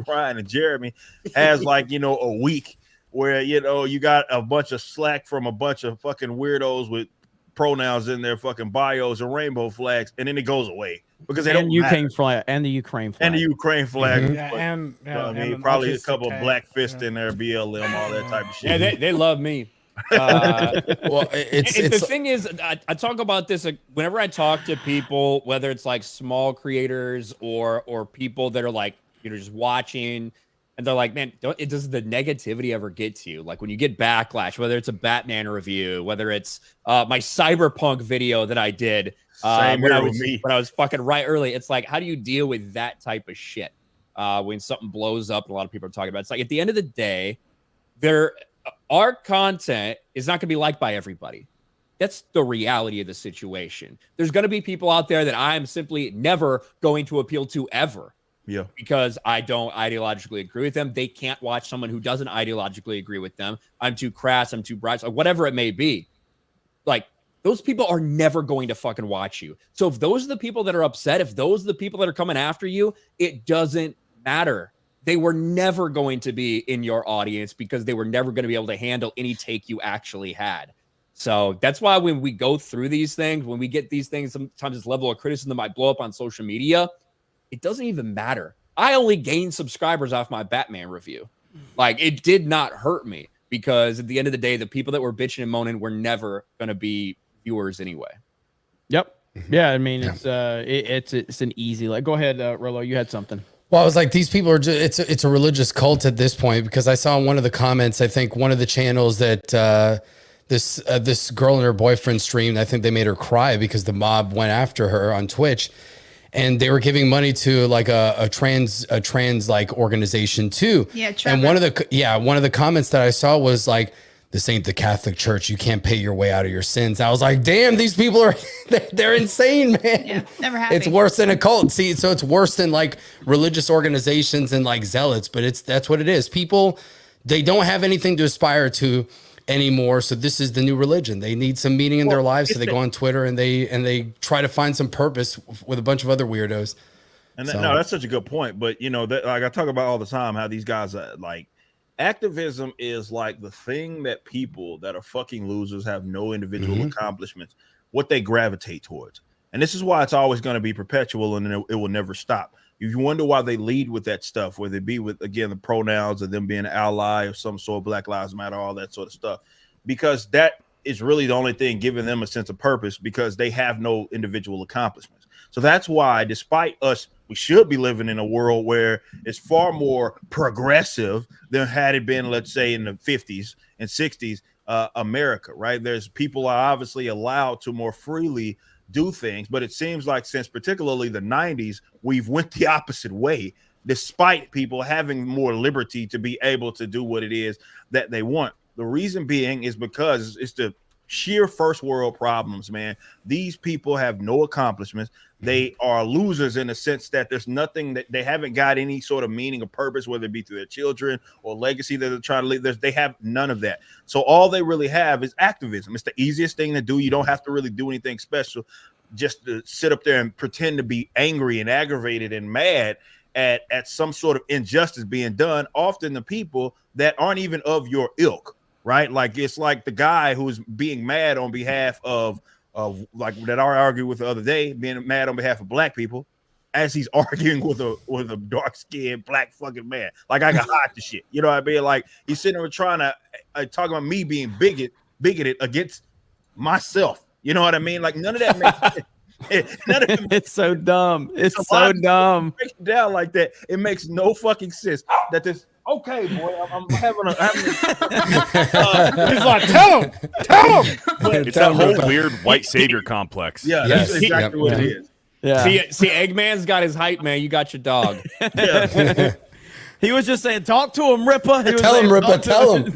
Ryan, and Jeremy, has like, you know, a week where, you know, you got a bunch of slack from a bunch of fucking weirdos with pronouns in their fucking bios and rainbow flags, and then it goes away because they don't Ukraine flag and the Ukraine flag and the Ukraine flag. Yeah, and I mean, probably a couple of black fists in there, BLM, all that type of shit. Yeah, they love me. Well, it's the thing is, I talk about this whenever I talk to people, whether it's like small creators or people that are like, you know, just watching, and they're like, man, does the negativity ever get to you? Like when you get backlash, whether it's a Batman review, whether it's my Cyberpunk video that I did when I was fucking right early. It's like, how do you deal with that type of shit when something blows up and a lot of people are talking about it? It's like at the end of the day, our content is not going to be liked by everybody. That's the reality of the situation. There's going to be people out there that I'm simply never going to appeal to ever. Yeah. Because I don't ideologically agree with them. They can't watch someone who doesn't ideologically agree with them. I'm too crass. I'm too bright. Like whatever it may be. Like those people are never going to fucking watch you. So if those are the people that are upset, if those are the people that are coming after you, it doesn't matter. They were never going to be in your audience because they were never going to be able to handle any take you actually had. So that's why when we go through these things, when we get these things, sometimes this level of criticism might blow up on social media. It doesn't even matter. I only gained subscribers off my Batman review. Like, it did not hurt me because at the end of the day, the people that were bitching and moaning were never going to be viewers anyway. Yep. Yeah, I mean, it's an easy, like, go ahead, Rolo, you had something. Well, I was like, these people are just, it's a religious cult at this point, because I saw in one of the comments, I think one of the channels that this girl and her boyfriend streamed, I think they made her cry because the mob went after her on Twitch, and they were giving money to like a trans like organization too. Yeah, Trevor. And one of the comments that I saw was like, this ain't the Catholic Church. You can't pay your way out of your sins. I was like, damn, these people are, they're insane, man. Yeah, never happy. It's worse than a cult. See, so it's worse than like religious organizations and like zealots, but that's what it is. People, they don't have anything to aspire to anymore. So this is the new religion. They need some meaning in their lives. So they go on Twitter and they try to find some purpose with a bunch of other weirdos. And no, that's such a good point. But you know, like I talk about all the time, how these guys like, activism is like the thing that people that are fucking losers, have no individual accomplishments, what they gravitate towards. And this is why it's always going to be perpetual, and it will never stop. If you wonder why they lead with that stuff, whether it be with, again, the pronouns of them being an ally of some sort, Black Lives Matter, all that sort of stuff, because that is really the only thing giving them a sense of purpose, because they have no individual accomplishments. So that's why, despite us, we should be living in a world where it's far more progressive than had it been, let's say, in the 50s and 60s, America, right? There's people are obviously allowed to more freely do things, but it seems like since particularly the 90s, we've went the opposite way, despite people having more liberty to be able to do what it is that they want. The reason being is because it's the sheer first world problems, man. These people have no accomplishments. They are losers in the sense that there's nothing that they haven't got any sort of meaning or purpose, whether it be through their children or legacy that they're trying to leave. They have none of that. So all they really have is activism. It's the easiest thing to do. You don't have to really do anything special, just to sit up there and pretend to be angry and aggravated and mad at some sort of injustice being done. Often the people that aren't even of your ilk, right? Like it's like the guy who's being mad on behalf of like that I argued with the other day, being mad on behalf of black people, as he's arguing with a dark-skinned black fucking man. Like I got hot to shit. You know what I mean? Like he's sitting there trying to talk about me being bigoted against myself. You know what I mean? Like none of that makes sense. It's so dumb. It's so dumb. Break it down like that. It makes no fucking sense that this. Okay, boy, I'm having he's like, tell him. It's that whole weird white savior complex. Yeah, that's exactly what it is. Yeah. See, Eggman's got his hype, man. You got your dog. He was just saying, talk to him, Ripper. Tell him, Ripper. Tell him.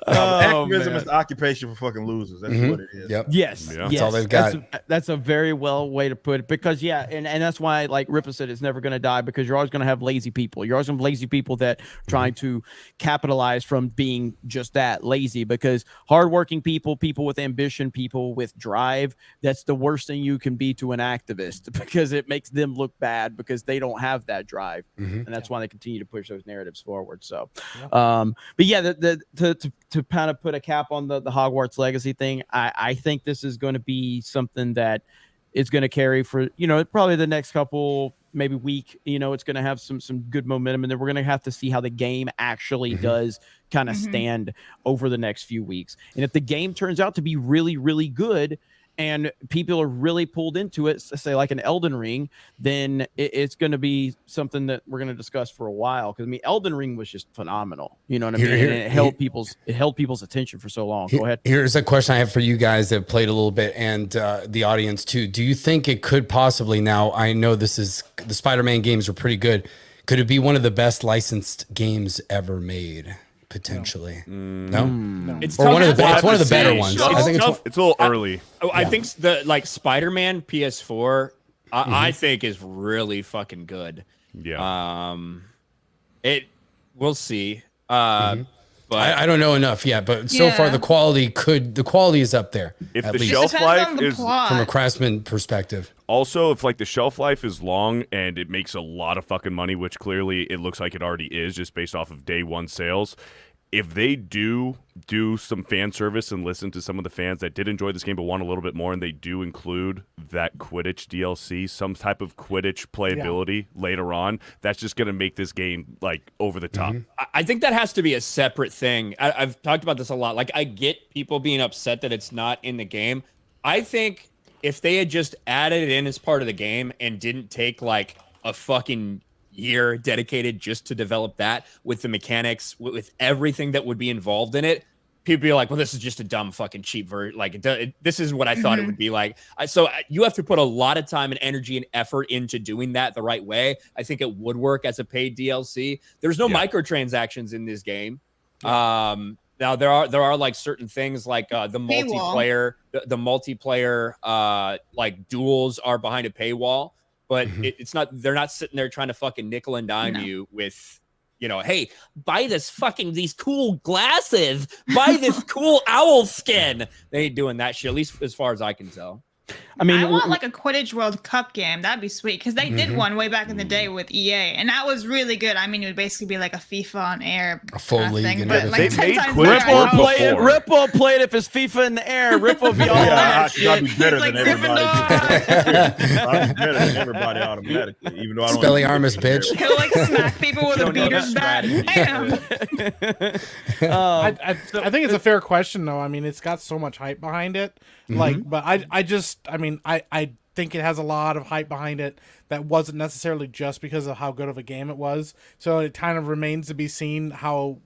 Activism is the occupation for fucking losers. That's what it is. Yep. Yes. Yeah. That's all they've got. That's a very well way to put it, because and that's why, like Ripper said, it's never going to die, because you're always going to have lazy people. You're always going to have lazy people that trying to capitalize from being just that lazy, because hardworking people with ambition, people with drive, that's the worst thing you can be to an activist, because it makes them look bad because they don't have that drive. And that's why they continue to push those narratives forward. So, but yeah, to kind of put a cap on the Hogwarts Legacy thing, I think this is going to be something that is going to carry for, probably the next couple, maybe week, it's going to have some good momentum, and then we're going to have to see how the game actually does kind of stand over the next few weeks. And if the game turns out to be really, really good, and people are really pulled into it, say like an Elden Ring, then it's going to be something that we're going to discuss for a while. Because I mean, Elden Ring was just phenomenal. You know what I mean? And it held people's attention for so long. Go ahead. Here's a question I have for you guys that played a little bit, and the audience too. Do you think it could possibly? Now I know the Spider-Man games are pretty good. Could it be one of the best licensed games ever made? Potentially, no. It's or tough. one of the It's one of the better ones. It's I think it's a little early. I think the Spider-Man PS4, I think is really fucking good. Yeah. We'll see. But I don't know enough yet. But so far the quality is up there. If at the least. shelf life is from a craftsman perspective. Also, if like the shelf life is long and it makes a lot of fucking money, which clearly it looks like it already is just based off of day one sales, if they do some fan service and listen to some of the fans that did enjoy this game but want a little bit more, and they do include that Quidditch DLC, some type of Quidditch playability later on, that's just going to make this game like over the top. I think that has to be a separate thing. I've talked about this a lot. Like, I get people being upset that it's not in the game. I think if they had just added it in as part of the game and didn't take like a fucking year dedicated just to develop that with the mechanics, with everything that would be involved in it, people be like, well, this is just a dumb fucking cheap version. Like, this is what I thought it would be like. So you have to put a lot of time and energy and effort into doing that the right way. I think it would work as a paid DLC. There's no microtransactions in this game. Now there are like certain things like the multiplayer, like duels are behind a paywall. But it's not, they're not sitting there trying to fucking nickel and dime you with, you know, hey, buy these cool glasses, buy this cool owl skin. They ain't doing that shit, at least as far as I can tell. I mean, I want like a Quidditch World Cup game. That'd be sweet because they did one way back in the day with EA, and that was really good. I mean, it would basically be like a FIFA on air, a full league, thing, and but like 10 times better. Ripple played if it's FIFA in the air. Ripple would be all that shit. I'd be better than everybody. I'd be better than everybody automatically, even though I don't. Expelliarmus, bitch. He'll like smack people with a beater's bat. I think it's a fair question, though. I mean, it's got so much hype behind it. Like, but I think it has a lot of hype behind it that wasn't necessarily just because of how good of a game it was. So it kind of remains to be seen how,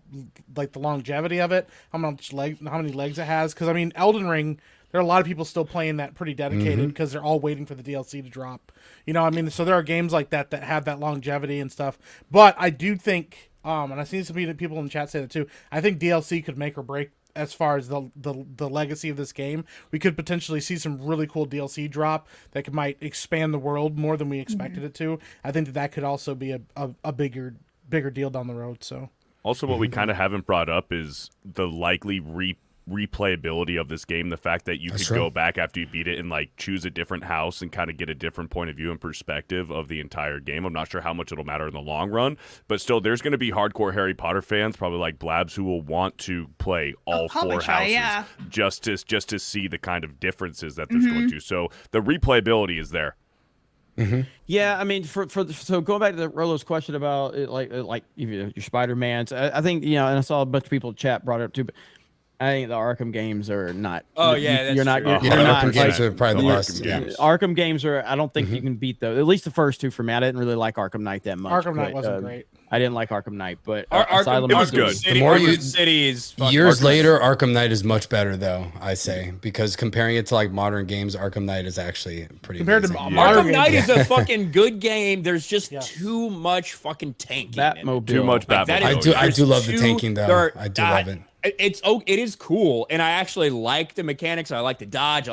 like, the longevity of it, how many legs it has. Because I mean, Elden Ring, there are a lot of people still playing that pretty dedicated because they're all waiting for the DLC to drop. You know, I mean, so there are games like that that have that longevity and stuff. But I do think, and I've seen some people in the chat say that too, I think DLC could make or break as far as the legacy of this game. We could potentially see some really cool DLC drop that might expand the world more than we expected it to. I think that could also be a bigger deal down the road. So also what we kind of haven't brought up is the likely replayability of this game, the fact that you could go back after you beat it and like choose a different house and kind of get a different point of view and perspective of the entire game. I'm not sure how much it'll matter in the long run, but still there's going to be hardcore Harry Potter fans, probably like Blabs, who will want to play all four houses just to see the kind of differences that there's going to. So the replayability is there. Yeah, I mean, so going back to the Rolo's question about it, like your Spider-Mans, I think, you know, and I saw a bunch of people in chat brought it up too, but I think the Arkham games are not. Oh yeah, you're not. Arkham games are probably the best. Arkham games are. I don't think you can beat those. At least the first two for me. I didn't really like Arkham Knight that much. Arkham Knight wasn't great. I didn't like Arkham Knight, but Asylum was good. The more cities, years later, Arkham Knight is much better, though. I say, because comparing it to like modern games, Arkham Knight is actually pretty. Compared amazing. to modern Arkham Knight is a fucking good game. There's just too much fucking tanking. Too much Batmobile. I do love the tanking though. I do love it. It is cool, and I actually like the mechanics. I like the dodge.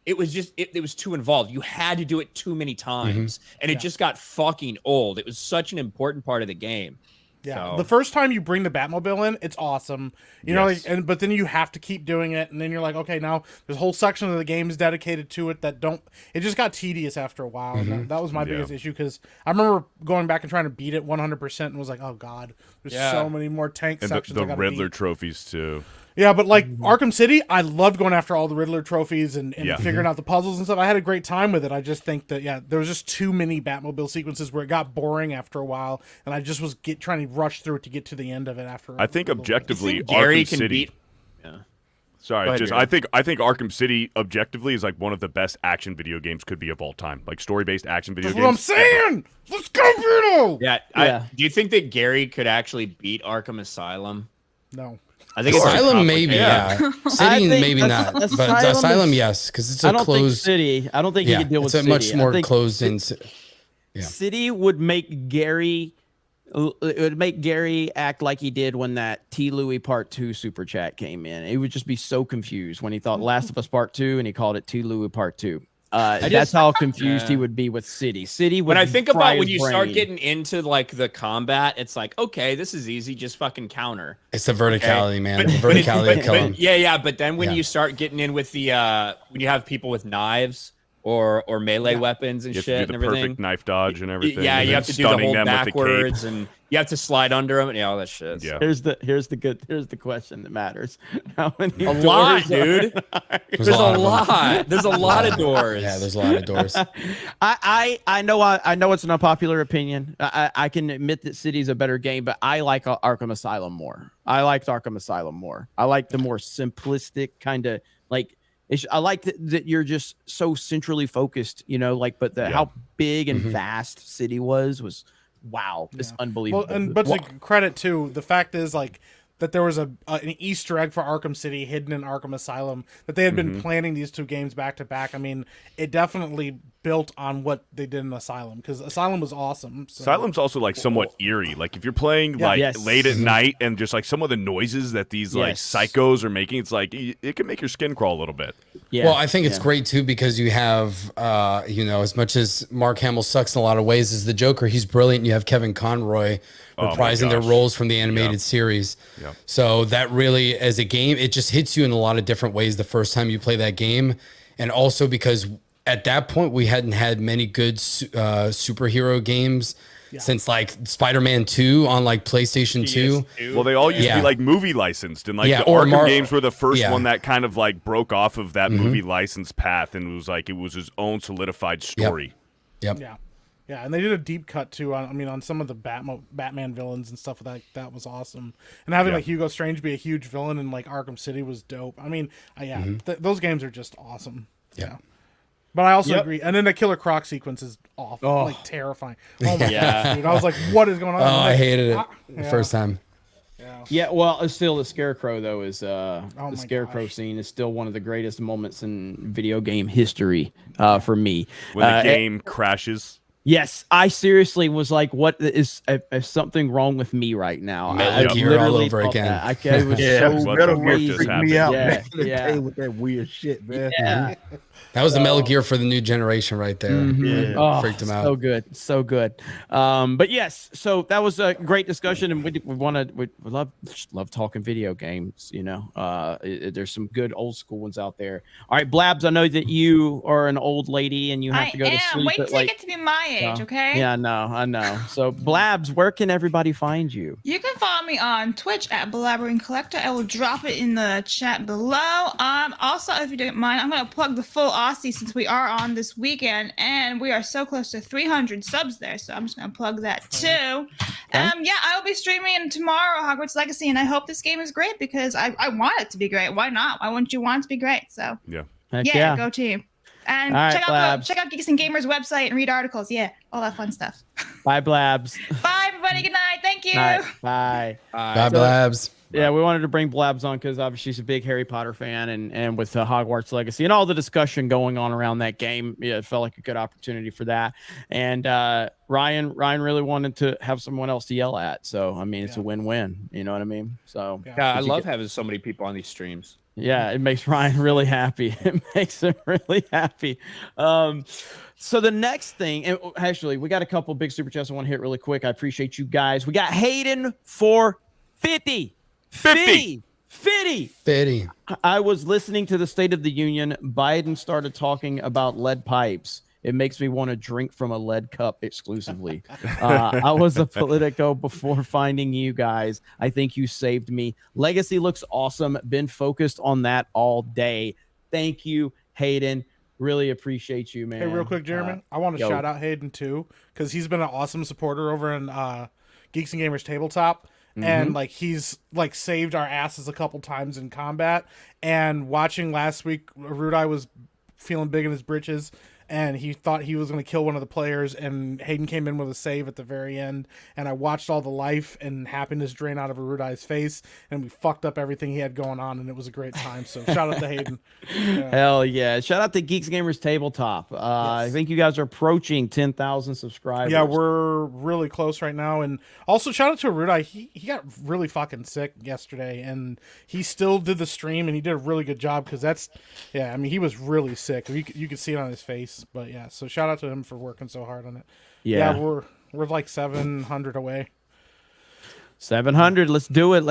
It was just it was too involved. You had to do it too many times, and it just got fucking old. It was such an important part of the game. Yeah, so. The first time you bring the Batmobile in, it's awesome. You know, but then you have to keep doing it, and then you're like, okay, now there's a whole section of the game is dedicated to it that don't. It just got tedious after a while. And that was my biggest issue because I remember going back and trying to beat it 100% and was like, oh god, there's so many more tank and sections. The Riddler trophies too. Yeah, but like Arkham City, I loved going after all the Riddler trophies and figuring out the puzzles and stuff. I had a great time with it. I just think that, there was just too many Batmobile sequences where it got boring after a while, and I just was trying to rush through it to get to the end of it after. I think objectively, Gary Arkham can City. Sorry, ahead, I think Arkham City objectively is like one of the best action video games could be of all time. Like story-based action video games. That's what I'm saying. Let's go, Bruno. Yeah. Do you think that Gary could actually beat Arkham Asylum? No. I think it's Asylum maybe, City maybe not, but Asylum yes, because it's a closed City. I don't think he can deal with City. It's a much more closed in. City would make Gary. It would make Gary act like he did when that T. Louis Part 2 super chat came in. He would just be so confused when he thought Last of Us Part 2 and he called it T. Louis Part 2. That's how confused he would be with City. City would. When I think about when you start getting into like the combat, it's like, okay, this is easy, just fucking counter. It's the verticality, man. The verticality kill him. Yeah. But then when you start getting in with the when you have people with knives or melee weapons and You have to shit do and the everything. perfect knife dodge and everything. Yeah, and you then have to do the stunning hold them with the cape. backwards, and you have to slide under them, and all that shit. Yeah. Here's the question that matters. How many A doors lot, are dude. there? There's a lot. There's a lot of doors. Yeah, there's a lot of doors. I know it's an unpopular opinion. I can admit that City's a better game, but I like Arkham Asylum more. I liked Arkham Asylum more. I like the more simplistic kind of like. I like that you're just so centrally focused, you know, like, but how big and vast City was wow, it's unbelievable. Well, but to credit too, the fact is like that there was an Easter egg for Arkham City hidden in Arkham Asylum, that they had been planning these two games back to back. I mean, it definitely built on what they did in Asylum, because Asylum was awesome. So. Asylum's also like somewhat eerie. Like if you're playing like late at night and just like some of the noises that these like psychos are making, it's like it can make your skin crawl a little bit. Well, I think it's great too, because you have, you know, as much as Mark Hamill sucks in a lot of ways as the Joker, he's brilliant. You have Kevin Conroy reprising their roles from the animated series. Yeah. So that really, as a game, it just hits you in a lot of different ways the first time you play that game. And also because at that point, we hadn't had many good superhero games since like Spider-Man 2 on like PlayStation 2. Well, they all used to be like movie licensed, and like the Arkham games were the first one that kind of like broke off of that movie license path, and it was his own solidified story. Yep. Yeah, and they did a deep cut too. On some of the Batman villains and stuff like that was awesome. And having like Hugo Strange be a huge villain in like Arkham City was dope. I mean, those games are just awesome. Yeah. But I also agree. And then the Killer Croc sequence is awful, like terrifying. Oh my god, dude! I was like, "What is going on?" I hated it the first time. Yeah, well, it's still the Scarecrow though is the Scarecrow scene is still one of the greatest moments in video game history for me. When the game crashes. Yes, I seriously was like, "What is something wrong with me right now?" Metal Gear all over again. It was so Metal Gear crazy. freaked me out Yeah, back in with that weird shit, man. Yeah. That was the Metal Gear for the new generation right there. Oh, freaked him out. So good. But yes, so that was a great discussion, and we love talking video games. You know, there's some good old school ones out there. All right, Blabs, I know that you are an old lady and you have to go to sleep. Wait till you get to be my age, okay? Yeah, I know. So, Blabs, where can everybody find you? You can follow me on Twitch at Blabbering Collector. I will drop it in the chat below. Also, if you don't mind, I'm going to plug the full Aussie since we are on this weekend, and we are so close to 300 subs there. So I'm just going to plug that too. Yeah, I will be streaming tomorrow Hogwarts Legacy, and I hope this game is great because I want it to be great. Why not? Why wouldn't you want it to be great? So yeah, go team. And right, check out Geeks and Gamers website and read articles. Yeah, all that fun stuff. Bye, Blabs. Bye, everybody. Good night. Thank you. Bye. Bye, Blabs. Yeah, we wanted to bring Blabs on because obviously she's a big Harry Potter fan, and with Hogwarts Legacy and all the discussion going on around that game, it felt like a good opportunity for that. And Ryan really wanted to have someone else to yell at, so I mean, it's a win-win. You know what I mean? So I love having so many people on these streams. Yeah, it makes Ryan really happy. It makes him really happy. So the next thing, and actually, we got a couple big super chats I want to hit really quick. I appreciate you guys. We got Hayden for 50. I was listening to the State of the Union. Biden started talking about lead pipes. It makes me want to drink from a lead cup exclusively. I was a Politico before finding you guys. I think you saved me. Legacy looks awesome. Been focused on that all day. Thank you, Hayden. Really appreciate you, man. Hey, real quick, Jeremy. I want to shout out Hayden too, because he's been an awesome supporter over in Geeks and Gamers Tabletop. And like he's like saved our asses a couple times in combat. And watching last week, Rudai was feeling big in his britches, and he thought he was going to kill one of the players, and Hayden came in with a save at the very end, and I watched all the life and happiness drain out of Rudai's face, and we fucked up everything he had going on, and it was a great time. So shout out to Hayden. Hell yeah. Shout out to Geeks Gamers Tabletop. I think you guys are approaching 10,000 subscribers. Yeah, we're really close right now. And also shout out to Rudai. He got really fucking sick yesterday, and he still did the stream, and he did a really good job, because I mean, he was really sick. You could see it on his face. But yeah, so shout out to him for working so hard on it. Yeah, we're like 700 away. 700. Let's do it.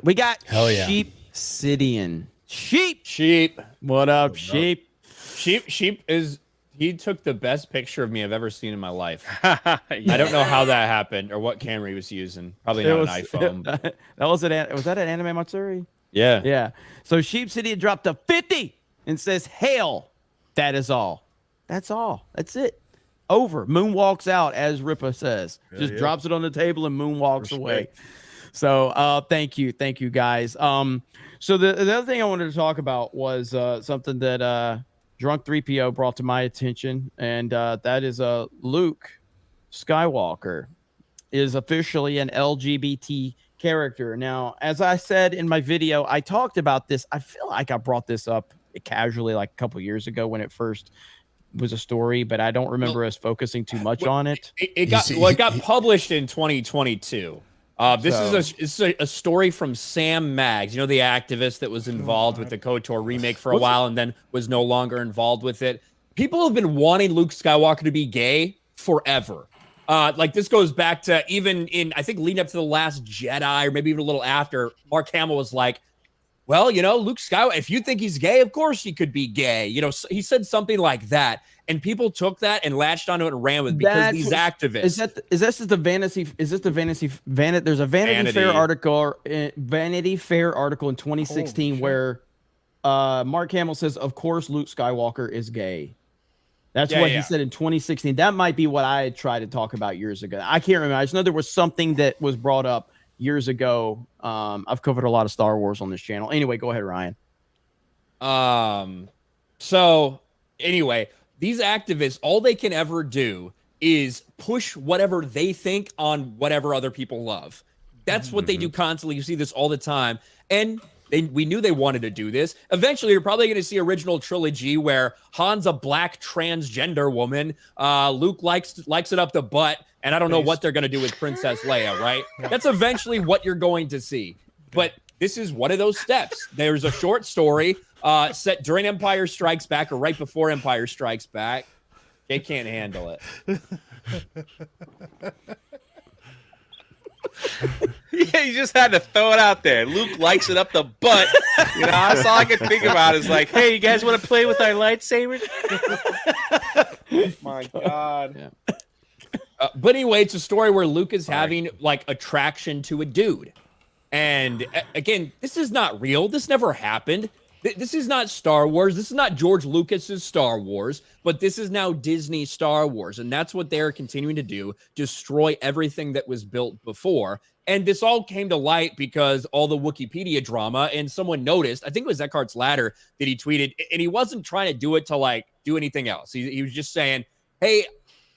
We got Sheep Sidian. Sheep. Sheep. What up, Sheep? Sheep is He took the best picture of me I've ever seen in my life. I don't know how that happened or what camera he was using. Probably not an iPhone. That was that an Anime Matsuri? Yeah. Yeah. So Sheep City dropped a 50 and says, "Hail." That is all. That's all. That's it. Over. Moon walks out, as Ripa says. Just drops it on the table and Moon walks away. So thank you guys. So the other thing I wanted to talk about was something that Drunk 3PO brought to my attention, and that is Luke Skywalker is officially an LGBT character. Now, as I said in my video, I talked about this. I feel like I brought this up casually like a couple years ago when it first was a story, but I don't remember us focusing too much on it. It got published in 2022. This is a story from Sam Maggs, you know, the activist that was involved with the KOTOR remake for a while and then was no longer involved with it. People have been wanting Luke Skywalker to be gay forever. Like this goes back to even in, I think, leading up to The Last Jedi, or maybe even a little after. Mark Hamill was like, well, you know, Luke Skywalker, if you think he's gay, of course he could be gay. You know, he said something like that. And people took that and latched onto it and ran with it because these activists. There's a Vanity Fair article in 2016 where Mark Hamill says, of course, Luke Skywalker is gay. That's what he said in 2016. That might be what I had tried to talk about years ago. I can't remember. I just know there was something that was brought up years ago. I've covered a lot of Star Wars on this channel. Anyway, go ahead, Ryan. So anyway, these activists, all they can ever do is push whatever they think on whatever other people love. That's what they do constantly. You see this all the time. And we knew they wanted to do this. Eventually, you're probably going to see original trilogy where Han's a black transgender woman. Luke likes it up the butt. And I don't know what they're going to do with Princess Leia, right? That's eventually what you're going to see. But this is one of those steps. There's a short story set during Empire Strikes Back or right before Empire Strikes Back. They can't handle it. Yeah, you just had to throw it out there. Luke likes it up the butt. You know, that's all I can think about is like, hey, you guys want to play with our lightsabers? My God. Yeah. But anyway, it's a story where Luke is having like attraction to a dude. And again, this is not real. This never happened. This is not Star Wars. This is not George Lucas's Star Wars, but this is now Disney Star Wars. And that's what they're continuing to do, destroy everything that was built before. And this all came to light because all the Wikipedia drama, and someone noticed, I think it was Eckhart's Ladder that he tweeted, and he wasn't trying to do it to like do anything else. He was just saying, hey,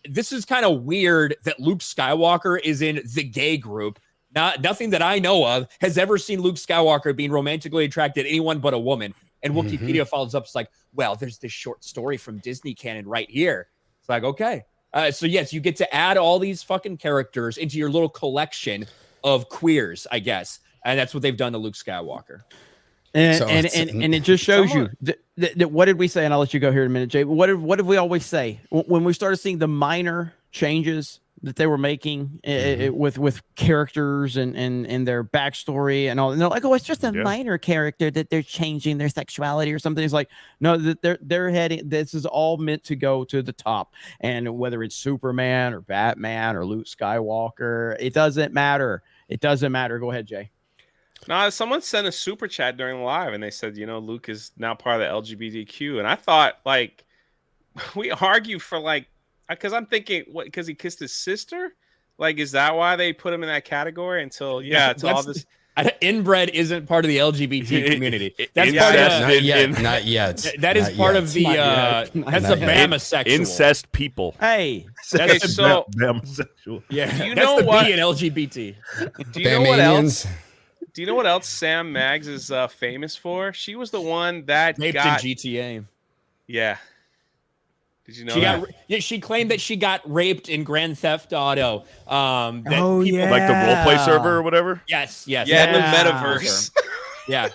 this is kind of weird that Luke Skywalker is in the gay group. Nothing that I know of has ever seen Luke Skywalker being romantically attracted to anyone but a woman. And Wikipedia follows up. It's like, well, there's this short story from Disney canon right here. It's like, okay. So yes, you get to add all these fucking characters into your little collection of queers, I guess. And that's what they've done to Luke Skywalker. And it just shows you that what did we say? And I'll let you go here in a minute, Jay. What did we always say when we started seeing the minor changes that they were making with characters and their backstory and all? And they're like, oh, it's just a minor character that they're changing their sexuality or something. It's like, no, that they're heading. This is all meant to go to the top. And whether it's Superman or Batman or Luke Skywalker, it doesn't matter. It doesn't matter. Go ahead, Jay. No, someone sent a super chat during the live, and they said, you know, Luke is now part of the LGBTQ. And I thought, like, we argue for, like, because I'm thinking, what, because he kissed his sister? Like, is that why they put him in that category until all this? Inbred isn't part of the LGBT community. That's part of not yet. That is part of the that's a Bamasexual. Incest people. Hey, that's so Bamasexual. Yeah, do you that's know the what B in LGBT? Do you know what else? Do you know what else Sam Maggs is famous for? She was the one that raped got in GTA. Yeah. Did you know she claimed that she got raped in Grand Theft Auto. Like the roleplay server or whatever? Yes. Yeah, in the metaverse. Yeah.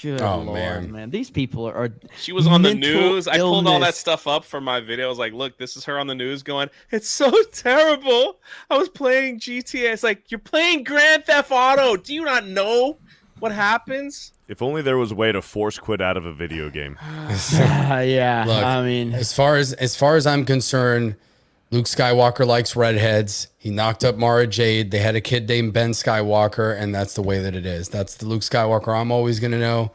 Good Lord, man. These people are. She was on the news. I pulled all that stuff up for my video. I was like, look, this is her on the news going, it's so terrible. I was playing GTA. It's like, you're playing Grand Theft Auto. Do you not know? what happens? If only there was a way to force quit out of a video game. Yeah, Look, I mean, as far as I'm concerned, Luke Skywalker likes redheads. He knocked up Mara Jade. They had a kid named Ben Skywalker, and that's the way that it is. That's the Luke Skywalker I'm always gonna know.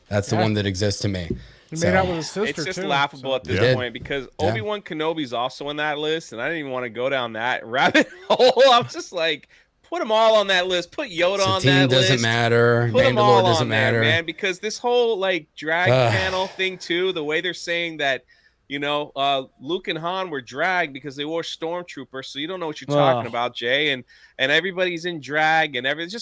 That's the one that exists to me. He made out with his sister. It's just too, laughable at this point because Obi-Wan Kenobi's also on that list, and I didn't even want to go down that rabbit hole. I was just like, put them all on that list. Put Yoda on that list. doesn't matter. Put them all Mandalore doesn't on there, matter, man. Because this whole like drag panel thing too, the way they're saying that, Luke and Han were dragged because they wore stormtroopers. So you don't know what you're talking about, Jay. And everybody's in drag and everything.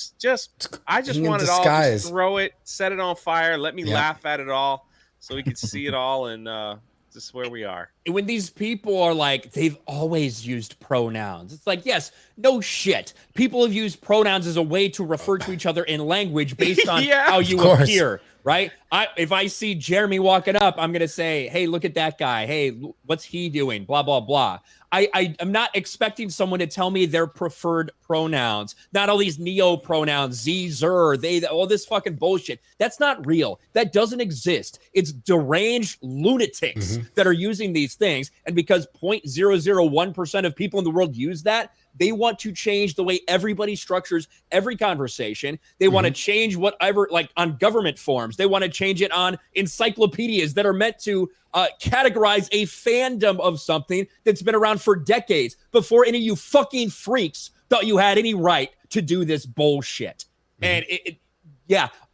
I just want it all. Just throw it, set it on fire. Let me laugh at it all, so we can see it all and just where we are. When these people are like, they've always used pronouns. It's like, yes, no shit. People have used pronouns as a way to refer to each other in language based on how you appear, right? If I see Jeremy walking up, I'm going to say, hey, look at that guy. Hey, what's he doing? Blah, blah, blah. I'm not expecting someone to tell me their preferred pronouns, not all these neo pronouns, ze, zer, they, all this fucking bullshit. That's not real. That doesn't exist. It's deranged lunatics that are using these things. And because 0.001% of people in the world use that, they want to change the way everybody structures every conversation. They want to change whatever, like on government forms. They want to change it on encyclopedias that are meant to categorize a fandom of something that's been around for decades before any of you fucking freaks thought you had any right to do this bullshit. And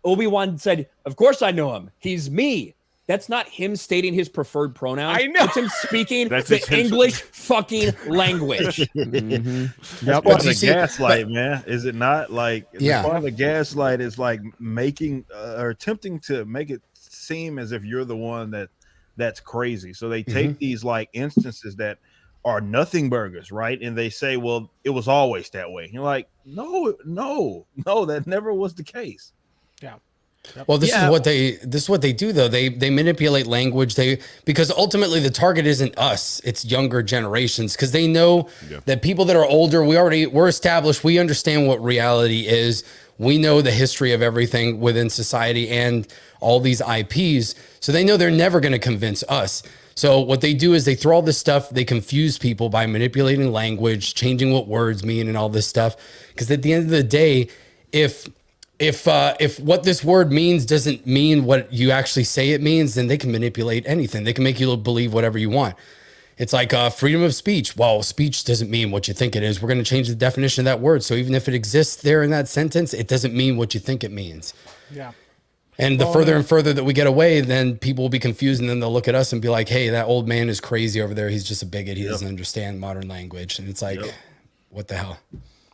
Obi-Wan said, of course I know him. He's me. That's not him stating his preferred pronouns. I know. It's him speaking the English fucking language. That's part of the gaslight, man. Is it not? Like, part of the gaslight is like making or attempting to make it seem as if you're the one that's crazy. So they take these like instances that are nothing burgers, right? And they say, well, it was always that way. You're like, no, that never was the case. Yeah. Well, this is what they do though. They manipulate language. Because ultimately the target isn't us, it's younger generations, because they know that people that are older, we're established, we understand what reality is. We know the history of everything within society and all these IPs. So they know they're never going to convince us. So what they do is they throw all this stuff, they confuse people by manipulating language, changing what words mean and all this stuff. Because at the end of the day, if what this word means doesn't mean what you actually say it means, then they can manipulate anything. They can make you believe whatever you want. It's like freedom of speech. Well, speech doesn't mean what you think it is. We're going to change the definition of that word. So even if it exists there in that sentence, it doesn't mean what you think it means. Yeah. And the further and further that we get away, then people will be confused, and then they'll look at us and be like, hey, that old man is crazy over there. He's just a bigot. He doesn't understand modern language. And it's like, what the hell?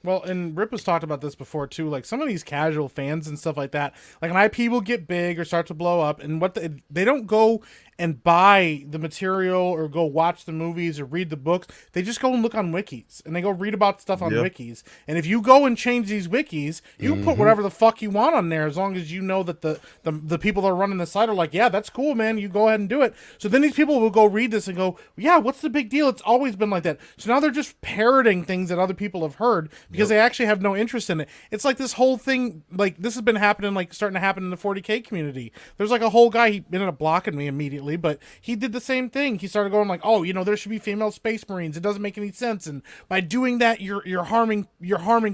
Well, and Rip has talked about this before too. Like some of these casual fans and stuff like that, like an IP will get big or start to blow up, and they don't go and buy the material or go watch the movies or read the books. They just go and look on wikis, and they go read about stuff on wikis. And if you go and change these wikis, you can put whatever the fuck you want on there, as long as you know that the people that are running the site are like, yeah, that's cool, man. You go ahead and do it. So then these people will go read this and go, yeah, what's the big deal? It's always been like that. So now they're just parroting things that other people have heard because they actually have no interest in it. It's like this whole thing, like this has been happening, like starting to happen in the 40K community. There's like a whole guy, he ended up blocking me immediately, but he did the same thing. He started going like, oh, there should be female space marines. It doesn't make any sense. And by doing that, you're harming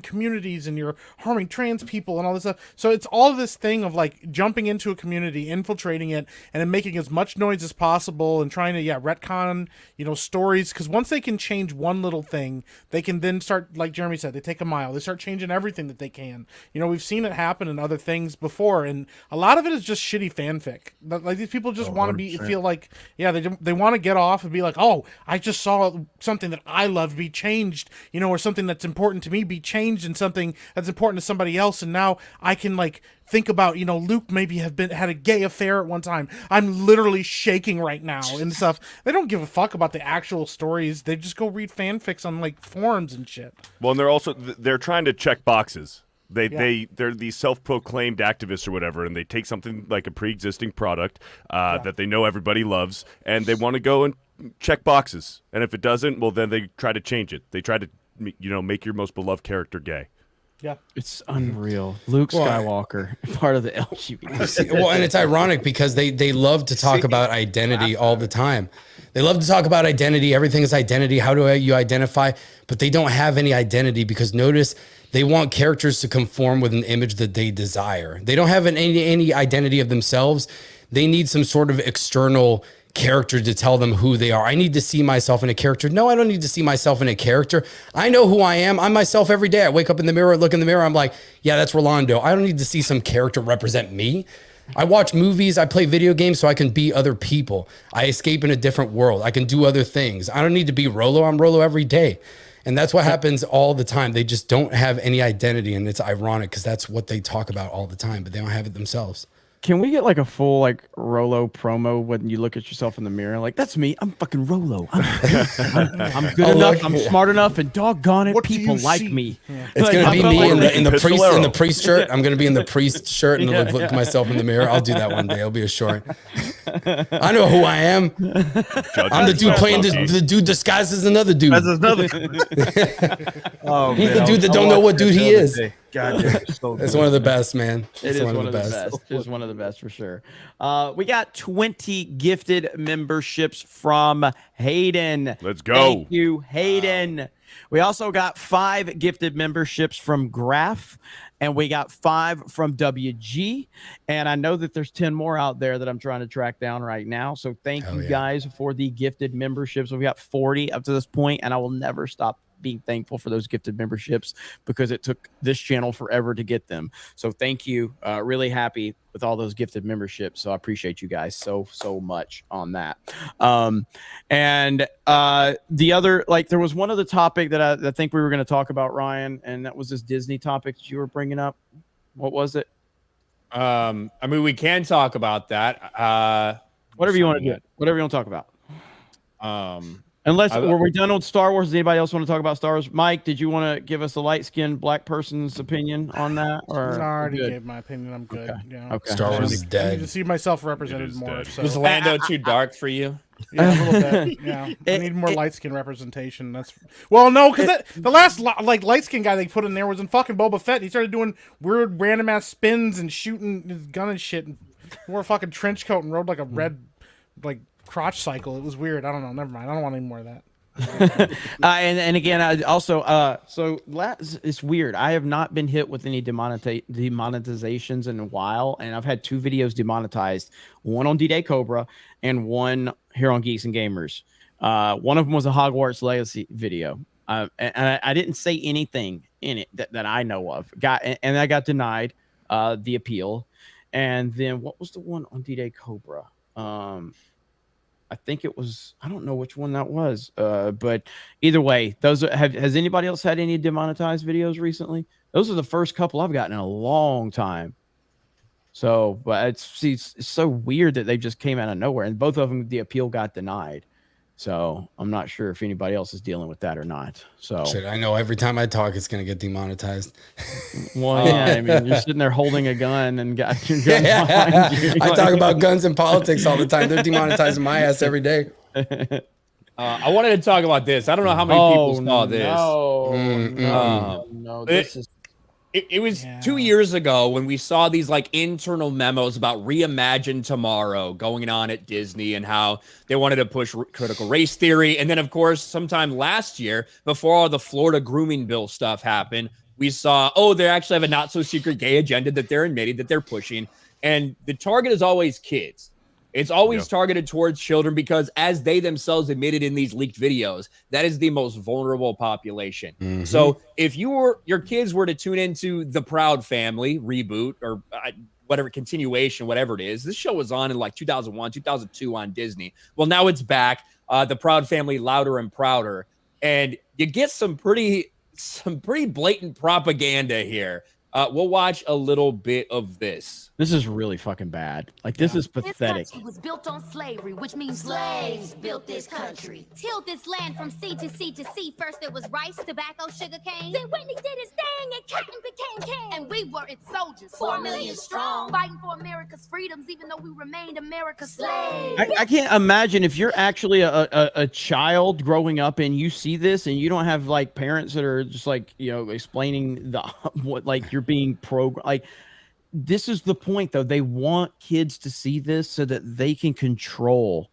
communities, and you're harming trans people and all this stuff. So it's all this thing of like jumping into a community, infiltrating it, and then making as much noise as possible and trying to retcon, stories. Because once they can change one little thing, they can then start, like Jeremy said, they take a mile. They start changing everything that they can. We've seen it happen in other things before, and a lot of it is just shitty fanfic. Like these people just want to feel like, they want to get off and be like, oh, I just saw something that I love be changed, or something that's important to me be changed and something that's important to somebody else, and now I can like think about, Luke maybe had a gay affair at one time. I'm literally shaking right now and stuff. They don't give a fuck about the actual stories. They just go read fanfics on like forums and shit. Well, and they're trying to check boxes. They're these self-proclaimed activists or whatever, and they take something like a pre-existing product that they know everybody loves, and they want to go and check boxes. And if it doesn't, well, then they try to change it. They try to, make your most beloved character gay. Yeah, it's unreal. Luke Skywalker, part of the LGBT. Well, and it's ironic because they love to talk about identity all the time. They love to talk about identity. Everything is identity. How do you identify? But they don't have any identity because notice they want characters to conform with an image that they desire. They don't have any identity of themselves. They need some sort of external character to tell them who they are. I need to see myself in a character. No, I don't need to see myself in a character. I know who I am. I'm myself every day. I wake up in the mirror, look in the mirror. I'm like, yeah, that's Rolando. I don't need to see some character represent me. I watch movies. I play video games so I can be other people. I escape in a different world. I can do other things. I don't need to be Rolo. I'm Rolo every day. And that's what happens all the time. They just don't have any identity. And it's ironic because that's what they talk about all the time, but they don't have it themselves. Can we get like a full like Rolo promo when you look at yourself in the mirror? Like, that's me. I'm fucking Rolo. I'm good enough. I'm smart enough, and doggone it, people like me. Yeah. It's gonna be me in the priest shirt. I'm gonna be in the priest shirt and look at myself in the mirror. I'll do that one day. It'll be a short. I know who I am. I'm the dude playing the dude disguised as another dude. He's the dude that don't know what dude he is. God, it's one of the best, man. It is one of the best. It's one of the best for sure. We got 20 gifted memberships from Hayden. Let's go. Thank you, Hayden. We also got 5 gifted memberships from Graph, and we got 5 from WG. And I know that there's 10 more out there that I'm trying to track down right now. So thank you guys for the gifted memberships. We got 40 up to this point, and I will never stop being thankful for those gifted memberships because it took this channel forever to get them. So thank you. Really happy with all those gifted memberships. So I appreciate you guys so much on that. And the other, like, there was one other topic that I think we were going to talk about, Ryan, and that was this Disney topic that you were bringing up. What was it? I mean, we can talk about that. Whatever you want to do. Whatever you want to talk about. Unless were we done on Star Wars? Does anybody else want to talk about Star Wars? Mike, did you want to give us a light-skinned black person's opinion on that? Or I already gave my opinion. I'm good. Okay. Yeah. Okay. Star Wars is I dead. need to see myself represented more. So. Was Lando too dark for you? Yeah, a little bit. Yeah, I need more light skin representation. That's no, because the last light skin guy they put in there was in fucking Boba Fett. He started doing weird random ass spins and shooting his gun and shit, and wore a fucking trench coat and rode like a red crotch cycle. It was weird. I don't know. Never mind. I don't want any more of that. And again, I also it's weird. I have not been hit with any demonetizations in a while, and I've had 2 videos demonetized, one on D-Day Cobra and one here on Geeks and Gamers. One of them was a Hogwarts Legacy video, and I didn't say anything in it that I know of. And I got denied the appeal. And then what was the one on D-Day Cobra? I think it was, I don't know which one that was, but either way, has anybody else had any demonetized videos recently? Those are the first couple I've gotten in a long time. So, but it's so weird that they just came out of nowhere, and both of them, the appeal got denied. So I'm not sure if anybody else is dealing with that or not. So shit, I know every time I talk, it's gonna get demonetized. Well, yeah, I mean, you're sitting there holding a gun and got your gun behind you. I talk about guns and politics all the time. They're demonetizing my ass every day. I wanted to talk about this. I don't know how many people saw this. No, this is. It was 2 years ago when we saw these internal memos about Reimagine Tomorrow going on at Disney and how they wanted to push critical race theory. And then, of course, sometime last year, before all the Florida grooming bill stuff happened, we saw, they actually have a not so secret gay agenda that they're admitting that they're pushing. And the target is always kids. It's always targeted towards children because, as they themselves admitted in these leaked videos, that is the most vulnerable population. Mm-hmm. So if your kids were to tune into the Proud Family reboot or whatever continuation, whatever it is, this show was on in 2001, 2002 on Disney. Well, now it's back. The Proud Family, Louder and Prouder, and you get some pretty blatant propaganda here. We'll watch a little bit of this. This is really fucking bad. Like, this is pathetic. This country was built on slavery, which means slaves built this country. Tilled this land from sea to sea to sea. First there was rice, tobacco, sugar cane. Then Whitney did his thing and cotton became king. And we were its soldiers, 4 million strong, fighting for America's freedoms, even though we remained America's slaves. I can't imagine if you're actually a child growing up and you see this and you don't have like parents that are just like, you know, explaining what like you're being programmed. Like, this is the point though. They want kids to see this so that they can control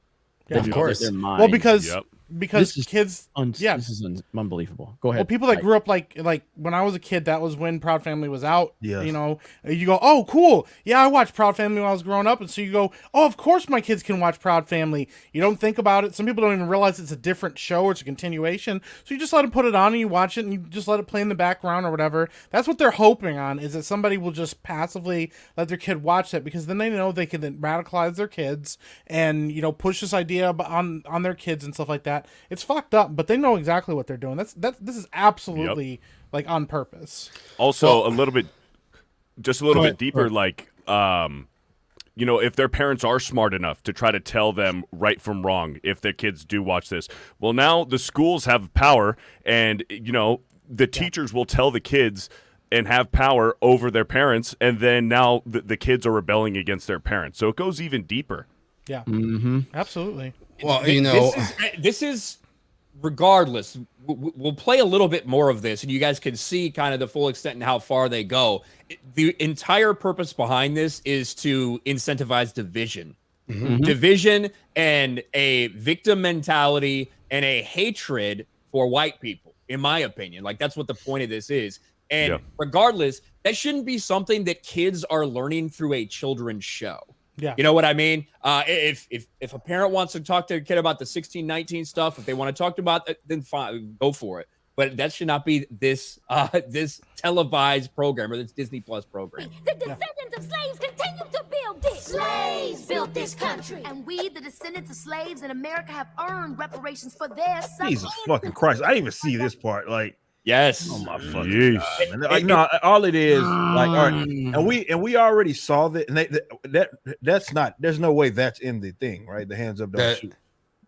of course their mind. Well, because kids, this is unbelievable. Go ahead. Well, people that grew up like when I was a kid, that was when Proud Family was out. Yes. You know, you go, oh, cool. Yeah, I watched Proud Family when I was growing up. And so you go, oh, of course my kids can watch Proud Family. You don't think about it. Some people don't even realize it's a different show or it's a continuation. So you just let them put it on and you watch it and you just let it play in the background or whatever. That's what they're hoping on, is that somebody will just passively let their kid watch it, because then they know they can then radicalize their kids and, you know, push this idea on their kids and stuff like that. It's fucked up, but they know exactly what they're doing. This is absolutely like on purpose. Also, a little bit deeper, like, you know, if their parents are smart enough to try to tell them right from wrong, if their kids do watch this, well, now the schools have power, and, you know, the teachers will tell the kids and have power over their parents, and then now the kids are rebelling against their parents. So it goes even deeper. Yeah, absolutely. Well, you know, this is regardless. We'll play a little bit more of this, and you guys can see kind of the full extent and how far they go. The entire purpose behind this is to incentivize division. Division and a victim mentality and a hatred for white people, in my opinion. Like, that's what the point of this is. And regardless, that shouldn't be something that kids are learning through a children's show. Yeah. You know what I mean? If a parent wants to talk to a kid about the 1619 stuff, if they want to talk about it, then fine, go for it. But that should not be this this televised program or this Disney Plus program. The descendants of slaves continue to build this. Slaves built this country. And we, the descendants of slaves in America, have earned reparations for their suffering. Jesus fucking Christ. I didn't even see this part. Like, yes. Oh my fucking God, man. Like, no, all it is, like, all right, and we already saw that, and that's not. There's no way that's in the thing, right? The hands up, don't shoot.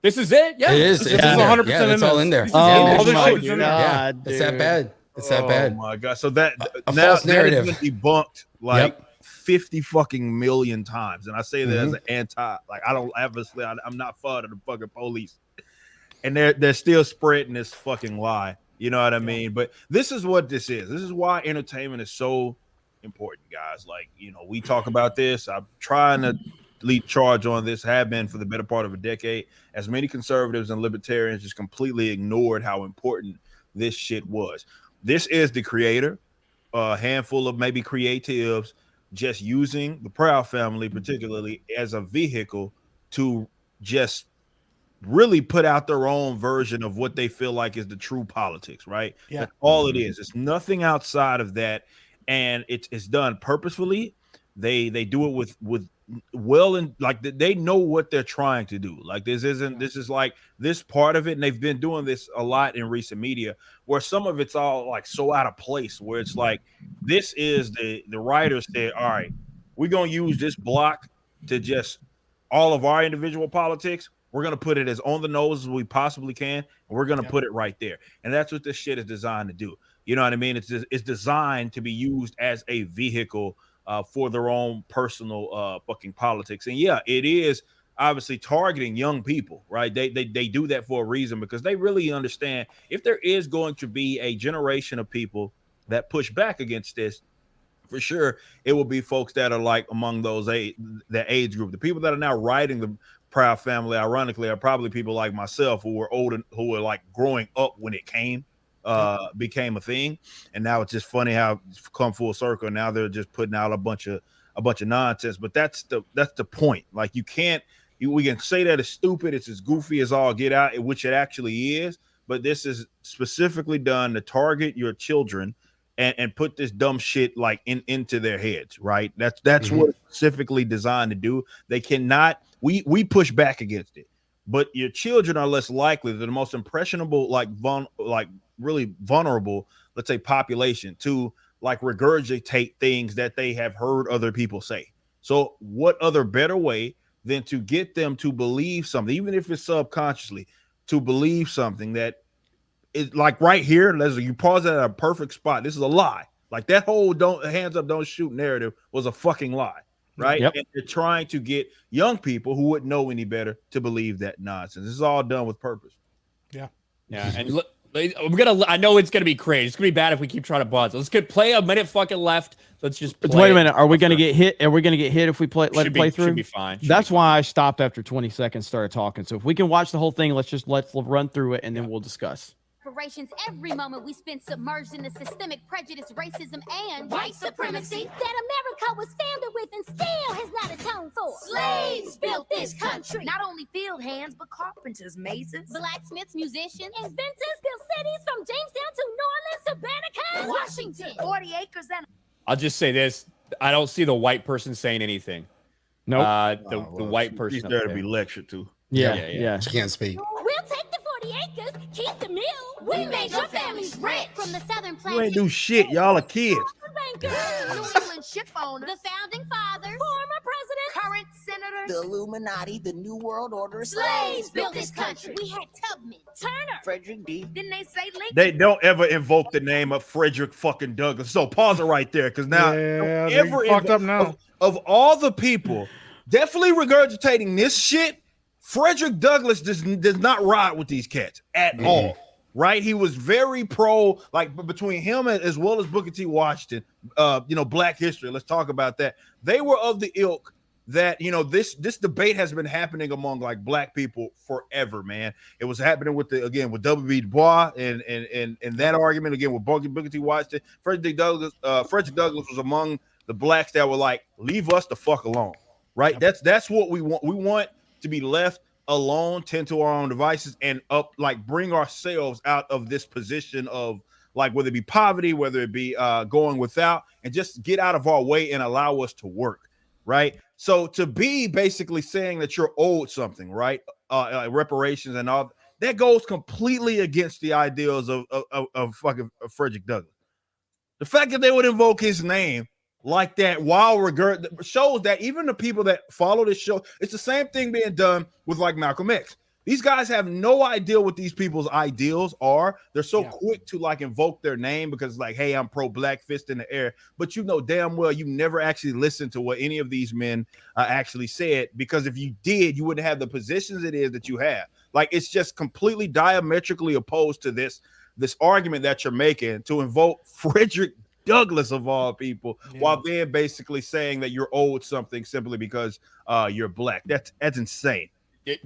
This is it. Yeah, it is. This is 100%. Yeah, it's all in there. All this the shit shit's in there. Yeah, it's that bad. It's that bad. Oh my God! So that A now false narrative. that has been debunked like 50 fucking million times, and I say that as an anti. Like, I don't obviously, I'm not for the fucking police, and they're still spreading this fucking lie. You know what I mean? But this is what this is. This is why entertainment is so important, guys. Like, you know, we talk about this. I'm trying to lead charge on this, have been for the better part of a decade, as many conservatives and libertarians just completely ignored how important this shit was. This is the creator, a handful of maybe creatives just using the Proud Family particularly as a vehicle to just really put out their own version of what they feel like is the true politics, right? Yeah. That's all it is. It's nothing outside of that, and it's done purposefully. They do it with well, and like they know what they're trying to do. Like, this is like this part of it, and they've been doing this a lot in recent media, where some of it's all like so out of place, where it's like this is the writers said, all right, we're gonna use this block to just all of our individual politics. We're going to put it as on the nose as we possibly can, and we're going to put it right there. And that's what this shit is designed to do. You know what I mean? It's designed to be used as a vehicle for their own personal fucking politics. And yeah, it is obviously targeting young people, right? They do that for a reason, because they really understand if there is going to be a generation of people that push back against this, for sure, it will be folks that are like among those that age group. The people that are now writing the Proud Family, ironically, are probably people like myself who were old and who were like growing up when it became a thing, and now it's just funny how it's come full circle. Now they're just putting out a bunch of nonsense. But that's the point. Like, we can say that it's stupid, it's as goofy as all get out, which it actually is. But this is specifically done to target your children and put this dumb shit like into their heads, right? That's what it's specifically designed to do. They cannot. We push back against it, but your children are less likely. They're the most impressionable, like really vulnerable, let's say, population to like regurgitate things that they have heard other people say. So what other better way than to get them to believe something, even if it's subconsciously, to believe something that is like right here, Leslie, you pause at a perfect spot. This is a lie. Like that whole don't hands up, don't shoot narrative was a fucking lie, right? Yep. And they're trying to get young people who wouldn't know any better to believe that nonsense. This is all done with purpose. Yeah. Yeah, and look, I know it's gonna be crazy. It's gonna be bad if we keep trying to buzz. Let's play a minute fucking left. Let's just play. Wait a minute. Are we gonna get hit? Are we gonna get hit if we let it play through? Should be fine. That's why I stopped after 20 seconds, started talking. So if we can watch the whole thing, let's run through it and then we'll discuss. Reparations every moment we spend submerged in the systemic prejudice, racism, and white supremacy that America was founded with and still has not atoned for. Slaves built this country. Not only field hands, but carpenters, masons, blacksmiths, musicians, inventors built cities from Jamestown to New Orleans to Banneker, Washington. 40 acres and... I'll just say this: I don't see the white person saying anything. No, the white person. He's there to be lectured to. Yeah. She can't speak. We'll take the 40 acres, keep the mill. We made your families rich. From the southern You ain't do shit. Y'all are kids. New England ship owner, the founding fathers, former president, current senator, The Illuminati, the New World Order, slaves built this country. We had Tubman, Turner, Frederick D. Didn't they say Lincoln? They don't ever invoke the name of Frederick fucking Douglass. So pause it right there, because now Yeah, they ever fucked up now. Of all the people definitely regurgitating this shit, Frederick Douglass does not ride with these cats at all. Right? He was very pro, like between him and as well as Booker T. Washington, Black history. Let's talk about that. They were of the ilk that, this debate has been happening among like Black people forever, man. It was happening with W.B. Du Bois and that argument again with Booker T. Washington. Frederick Douglass was among the Blacks that were like, leave us the fuck alone. Right? That's what we want. We want to be left alone, tend to our own devices, and bring ourselves out of this position of like whether it be poverty, whether it be going without, and just get out of our way and allow us to work, right? So to be basically saying that you're owed something, right? Reparations and all that goes completely against the ideals of fucking Frederick Douglass. The fact that they would invoke his name like that while shows that even the people that follow this show, it's the same thing being done with like Malcolm X. These guys have no idea what these people's ideals are. They're so quick to like invoke their name because like, hey, I'm pro-Black, fist in the air. But you know damn well you never actually listened to what any of these men actually said, because if you did, you wouldn't have the positions it is that you have. Like it's just completely diametrically opposed to this argument that you're making to invoke Frederick Douglass of all people, while they're basically saying that you're owed something simply because you're Black. That's insane.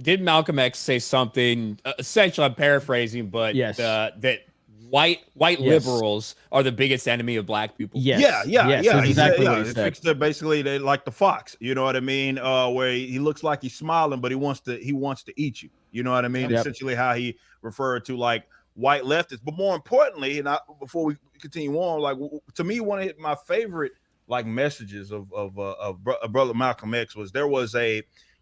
Did Malcolm X say something? Essentially, I'm paraphrasing, but yes, that white liberals are the biggest enemy of Black people. Yes. Yeah. Exactly what he It's said. fixed to basically they like the fox. You know what I mean? Where he looks like he's smiling, but he wants to eat you. You know what I mean? Yep. Essentially, how he referred to like white leftists. But more importantly, before we continue on, like to me, one of my favorite like messages of brother Malcolm X was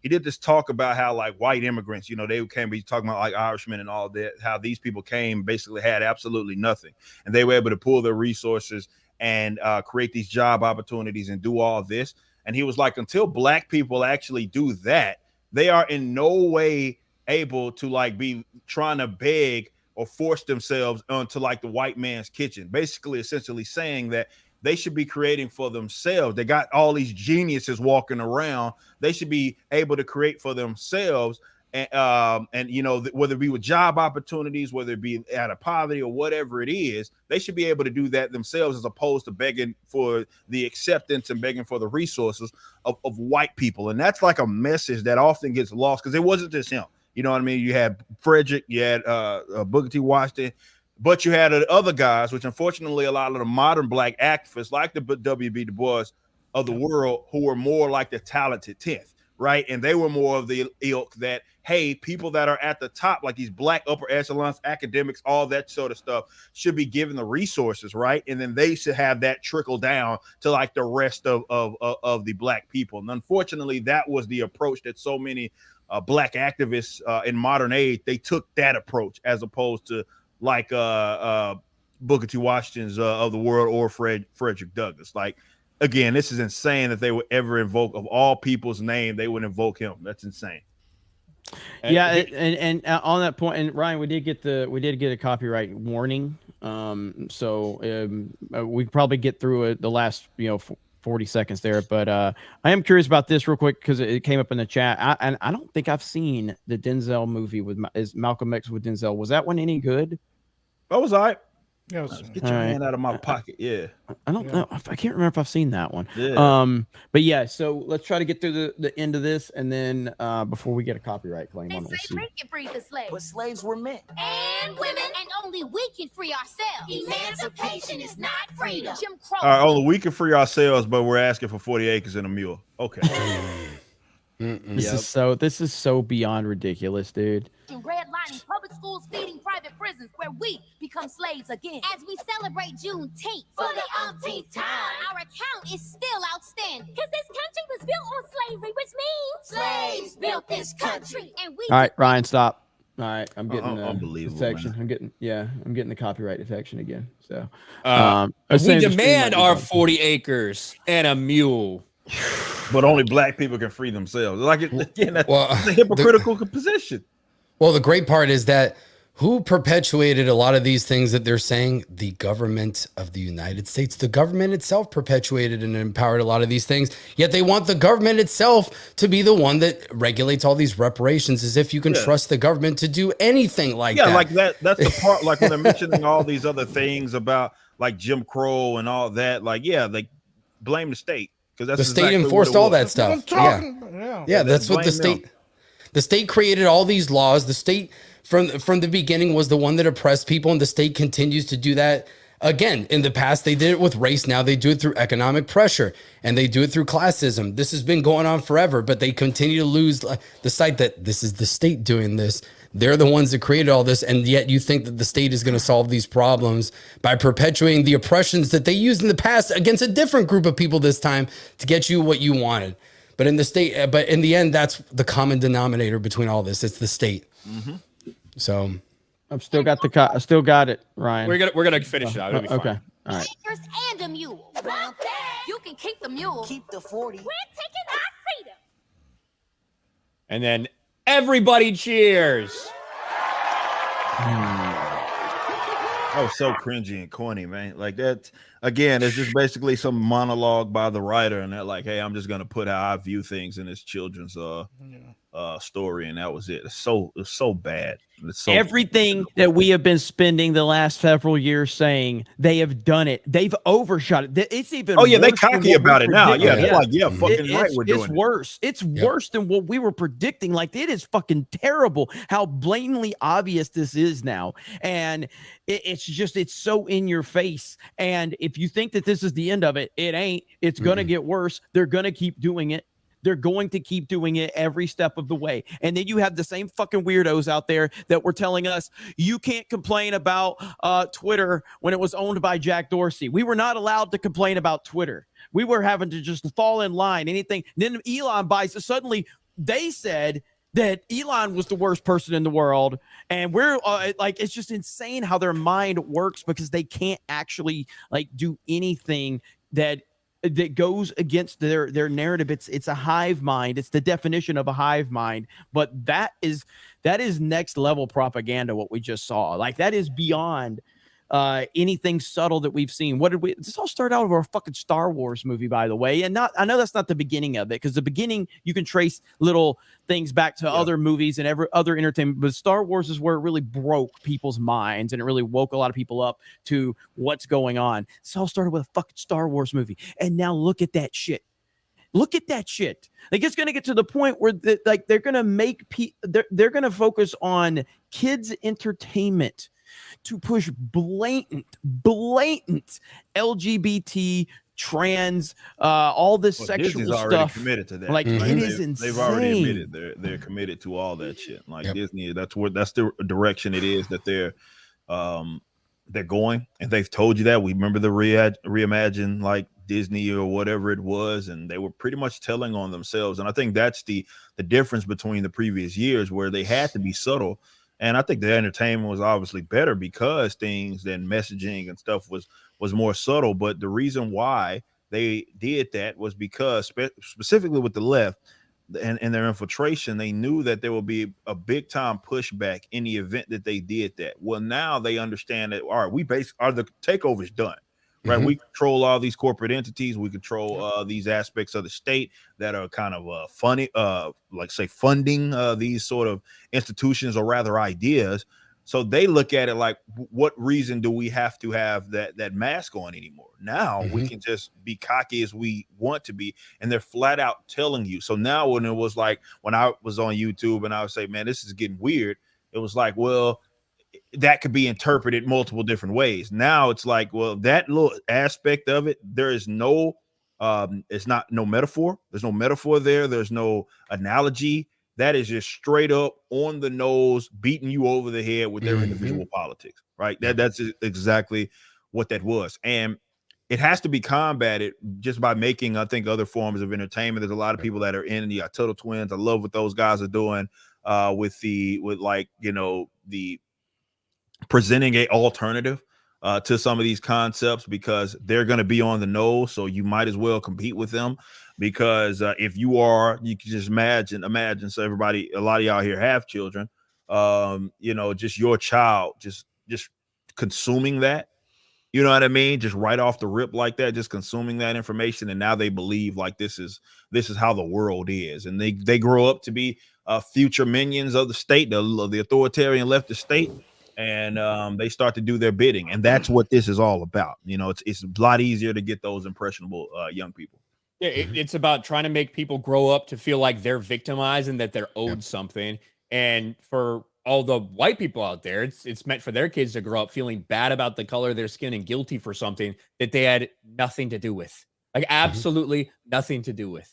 he did this talk about how like white immigrants, they came, be talking about like Irishmen and all that, how these people came, basically had absolutely nothing, and they were able to pull their resources and create these job opportunities and do all this. And he was like, until Black people actually do that, they are in no way able to like be trying to beg or force themselves onto like the white man's kitchen, basically essentially saying that they should be creating for themselves. They got all these geniuses walking around. They should be able to create for themselves. And whether it be with job opportunities, whether it be out of poverty or whatever it is, they should be able to do that themselves, as opposed to begging for the acceptance and begging for the resources of white people. And that's like a message that often gets lost, because it wasn't just him. You know what I mean? You had Frederick, you had Booker T. Washington, but you had other guys, which unfortunately a lot of the modern Black activists like the W.B. Du Bois of the world, who were more like the talented 10th, right? And they were more of the ilk that, hey, people that are at the top, like these Black upper echelons, academics, all that sort of stuff, should be given the resources, right? And then they should have that trickle down to like the rest of the Black people. And unfortunately, that was the approach that so many Black activists in modern age, they took that approach, as opposed to like Booker T. Washington's of the world or Frederick Douglass. Like, again, this is insane that they would ever invoke, of all people's name, they would invoke him. That's insane. Yeah, and on that point, and Ryan, we did get a copyright warning. We could probably get through it the last 40 seconds there, but I am curious about this real quick because it came up in the chat. I don't think I've seen the Denzel movie with Malcolm X with Denzel. Was that one any good? That was all right. Yeah, get your hand out of my pocket. Yeah, I don't know. I can't remember if I've seen that one. Yeah. But yeah, so let's try to get through the end of this, and then before we get a copyright claim on it, we'll see. We can free the slaves. But slaves were men. And women, and only we can free ourselves. Emancipation is not freedom. Jim Crow. All right, only we can free ourselves, but we're asking for 40 acres and a mule. Okay. This is so beyond ridiculous, dude. Redlining public schools, feeding private prisons, where we become slaves again. As we celebrate Juneteenth for the umpteenth time, our account is still outstanding. Because this country was built on slavery, which means slaves built this country. And we. All right, Ryan, stop. All right, I'm getting the unbelievable detection. man. I'm getting the copyright detection again. So, we demand our 40 acres and a mule. But only black people can free themselves. Like, again, that's a hypocritical position. Well, the great part is that who perpetuated a lot of these things that they're saying? The government of the United States. The government itself perpetuated and empowered a lot of these things. Yet they want the government itself to be the one that regulates all these reparations, as if you can trust the government to do anything like that. Yeah, like that. That's the part. Like when they're mentioning all these other things about like Jim Crow and all that. Like, yeah, they blame the state because that's the state enforced all that stuff. Yeah, that's what the state. The state created all these laws. The state from the beginning was the one that oppressed people, and the state continues to do that. Again, in the past, they did it with race. Now they do it through economic pressure, and they do it through classism. This has been going on forever, but they continue to lose the sight that this is the state doing this. They're the ones that created all this, and yet you think that the state is going to solve these problems by perpetuating the oppressions that they used in the past against a different group of people this time to get you what you wanted. But in the end, that's the common denominator between all this. It's the state. Mm-hmm. So I still got it, Ryan. We're gonna finish it out. It'll be fine. Okay. All right. Acres and a mule. You can keep the mule. Keep the 40. We're taking our freedom. And then everybody cheers. That was so cringy and corny, man. Like that again, it's just basically some monologue by the writer, and they're like, "Hey, I'm just gonna put how I view things in this children's story," and that was it. It's so bad. It's so everything that we have been spending the last several years saying, they have done it. They've overshot it. It's even they cocky about it now. Yeah, they're like, fucking right, we're doing it. It's worse. It's worse than what we were predicting. Like, it is fucking terrible how blatantly obvious this is now, and it's so in your face. And if you think that this is the end of it, it ain't. It's gonna get worse. They're gonna keep doing it. They're going to keep doing it every step of the way. And then you have the same fucking weirdos out there that were telling us you can't complain about Twitter when it was owned by Jack Dorsey. We were not allowed to complain about Twitter. We were having to just fall in line. Anything. Then Elon buys it. Suddenly they said that Elon was the worst person in the world. And we're it's just insane how their mind works, because they can't actually do anything that goes against their narrative. It's a hive mind. It's the definition of a hive mind. But that is next level propaganda, what we just saw. Like, that is beyond anything subtle that we've seen. This all started out of a fucking Star Wars movie, by the way. And I know that's not the beginning of it, because the beginning you can trace little things back to other movies and other entertainment, but Star Wars is where it really broke people's minds, and it really woke a lot of people up to what's going on. This all started with a fucking Star Wars movie, and now look at that shit. Look at that shit. Like, it's going to get to the point where they're going to make they're going to focus on kids' entertainment to push blatant LGBT, trans, all this sexual Disney's stuff. already committed to that. Like, it is insane. They've already admitted they're committed to all that shit. Like, Disney, that's the direction it is that they're going, and they've told you that. We remember the reimagine like Disney or whatever it was, and they were pretty much telling on themselves. And I think that's the difference between the previous years, where they had to be subtle And I think the entertainment was obviously better because things and messaging and stuff was more subtle. But the reason why they did that was because specifically with the left and their infiltration, they knew that there will be a big time pushback in the event that they did that. Well, now they understand that, all right, the takeover's done. Right, we control all these corporate entities. We control these aspects of the state that are kind of funny, like say funding these sort of institutions or rather ideas. So they look at it like, what reason do we have to have that mask on anymore? Now we can just be cocky as we want to be, and they're flat out telling you. So now when it was like when I was on YouTube and I would say, man, this is getting weird. It was like, well, that could be interpreted multiple different ways. Now it's like, well, that little aspect of it, there is no it's not no metaphor. There's no metaphor there. There's no analogy. That is just straight up on the nose, beating you over the head with their individual politics, right? That's exactly what that was. And it has to be combated just by making, I think, other forms of entertainment. There's a lot of people that are in the Turtle Twins. I love what those guys are doing with the presenting a alternative to some of these concepts, because they're going to be on the nose. So you might as well compete with them, because if you can just imagine. So everybody, a lot of y'all here have children, just your child, just consuming that, you know what I mean? Just right off the rip like that, just consuming that information. And now they believe like this is how the world is. And they grow up to be future minions of the state, the authoritarian leftist state. And they start to do their bidding, and that's what this is all about. It's a lot easier to get those impressionable young people. Yeah, it's about trying to make people grow up to feel like they're victimized and that they're owed something. And for all the white people out there, it's meant for their kids to grow up feeling bad about the color of their skin and guilty for something that they had nothing to do with, like absolutely nothing to do with.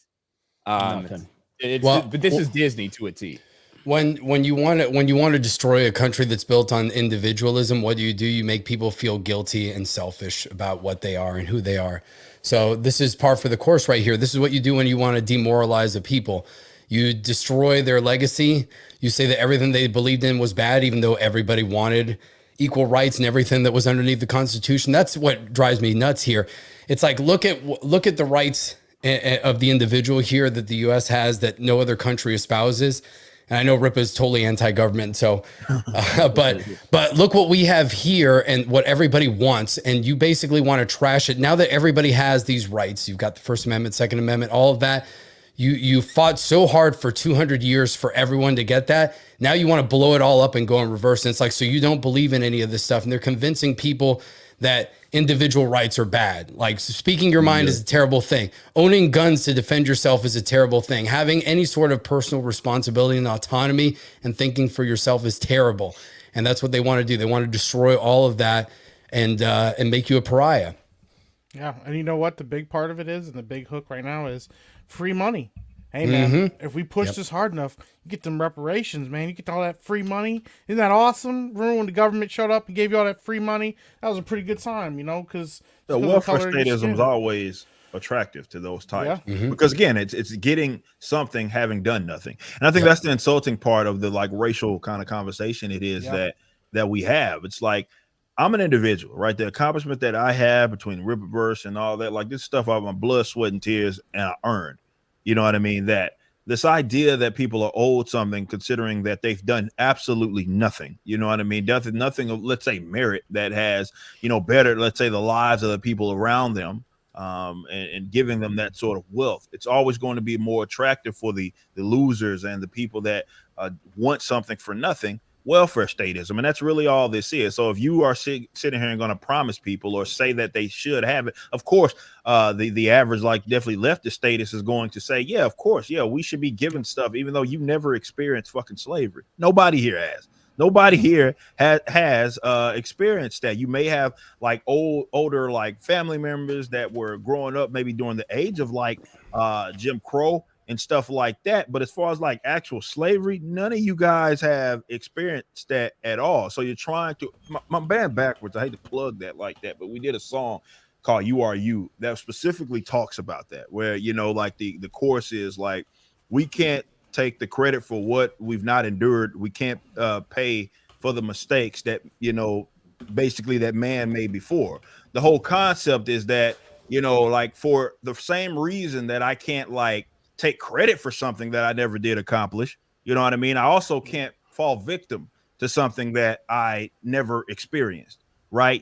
But this is Disney to a T. When you want to destroy a country that's built on individualism, what do? You make people feel guilty and selfish about what they are and who they are. So this is par for the course right here. This is what you do when you want to demoralize a people. You destroy their legacy. You say that everything they believed in was bad, even though everybody wanted equal rights and everything that was underneath the Constitution. That's what drives me nuts here. It's like, look at the rights of the individual here that the U.S. has that no other country espouses. And I know Rip is totally anti-government, so, but look what we have here and what everybody wants, and you basically want to trash it. Now that everybody has these rights, you've got the First Amendment, Second Amendment, all of that. You fought so hard for 200 years for everyone to get that. Now you want to blow it all up and go in reverse. And it's like, so you don't believe in any of this stuff, and they're convincing people that individual rights are bad. Like, speaking your mind is a terrible thing. Owning guns to defend yourself is a terrible thing. Having any sort of personal responsibility and autonomy and thinking for yourself is terrible. And that's what they want to do. They want to destroy all of that and make you a pariah. Yeah, and you know what? The big part of it is, and the big hook right now is free money. Hey, man, if we push this hard enough, you get them reparations, man. You get all that free money. Isn't that awesome? Remember when the government showed up and gave you all that free money? That was a pretty good time, because the welfare statism is always attractive to those types. Because, again, it's getting something, having done nothing. And I think that's the insulting part of the, like, racial kind of conversation it is that we have. It's like, I'm an individual, right? The accomplishment that I have between Ripperverse and all that, like, this stuff out of my blood, sweat, and tears, and I earned. You know what I mean? That this idea that people are owed something, considering that they've done absolutely nothing. You know what I mean? Nothing of, let's say, merit that has, better, let's say, the lives of the people around them, and giving them that sort of wealth. It's always going to be more attractive for the losers and the people that want something for nothing. Welfare statism, and that's really all this is. So if you are sitting here and going to promise people or say that they should have it, of course, the average, like, definitely leftist status is going to say, yeah, of course, yeah, we should be given stuff, even though you never experienced fucking slavery. Nobody here has. Nobody here has experienced that. You may have, like, older, like, family members that were growing up maybe during the age of, like, Jim Crow and stuff like that. But as far as, like, actual slavery, none of you guys have experienced that at all. So you're trying to, my band Backwards, I hate to plug that like that, but we did a song called You Are You that specifically talks about that, where, like, the chorus is like, we can't take the credit for what we've not endured. We can't pay for the mistakes that, basically that man made before. The whole concept is that, like for the same reason that I can't like take credit for something that I never did accomplish. You know what I mean? I also can't fall victim to something that I never experienced. Right.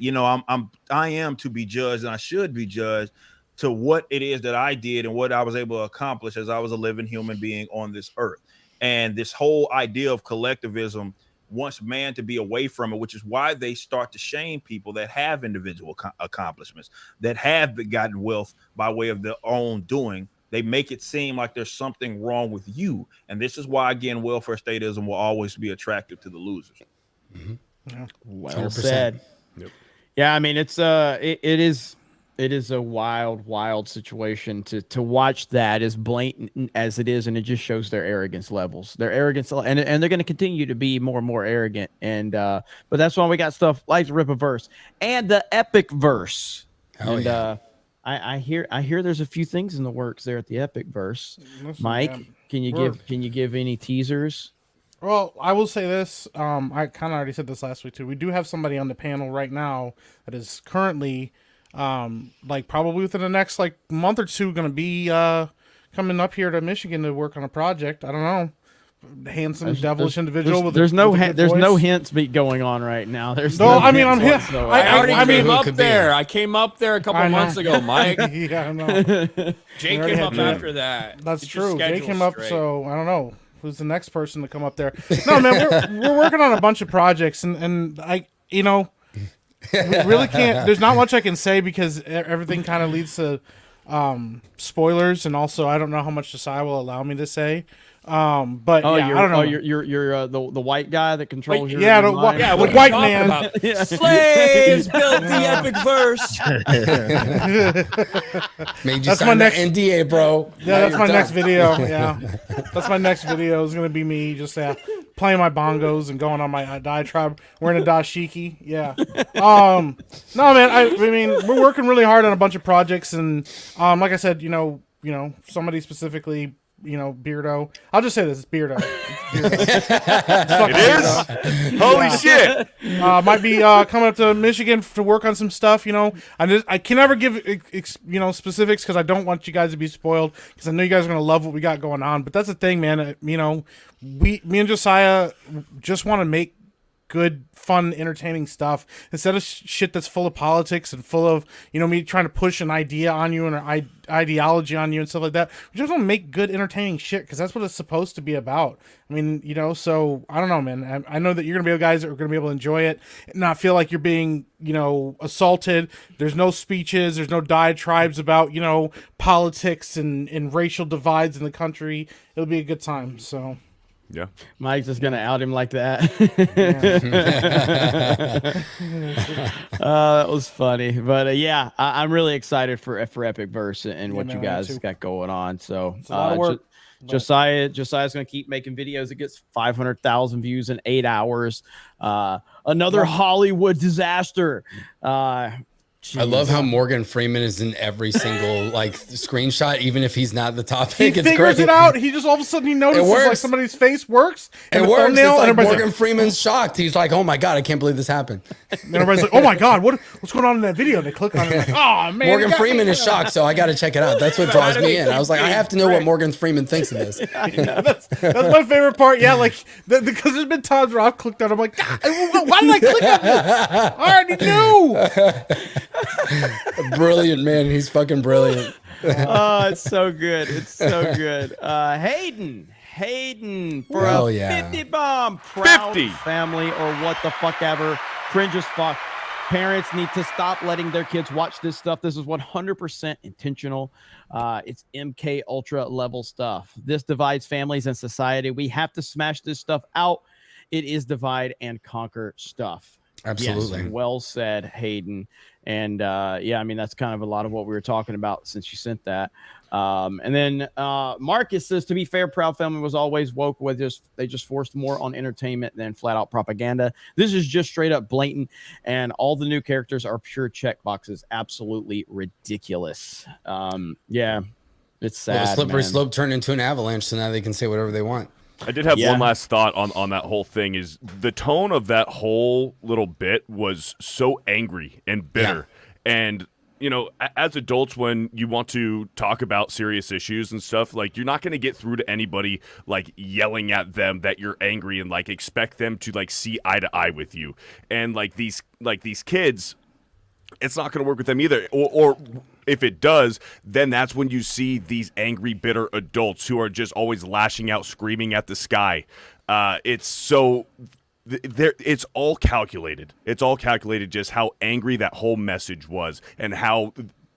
I am to be judged, and I should be judged to what it is that I did and what I was able to accomplish as I was a living human being on this earth. And this whole idea of collectivism wants man to be away from it, which is why they start to shame people that have individual accomplishments, that have gotten wealth by way of their own doing. They make it seem like there's something wrong with you. And this is why, again, welfare statism will always be attractive to the losers. Mm-hmm. Yeah. Well 100%. said. Yep. Yeah, I mean, it is a wild situation to watch that as blatant as it is, and it just shows their arrogance levels. Their arrogance, and they're going to continue to be more and more arrogant. And but that's why we got stuff like Rippaverse and the Epic Verse. Oh, and yeah. I hear there's a few things in the works there at the Epic Verse. Listen, Mike, man, can you give any teasers? Well, I will say this. I kind of already said this last week too. We do have somebody on the panel right now that is currently, like probably within the next like month or two, going to be coming up here to Michigan to work on a project. I don't know. Handsome, devilish individual. There's no hints going on right now. There's no. I mean, I'm here. I came up there. I came up there a couple months ago, Mike. Yeah, I know. Jay came up after that. That's true. Jay came up, so I don't know who's the next person to come up there. No, man, we're working on a bunch of projects, and we really can't. There's not much I can say because everything kind of leads to spoilers, and also I don't know how much Josiah will allow me to say. But I don't know. You're the white guy that controls your mind. What white man. Slaves built the Epic Verse. Made you sign the NDA, bro. Yeah, that's my next video. Yeah, that's my next video. Is gonna be me just playing my bongos and going on my diatribe, wearing a dashiki. Yeah. No, man. I mean, we're working really hard on a bunch of projects, and like I said, somebody specifically. Beardo. I'll just say this: it's Beardo. It is. Holy shit! Might be coming up to Michigan to work on some stuff. I can never give specifics because I don't want you guys to be spoiled because I know you guys are gonna love what we got going on. But that's the thing, man. Me and Josiah just want to make good, fun, entertaining stuff instead of shit that's full of politics and full of me trying to push an idea on you and an ideology on you and stuff like that. We just want to make good, entertaining shit because that's what it's supposed to be about. I mean, so I don't know, man. I know that you're gonna be guys that are gonna be able to enjoy it and not feel like you're being assaulted. There's no speeches, there's no diatribes about politics and racial divides in the country. It'll be a good time. So. Yeah, Mike's just gonna out him like that. That was funny, but I'm really excited for Epic Verse and what you guys got going on. So it's a lot of work. Josiah's gonna keep making videos. It gets 500,000 views in 8 hours. Another Hollywood disaster. Jeez. I love how Morgan Freeman is in every single screenshot, even if he's not the topic. He figures it out. He just all of a sudden he notices somebody's face works. And it works. It's Morgan Freeman's shocked. He's like, "Oh my god, I can't believe this happened." And everybody's like, "Oh my god, what's going on in that video?" And they click on it. Like, "Oh man." Morgan Freeman is shocked, so I got to check it out. That's what draws me in. I was like, I have to know what Morgan Freeman thinks of this. That's my favorite part. Yeah, because there's been times where I've clicked on it. I'm like, God, why did I click on this? I already knew. Brilliant, man. He's fucking brilliant. Oh, it's so good. It's so good. Hayden for a 50 bomb. Proud 50 family or what the fuck ever. Cringe as fuck. Parents need to stop letting their kids watch this stuff. This is 100% intentional. It's MK Ultra level stuff. This divides families and society. We have to smash this stuff out. It is divide and conquer stuff. Absolutely. Yes, well said, Hayden. And I mean, that's kind of a lot of what we were talking about since you sent that. And then Marcus says, to be fair, Proud Family was always woke with they just forced more on entertainment than flat out propaganda. This is just straight up blatant. And all the new characters are pure check boxes. Absolutely ridiculous. It's sad. Well, the slippery man. slope turned into an avalanche, so now they can say whatever they want. I did have one last thought on that whole thing. Is the tone of that whole little bit was so angry and bitter. And, you know, as adults, when you want to talk about serious issues and stuff, like, you're not going to get through to anybody, like, yelling at them that you're angry and, like, expect them to, like, see eye to eye with you. And, like, these kids, it's not going to work with them either. Or if it does, then that's when you see these angry, bitter adults who are just always lashing out, screaming at the sky. It's all calculated. It's all calculated just how angry that whole message was and how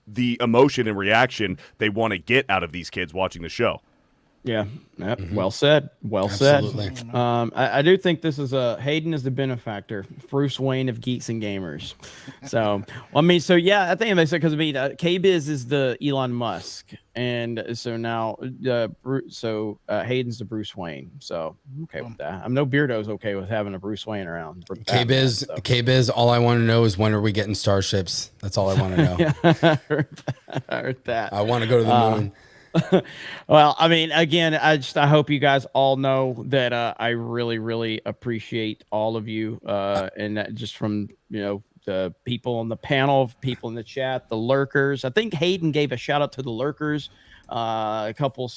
the emotion and reaction they want to get out of these kids watching the show. Yeah. Yep. Well said. Well Absolutely. said. I do think this is Hayden is the benefactor, Bruce Wayne of Geeks and Gamers. So, I mean, so yeah, I think they said because I mean, K-Biz is the Elon Musk, and so now, Hayden's the Bruce Wayne. So I'm okay with that. I'm no Beardo's okay with having a Bruce Wayne around. K-Biz. All I want to know is when are we getting starships? That's all I want to know. Yeah, I heard that. I want to go to the moon. Well, I mean, again, I hope you guys all know that I really, really appreciate all of you, and that just from the people on the panel, people in the chat, the lurkers. I think Hayden gave a shout out to the lurkers a couple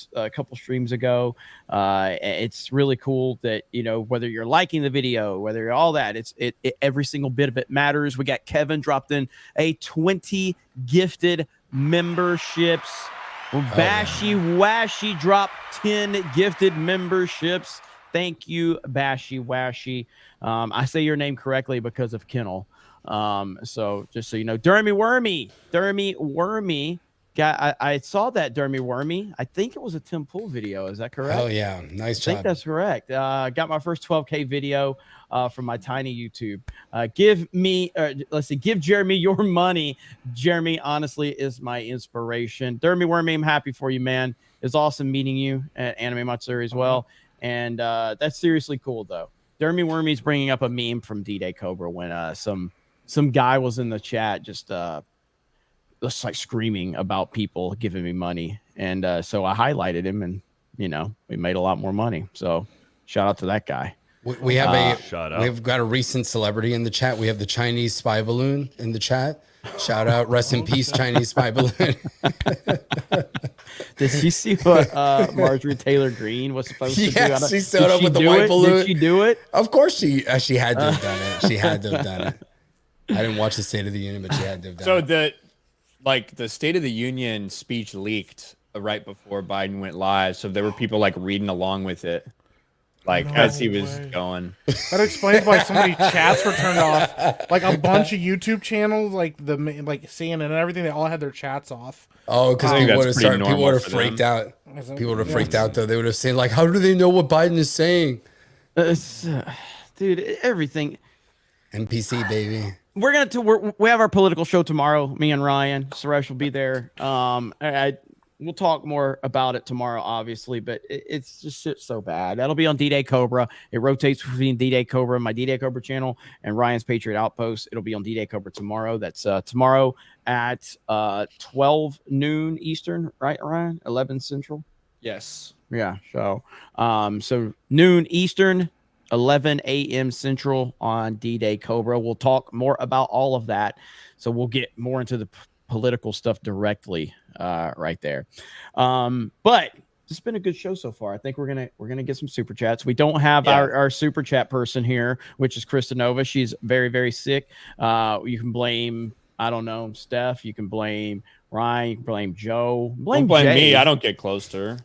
streams ago. It's really cool that whether you're liking the video, whether you're all that, it every single bit of it matters. We got Kevin dropped in a 20 gifted memberships. Bashy Washy dropped 10 gifted memberships. Thank you, Bashy Washy. I say your name correctly because of Kennel. So just so you know, Dermy Wormy. I saw that Dermy Wormy. I think it was a Tim Pool video. Is that correct? Oh yeah, nice job. I think that's correct. Got my first 12K video from my tiny YouTube. Give Jeremy your money. Jeremy honestly is my inspiration. Dermy Wormy, I'm happy for you, man. It's awesome meeting you at Anime Matsuri as well. And that's seriously cool though. Dermy Wormy's bringing up a meme from D-Day Cobra when some guy was in the chat just like screaming about people giving me money, and so I highlighted him, and we made a lot more money. So shout out to that guy. We have we've got a recent celebrity in the chat. We have the Chinese spy balloon in the chat. Shout out, rest in peace, Chinese spy balloon. Did you see what Marjorie Taylor Greene was supposed to do? Yes, she showed up with the white balloon. Did she do it? Of course she had to have done it. She had to have done it. I didn't watch the State of the Union, but she had to have done it. So the State of the Union speech leaked right before Biden went live, so there were people like reading along with it, as he was going. That explains why so many chats were turned off. Like a bunch of YouTube channels, like CNN and everything, they all had their chats off. Oh, because people would have freaked out. People would have freaked out though. They would have said like, "How do they know what Biden is saying?" Dude, everything. NPC baby. We have our political show tomorrow. Me and Ryan Suresh will be there. We'll talk more about it tomorrow, obviously, but it's just so bad. That'll be on D-Day Cobra. It rotates between D-Day Cobra, my D-Day Cobra channel, and Ryan's Patriot Outpost. It'll be on D-Day Cobra tomorrow. That's tomorrow at 12 noon Eastern, right, Ryan? 11 Central? Yes. Yeah. So noon Eastern, 11 a.m. Central on D-Day Cobra. We'll talk more about all of that. So we'll get more into the political stuff directly right there. But it's been a good show so far. I think we're gonna get some super chats. We don't have our super chat person here, which is Krista Nova. She's very, very sick. You can blame, I don't know, Steph. You can blame Ryan. You can blame Joe. Blame me. I don't get close to her.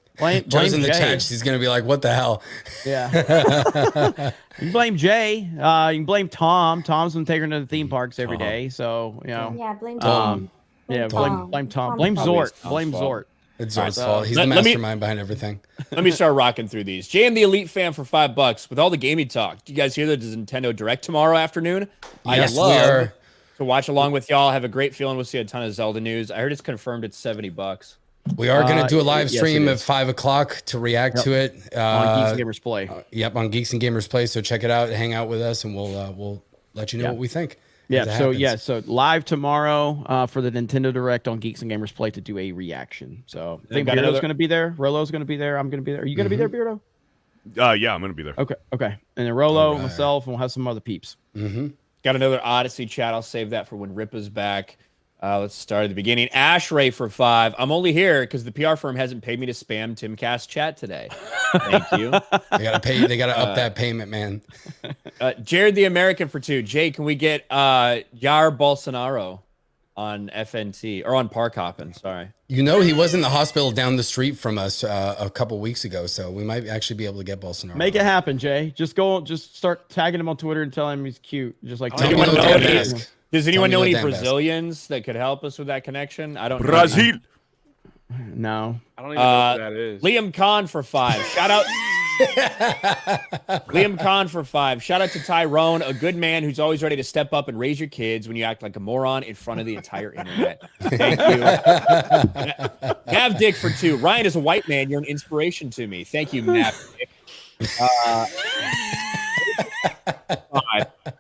Joe's in the chat. She's gonna be like, "What the hell?" Yeah. You can blame Jay. You can blame Tom. Tom's been taking her to the theme parks every day. So Yeah, blame Tom. Blame Tom. Blame Zort. Blame Zort. It's Zort's fault. He's the mastermind behind everything. Let me start rocking through these. Jay and the Elite Fan for $5 with all the gaming talk. Do you guys hear that there's a Nintendo Direct tomorrow afternoon? Yes, I love to watch along with y'all. Have a great feeling. We'll see a ton of Zelda news. I heard it's confirmed it's $70. We are going to do a live stream at 5 o'clock to react to it. On Geeks and Gamers Play. On Geeks and Gamers Play. So check it out, hang out with us, and we'll let you know what we think. Yeah. So live tomorrow for the Nintendo Direct on Geeks and Gamers Play to do a reaction. So I think Beardo's going to be there. Rolo's going to be there. I'm going to be there. Are you going to be there, Beardo? Yeah, I'm going to be there. Okay. And then Rolo, myself, and we'll have some other peeps. Got another Odyssey chat. I'll save that for when Rip is back. Let's start at the beginning. Ashray for 5. I'm only here because the PR firm hasn't paid me to spam Timcast chat today. Thank you. They gotta pay. They gotta up that payment, man. Jared the American for 2. Jay, can we get Jair Bolsonaro on FNT or on Park Hoppin'? Sorry. You know he was in the hospital down the street from us a couple weeks ago, so we might actually be able to get Bolsonaro. Make it happen, Jay. Just start tagging him on Twitter and telling him he's cute. Just like does anyone know any Brazilians that could help us with that connection? I don't know. Brazil. No. I don't even know who that is. Liam Khan for 5. Shout out. Liam Khan for 5. Shout out to Tyrone, a good man who's always ready to step up and raise your kids when you act like a moron in front of the entire internet. Thank you. Nav Dick for 2. Ryan is a white man. You're an inspiration to me. Thank you, Nav Dick.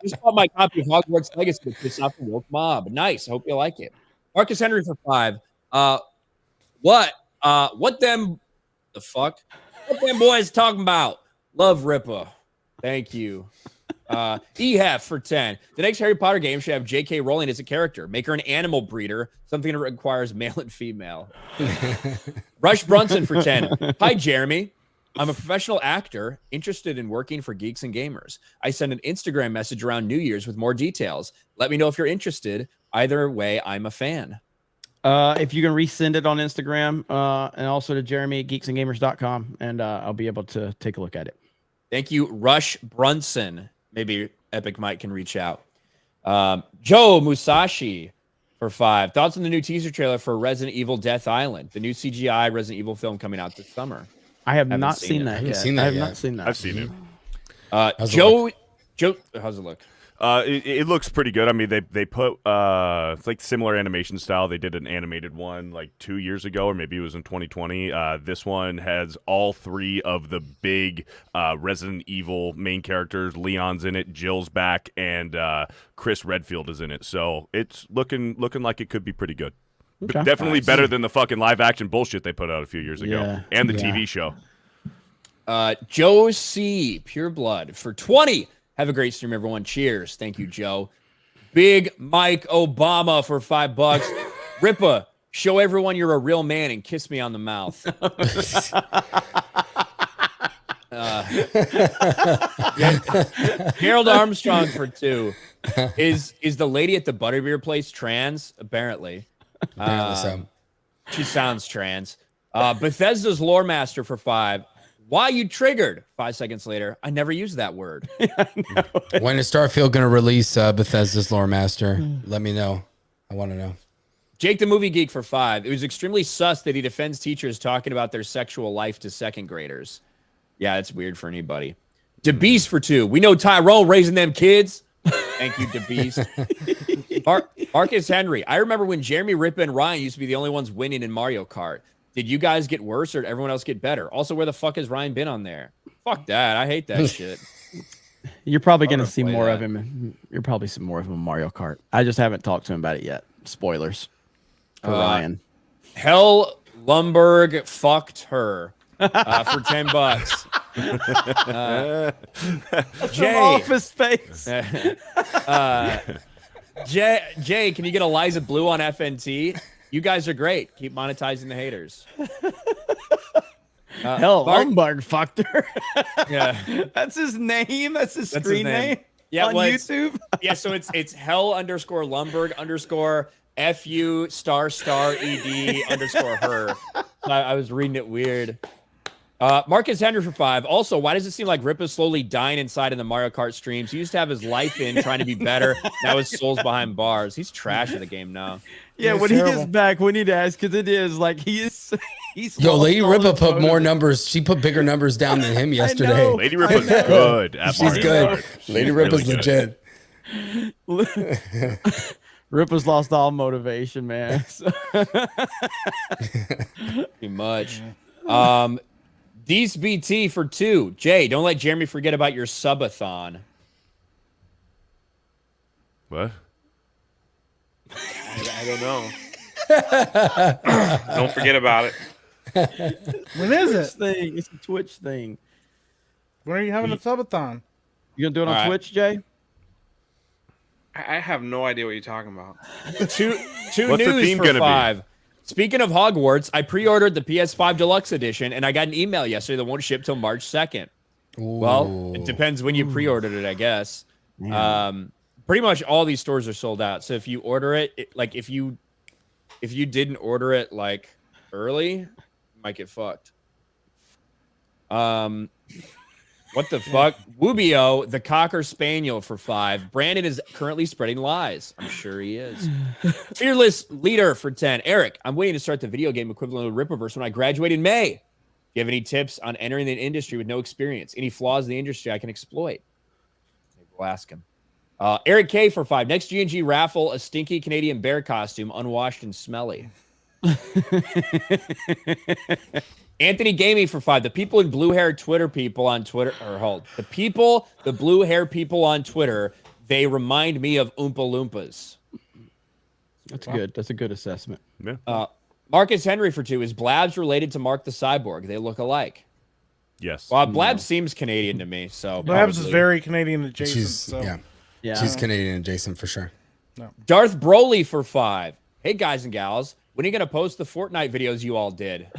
Just bought my copy of Hogwarts Legacy to piss off the woke mob. Nice. I hope you like it. Marcus Henry for 5. What them the fuck? What them boys talking about? Love Ripper. Thank you. EHF for 10. The next Harry Potter game should have J.K. Rowling as a character. Make her an animal breeder, something that requires male and female. Rush Brunson for 10. Hi, Jeremy. I'm a professional actor interested in working for Geeks and Gamers. I send an Instagram message around New Year's with more details. Let me know if you're interested. Either way, I'm a fan. If you can resend it on Instagram and also to Jeremy at geeksandgamers.com, and I'll be able to take a look at it. Thank you, Rush Brunson. Maybe Epic Mike can reach out. Joe Musashi for 5. Thoughts on the new teaser trailer for Resident Evil Death Island, the new CGI Resident Evil film coming out this summer? I have not seen that yet. I have not seen that. I've seen it. Joe, how's it look? It looks pretty good. I mean, they put it's like similar animation style. They did an animated one like 2 years ago, or maybe it was in 2020. This one has all 3 of the big Resident Evil main characters. Leon's in it, Jill's back, and Chris Redfield is in it. So it's looking like it could be pretty good. Okay. Definitely better than the fucking live action bullshit they put out a few years ago, and the TV show. Joe C. Pure Blood for 20. Have a great stream, everyone. Cheers. Thank you, Joe. Big Mike Obama for $5. Rippa, show everyone you're a real man and kiss me on the mouth. Harold Armstrong for 2. Is the lady at the butterbeer place trans? Apparently. She sounds trans. Bethesda's lore master for 5. Why you triggered? 5 seconds later, I never used that word. When is Starfield going to release Bethesda's lore master? Let me know. I want to know. Jake the Movie Geek for 5. It was extremely sus that he defends teachers talking about their sexual life to second graders. Yeah, it's weird for anybody. DeBeast for 2. We know Tyrone raising them kids. Thank you, DeBeast. Marcus Henry. I remember when Jeremy, Rippa, and Ryan used to be the only ones winning in Mario Kart. Did you guys get worse or did everyone else get better? Also, where the fuck has Ryan been on there? Fuck that. I hate that shit. You're probably going to see more of him. You're probably some more of him in Mario Kart. I just haven't talked to him about it yet. Spoilers for Ryan. Hell Lumberg fucked her for $10. Jay. Office Space. Jay, can you get Eliza Blue on FNT? You guys are great. Keep monetizing the haters. Hell, Lombard fucked her. Yeah, that's his name. That's his screen name. Yeah, on YouTube. So it's hell _ Lumberg _ FU **ED _ her. I was reading it weird. Marcus Henry for 5. Also, why does it seem like Rip is slowly dying inside in the Mario Kart streams? He used to have his life in trying to be better. Now his soul's behind bars. He's trash at the game now. Yeah, when he gets back, we need to ask because it is like he's. Yo, Lady Rippa put more numbers. She put bigger numbers down than him yesterday. Lady Rippa's good. At She's Mario good. Kart. Lady Rippa's legit. Rippa's lost all motivation, man. Too much. Dees BT for 2. Jay, don't let Jeremy forget about your subathon. What? I don't know. Don't forget about it. When is it? Thing. It's a Twitch thing. When are you having a subathon? You gonna do it on All right. Twitch, Jay? I have no idea what you're talking about. Two What's the news theme for gonna be? 5. Speaking of Hogwarts, I pre-ordered the PS5 Deluxe Edition, and I got an email yesterday that won't ship till March 2nd. Well, it depends when you pre-ordered it, I guess. Pretty much all these stores are sold out. So if you order it, like if you didn't order it like early, you might get fucked. What the fuck? Wubio, the Cocker Spaniel for 5. Brandon is currently spreading lies. I'm sure he is. Fearless Leader for 10. Eric, I'm waiting to start the video game equivalent of Rippaverse when I graduate in May. Do you have any tips on entering the industry with no experience? Any flaws in the industry I can exploit? Maybe we'll ask him. Eric K for 5. Next G&G raffle, a stinky Canadian bear costume, unwashed and smelly. Anthony Gamey for 5. The people in blue hair Twitter people on Twitter, the blue hair people on Twitter, they remind me of Oompa Loompas. That's good. That's a good assessment. Yeah. Marcus Henry for 2. Is Blabs related to Mark the Cyborg? They look alike. Yes. Well, Blabs seems Canadian to me, so Blabs probably. is very Canadian adjacent. She's So. yeah. She's Canadian adjacent for sure. No. Darth Broly for 5. Hey guys and gals, when are you gonna post the Fortnite videos you all did?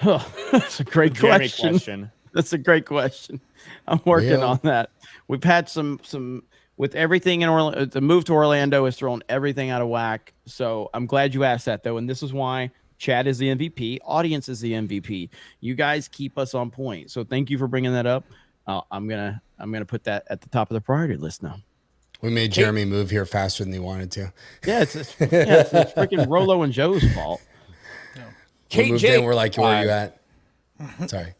That's a great Jeremy question. That's a great question. I'm working on that. We've had some with everything in Orlando. The move to Orlando has thrown everything out of whack. So I'm glad you asked that though, and this is why Chad is the MVP. Audience is the MVP. You guys keep us on point. So thank you for bringing that up. I'm gonna put that at the top of the priority list now. We made Jeremy move here faster than he wanted to. Yeah, it's freaking Rolo and Joe's fault. We moved in, we're like, where are you at? Sorry.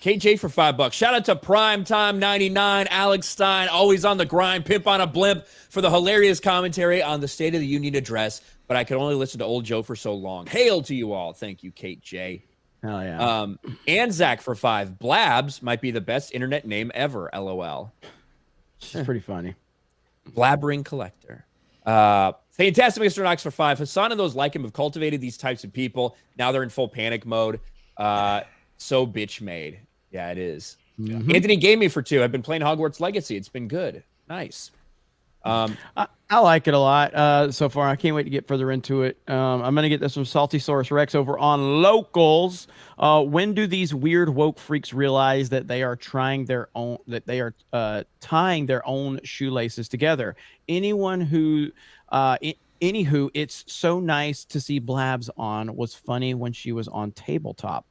KJ for $5. Shout out to Primetime 99, Alex Stein, always on the grind, pimp on a blimp for the hilarious commentary on the State of the Union address. But I could only listen to old Joe for so long. Hail to you all. Thank you, Kate J. Oh yeah. And Zach for 5. Blabs might be the best internet name ever. LOL. It's pretty funny. Blabbering Collector. Fantastic Mr. Knox for 5. Hassan and those like him have cultivated these types of people. Now they're in full panic mode. So bitch made. Yeah, it is. Anthony Gamey for 2. I've been playing Hogwarts Legacy. It's been good. Nice. I like it a lot so far. I can't wait to get further into it. I'm gonna get this from Salty Source Rex over on Locals. When do these weird woke freaks realize that they are tying their own shoelaces together? Anywho, it's so nice to see Blabs on. Was funny when she was on Tabletop.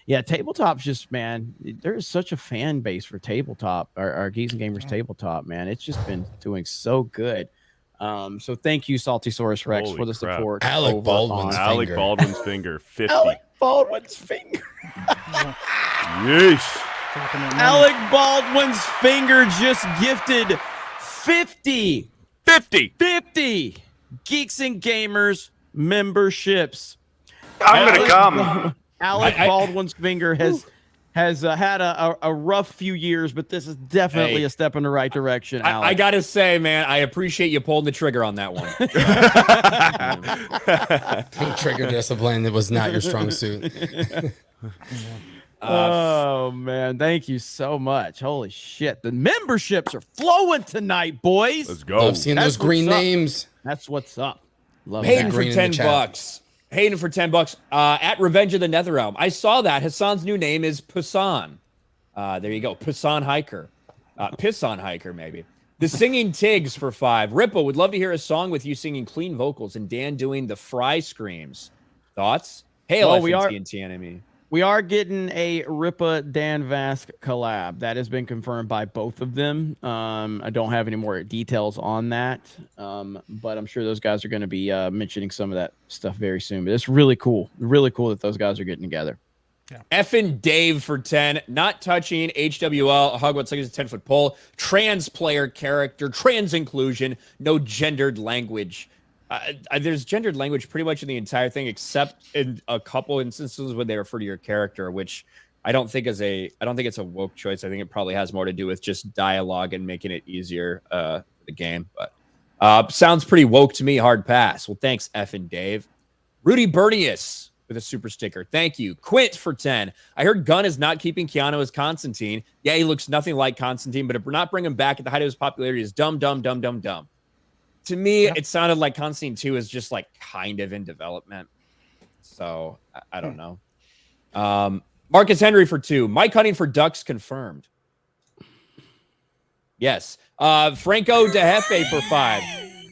Yeah, Tabletop's just, man, there's such a fan base for Tabletop, our Geeks and Gamers Tabletop, man. It's just been doing so good. So thank you, Salty Source Rex, Holy for the crap. support. Alec Baldwin's finger. Baldwin's finger. 50. Alec Baldwin's finger. Yeesh. Alec Baldwin's finger just gifted 50 Geeks and Gamers memberships. I'm gonna come. Alec Baldwin's finger has had a rough few years, but this is definitely a step in the right direction. Alec. I gotta say, man, I appreciate you pulling the trigger on that one. Trigger discipline, it was not your strong suit. Oh man, thank you so much. Holy shit, the memberships are flowing tonight, boys. Let's go. I've seen those green names. That's what's up. Love Hayden that. for $10. Hayden for $10. At Revenge of the Netherrealm. I saw that. Hassan's new name is Pisan. There you go. Pisan Hiker. Pisson Hiker, maybe. The Singing Tigs for 5. Ripple would love to hear a song with you singing clean vocals and Dan doing the fry screams. Thoughts? Hail FNT and TNME. We are getting a Rippa Dan Vask collab. That has been confirmed by both of them. I don't have any more details on that, but I'm sure those guys are going to be mentioning some of that stuff very soon. But it's really cool. Really cool that those guys are getting together. Yeah. Effing Dave for 10. Not touching HWL. Hogwarts Legacy 10-foot pole. Trans player character. Trans inclusion. No gendered language. There's gendered language pretty much in the entire thing, except in a couple instances when they refer to your character, which I don't think it's a woke choice. I think it probably has more to do with just dialogue and making it easier for the game. But Sounds pretty woke to me. Hard pass. Well, thanks, effing Dave. Rudy Bernius with a super sticker. Thank you. Quint for 10. I heard Gunn is not keeping Keanu as Constantine. Yeah, he looks nothing like Constantine, but if we're not bringing him back at the height of his popularity is dumb. To me, it sounded like Constantine 2 is just like kind of in development. So I don't know. Marcus Henry for 2. Mike Hunting for Ducks confirmed. Yes. Franco De Jefe for 5.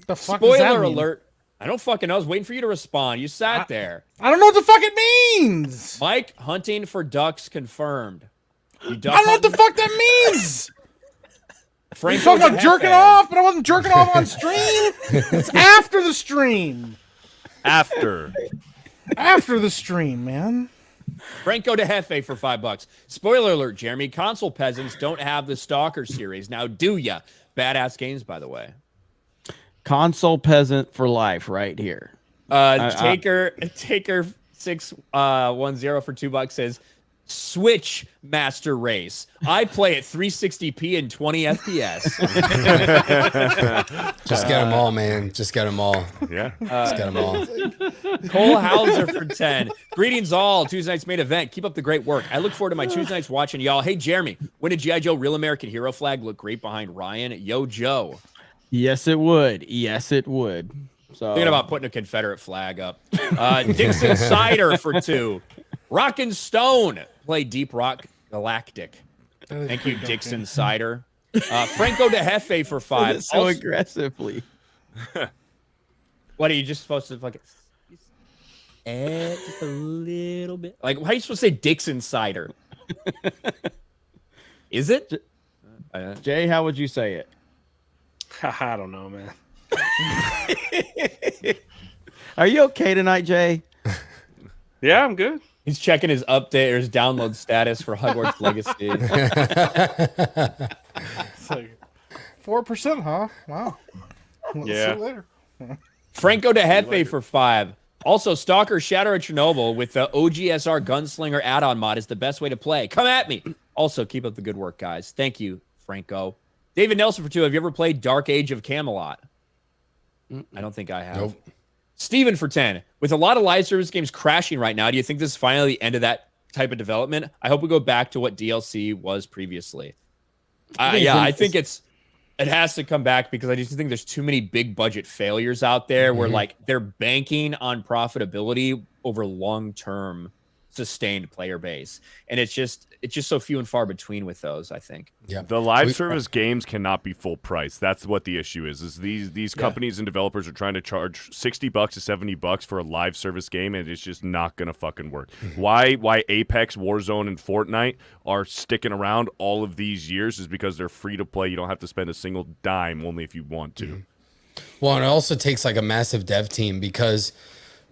The fuck does that Spoiler mean? alert. I don't fucking know. I was waiting for you to respond. You sat there. I don't know what the fuck it means. Mike Hunting for Ducks confirmed. You I don't know what the fuck that means. Franco You talking about De jerking Jefe. off, but I wasn't jerking off on stream. It's after the stream. After the stream, man. Franco De Jefe for $5. Spoiler alert, Jeremy. Console peasants don't have the Stalker series. Now, do ya? Badass games, by the way. Console peasant for life right here. Taker 610 for $2 says Switch Master Race. I play at 360p and 20 FPS. Just get them all, man. Just get them all. Yeah. Just get them all. Cole Hauser for 10. Greetings all. Tuesday night's main event. Keep up the great work. I look forward to my Tuesday nights watching y'all. Hey, Jeremy, when did G.I. Joe Real American Hero flag look great behind Ryan? Yo, Joe. Yes, it would. Yes, it would. So Thinking about putting a Confederate flag up. Dixon Cider for 2. Rockin' Stone. Play Deep Rock Galactic. Thank you, Dixon Cider. Franco De Jefe for 5. so aggressively. What are you just supposed to fucking add just a little bit? Like, how are you supposed to say Dixon Cider? Is it? Jay, how would you say it? I don't know, man. Are you okay tonight, Jay? Yeah, I'm good. He's checking his update or his download status for Hogwarts Legacy. It's like 4%, huh? Wow. We'll see you later. Franco De Jefe for 5. Also, Stalker Shadow of Chernobyl with the OGSR Gunslinger add-on mod is the best way to play. Come at me. Also, keep up the good work, guys. Thank you, Franco. David Nelson for 2. Have you ever played Dark Age of Camelot? I don't think I have. Nope. Steven for 10. With a lot of live service games crashing right now, do you think this is finally the end of that type of development? I hope we go back to what DLC was previously. I think it has to come back because I just think there's too many big budget failures out there where like they're banking on profitability over long-term sustained player base. And it's just so few and far between with those, I think. Yeah. The live service games cannot be full price. That's what the issue is these companies and developers are trying to charge $60 to $70 for a live service game, and it's just not gonna fucking work. Why Apex, Warzone, and Fortnite are sticking around all of these years is because they're free to play. You don't have to spend a single dime, only if you want to. Well, and it also takes like a massive dev team because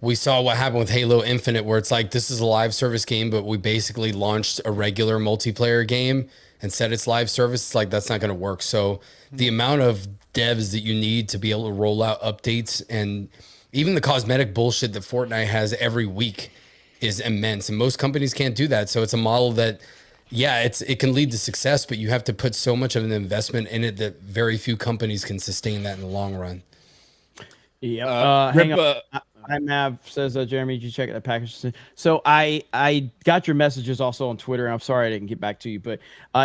we saw what happened with Halo Infinite, where it's like, this is a live service game, but we basically launched a regular multiplayer game and said it's live service. It's like, that's not going to work. So the amount of devs that you need to be able to roll out updates and even the cosmetic bullshit that Fortnite has every week is immense. And most companies can't do that. So it's a model that, yeah, it can lead to success, but you have to put so much of an investment in it that very few companies can sustain that in the long run. Yeah. Hang on. IMAV says, Jeremy, did you check that package? So I got your messages also on Twitter, and I'm sorry I didn't get back to you. But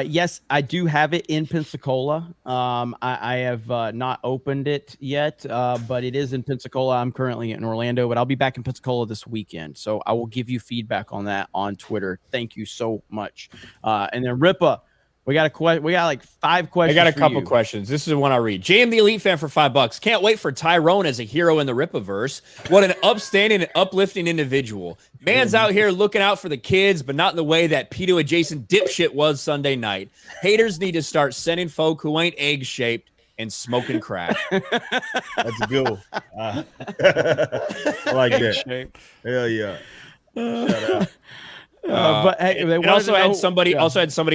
yes, I do have it in Pensacola. I have not opened it yet, but it is in Pensacola. I'm currently in Orlando, but I'll be back in Pensacola this weekend. So I will give you feedback on that on Twitter. Thank you so much. And then Ripa, we got like 5 questions. I got a couple questions. This is the one I'll read. JM the Elite Fan for $5. Can't wait for Tyrone as a hero in the Ripaverse. What an upstanding and uplifting individual. Man's out here looking out for the kids, but not in the way that pedo adjacent dipshit was Sunday night. Haters need to start sending folk who ain't egg-shaped and smoking crack. That's a good one. I like that. Hell yeah. Shout out. But hey, and also had somebody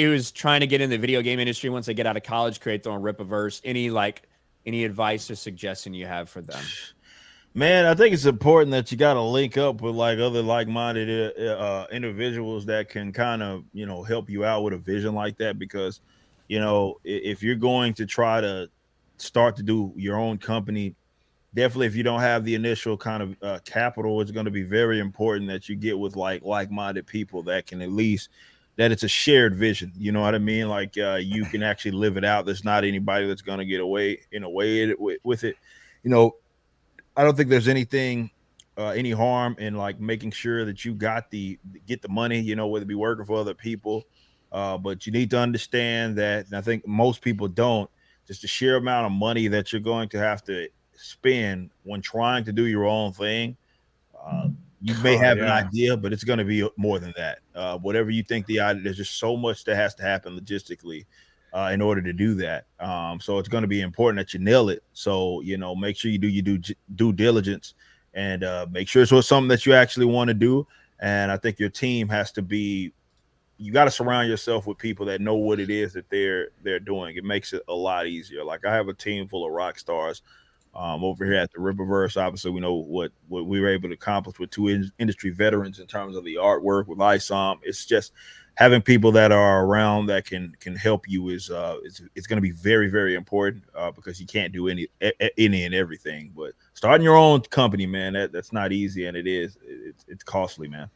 who was trying to get in the video game industry once they get out of college, create their own Ripaverse. Any advice or suggestion you have for them? Man, I think it's important that you got to link up with like other like-minded individuals that can kind of, help you out with a vision like that. Because, if you're going to try to start to do your own company, definitely if you don't have the initial kind of capital, it's going to be very important that you get with like-minded people that can at least, that it's a shared vision. You know what I mean? Like you can actually live it out. There's not anybody that's going to get away with it. You know, I don't think there's anything, any harm in like making sure that you get the money, you know, whether it be working for other people. But you need to understand that, and I think most people don't, just the sheer amount of money that you're going to have to spend when trying to do your own thing. You may have an idea, but it's going to be more than that. Whatever you think the idea, there's just so much that has to happen logistically in order to do that. So it's going to be important that you nail it. So, you know, make sure you do your due diligence and make sure it's something that you actually want to do. And I think your team has to be, you got to surround yourself with people that know what it is that they're doing. It makes it a lot easier. Like I have a team full of rock stars over here at the Rippaverse. Obviously, we know what we were able to accomplish with two industry veterans in terms of the artwork with ISOM. It's just having people that are around that can help you is it's going to be very, very important because you can't do any and everything. But starting your own company, man, that's not easy, and it's costly, man.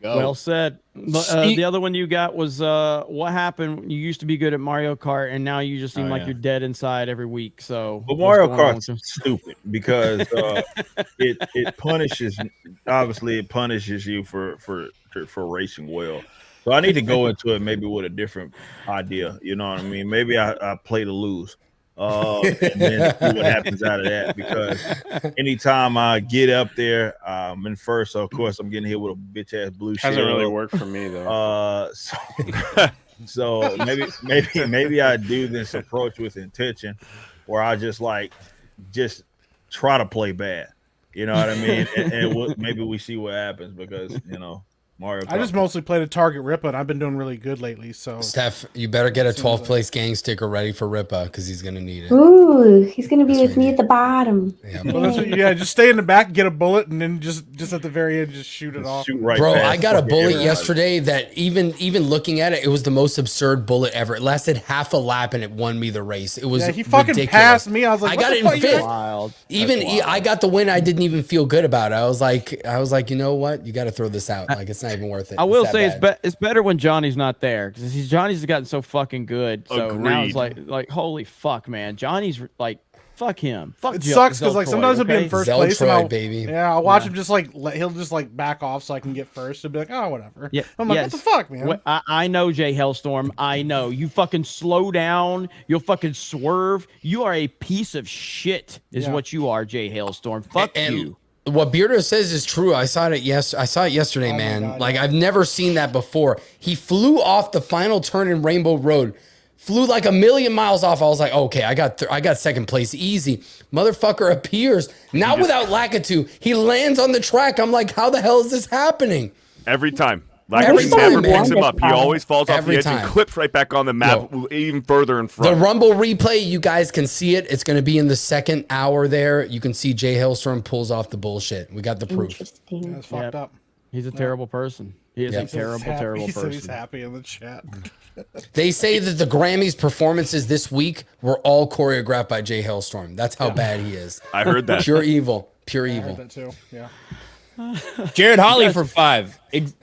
Well said. The other one you got was what happened? You used to be good at Mario Kart, and now you just seem like you're dead inside every week. So, but Mario Kart's stupid because it punishes. Obviously, it punishes you for racing well. So I need to go into it maybe with a different idea. You know what I mean? Maybe I play to lose. And then see what happens out of that, because anytime I get up there, I'm in first, so of course I'm getting hit with a bitch ass blue shell. Hasn't really worked for me though. So maybe I do this approach with intention, where I just try to play bad. You know what I mean? and maybe we see what happens, because you know. Mario Kart. I just mostly played a Target Rippa, and I've been doing really good lately. So, Steph, you better get a 12th place gang sticker ready for Rippa, because he's gonna need it. Ooh, he's gonna be with me at the bottom. Yeah, well, just stay in the back, get a bullet, and then just at the very end, just shoot it off. Bro, I got a bullet yesterday that even looking at it, it was the most absurd bullet ever. It lasted half a lap and it won me the race. It was he fucking ridiculous. passed me. I was like, I got it in fifth. I got the win. I didn't even feel good about it. I was like, you know what? You got to throw this out. Like, it's not even worth it. I will say it's better when Johnny's not there, because Johnny's gotten so fucking good. So now it's like holy fuck, man. Johnny's like, fuck him. Fuck. It sucks because like sometimes he'll be in first place, and I'll watch him just he'll just back off so I can get first and be like, oh whatever. Yeah, I'm like, what the fuck, man? I know, Jay Hellstorm. I know you fucking slow down. You'll fucking swerve. You are a piece of shit. Is what you are, Jay Hellstorm. Fuck you. What Beardo says is true. I saw it yesterday, man. God, like I've never seen that before. He flew off the final turn in Rainbow Road, flew like a million miles off. I was like, okay, I got second place easy. Motherfucker appears now without Lakitu. He lands on the track. I'm like, how the hell is this happening? Every time. Lakitu never picks him up. He always falls off the edge and clips right back on the map, even further in front. The Rumble replay, you guys can see it. It's going to be in the second hour there. You can see Jay Hellstorm pulls off the bullshit. We got the proof. That's fucked up. He's a terrible person. He is a terrible person. He's happy in the chat. They say that the Grammys performances this week were all choreographed by Jay Hellstorm. That's how bad he is. I heard that. Pure evil. Pure evil. I heard that too. Yeah. Jared Holly for 5.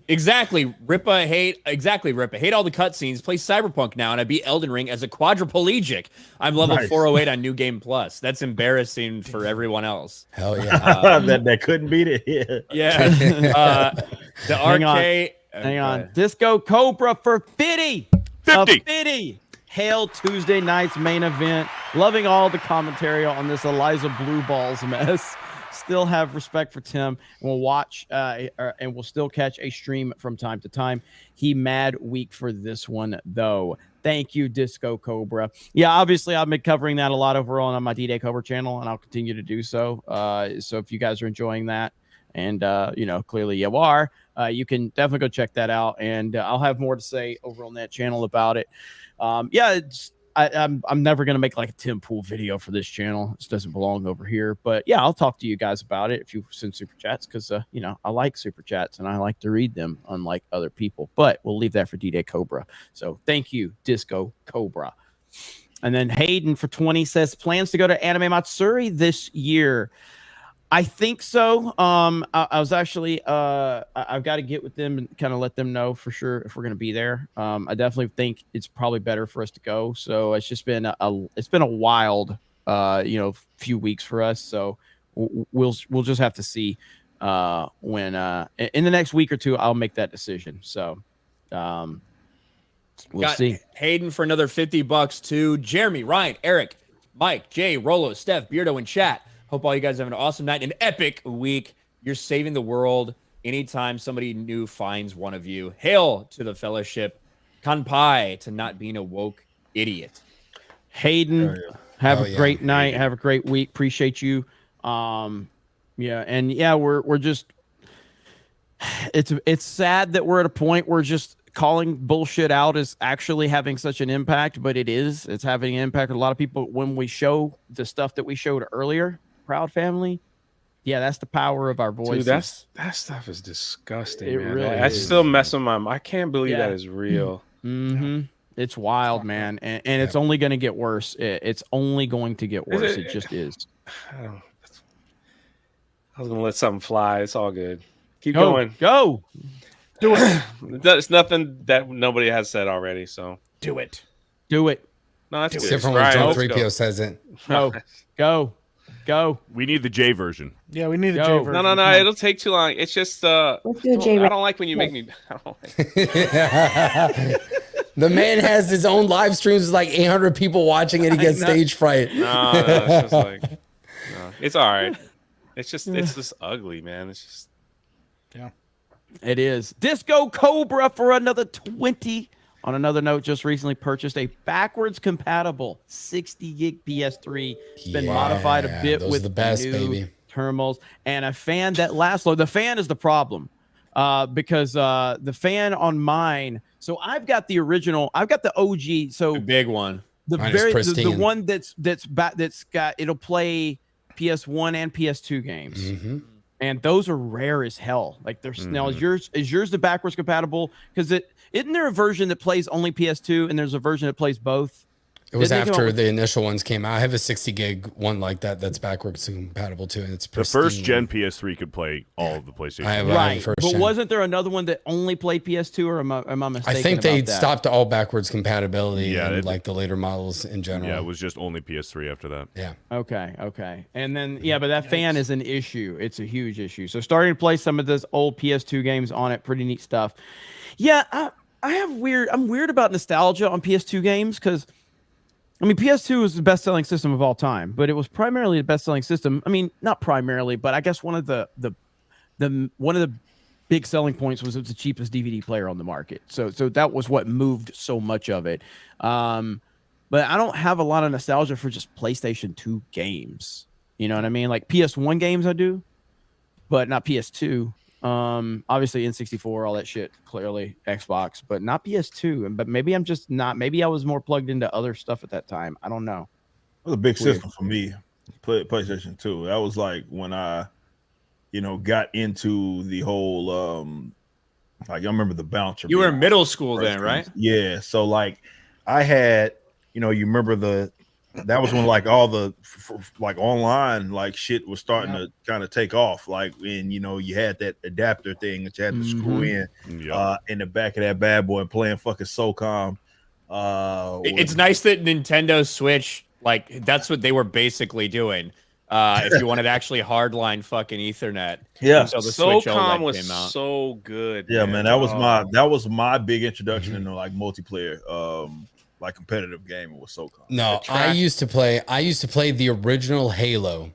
Exactly, Rippa. Hate all the cutscenes. Play Cyberpunk now, and I beat Elden Ring as a quadriplegic. I'm level 408 on New Game Plus. That's embarrassing for everyone else. Hell yeah. That couldn't beat it. Yeah. The arcade. Hang on. Disco Cobra for 50. 50. Hail Tuesday night's main event. Loving all the commentary on this Eliza Blue Balls mess. Still have respect for Tim. We'll watch and we'll still catch a stream from time to time. He mad weak for this one though. Thank you, Disco Cobra. Yeah, obviously I've been covering that a lot over on my D-Day Cobra channel, and I'll continue to do so. So if you guys are enjoying that, and clearly you are, you can definitely go check that out. And I'll have more to say over on that channel about it. I'm never going to make like a Tim Pool video for this channel. This doesn't belong over here. But yeah, I'll talk to you guys about it if you send super chats, because, I like super chats and I like to read them, unlike other people. But we'll leave that for D-Day Cobra. So thank you, Disco Cobra. And then Hayden for 20 says plans to go to Anime Matsuri this year. I think so. I was actually I've got to get with them and kind of let them know for sure if we're going to be there. I definitely think it's probably better for us to go. So it's just been a wild few weeks for us. So we'll just have to see when in the next week or two I'll make that decision. So we'll see. Hayden for another $50 too. Jeremy, Ryan, Eric, Mike, Jay, Rolo, Steph, Beardo in chat. Hope all you guys have an awesome night, an epic week. You're saving the world anytime somebody new finds one of you. Hail to the fellowship. Kanpai to not being a woke idiot. Hayden, have a great night. Have a great week. Appreciate you. We're just. It's sad that we're at a point where just calling bullshit out is actually having such an impact, but it's having an impact on a lot of people. When we show the stuff that we showed earlier, Proud Family, that's the power of our voices. Dude, that stuff is disgusting, It man. really That's is. still messing with my mind. I can't believe that is real. Mm-hmm. It's wild, man, and it's only going to get worse. It's only going to get worse. It just is. I was gonna let something fly. It's all good. Keep going. Go. Do it. It's nothing that nobody has said already. So Do it. Do it. no, that's good. Different when Joe 3PO says it. Go. We need the J version. Yeah, we need the Go. J version. No. It'll take too long. It's just Let's do a J I don't like when you make me. I don't like The man has his own live streams with like 800 people watching it. He gets stage fright. No, it's just like it's all right. It's just ugly, man. It's just It is. Disco Cobra for another 20. On another note, just recently purchased a backwards compatible 60 gig PS3. It's been modified a bit with the best, new baby. terminals and a fan that lasts long. The fan is the problem because the fan on mine. So I've got the original. I've got the OG. So The big one. the Mine is the pristine. one that's got it'll play PS1 and PS2 games. Mm-hmm. And those are rare as hell. Like there's now is yours the backwards compatible? Because isn't there a version that plays only PS2 and there's a version that plays both? It was Didn't they come after up the initial ones came out. I have a 60 gig one like that that's backwards compatible too, and it's The pristine. first gen PS3 could play all of the PlayStation. I have right, first but gen. wasn't there another one that only played PS2, or am I mistaken? I think they about that? stopped all backwards compatibility Yeah, in like the later models in general. Yeah, it was just only PS3 after that. Yeah. Okay. And then, but that fan is an issue. It's a huge issue. So starting to play some of those old PS2 games on it, pretty neat stuff. Yeah, I'm weird about nostalgia on PS2 games because, I mean, PS2 was the best-selling system of all time, but it was primarily the best-selling system. I mean, not primarily, but I guess one of the big selling points was it was the cheapest DVD player on the market. So that was what moved so much of it. But I don't have a lot of nostalgia for just PlayStation 2 games. You know what I mean? Like PS1 games I do, but not PS2. Obviously N64, all that shit, clearly Xbox, but not PS2. But maybe I'm just not, maybe I was more plugged into other stuff at that time. I don't know. It was a big system for me. PlayStation 2. That was like when I, got into the whole, like I remember the bouncer. You were in middle school then, right? Yeah. So like I had, you remember that was when like all the like online like shit was starting to kind of take off. Like when you had that adapter thing that you had to screw in the back of that bad boy and playing fucking SOCOM. It's nice that Nintendo Switch, like that's what they were basically doing. If you wanted actually hardline fucking Ethernet, until the Switch SOCOM OLED was came out. so good. Yeah, man, that was my big introduction into like multiplayer. Like competitive gaming with SOCOM. No, I used to play the original Halo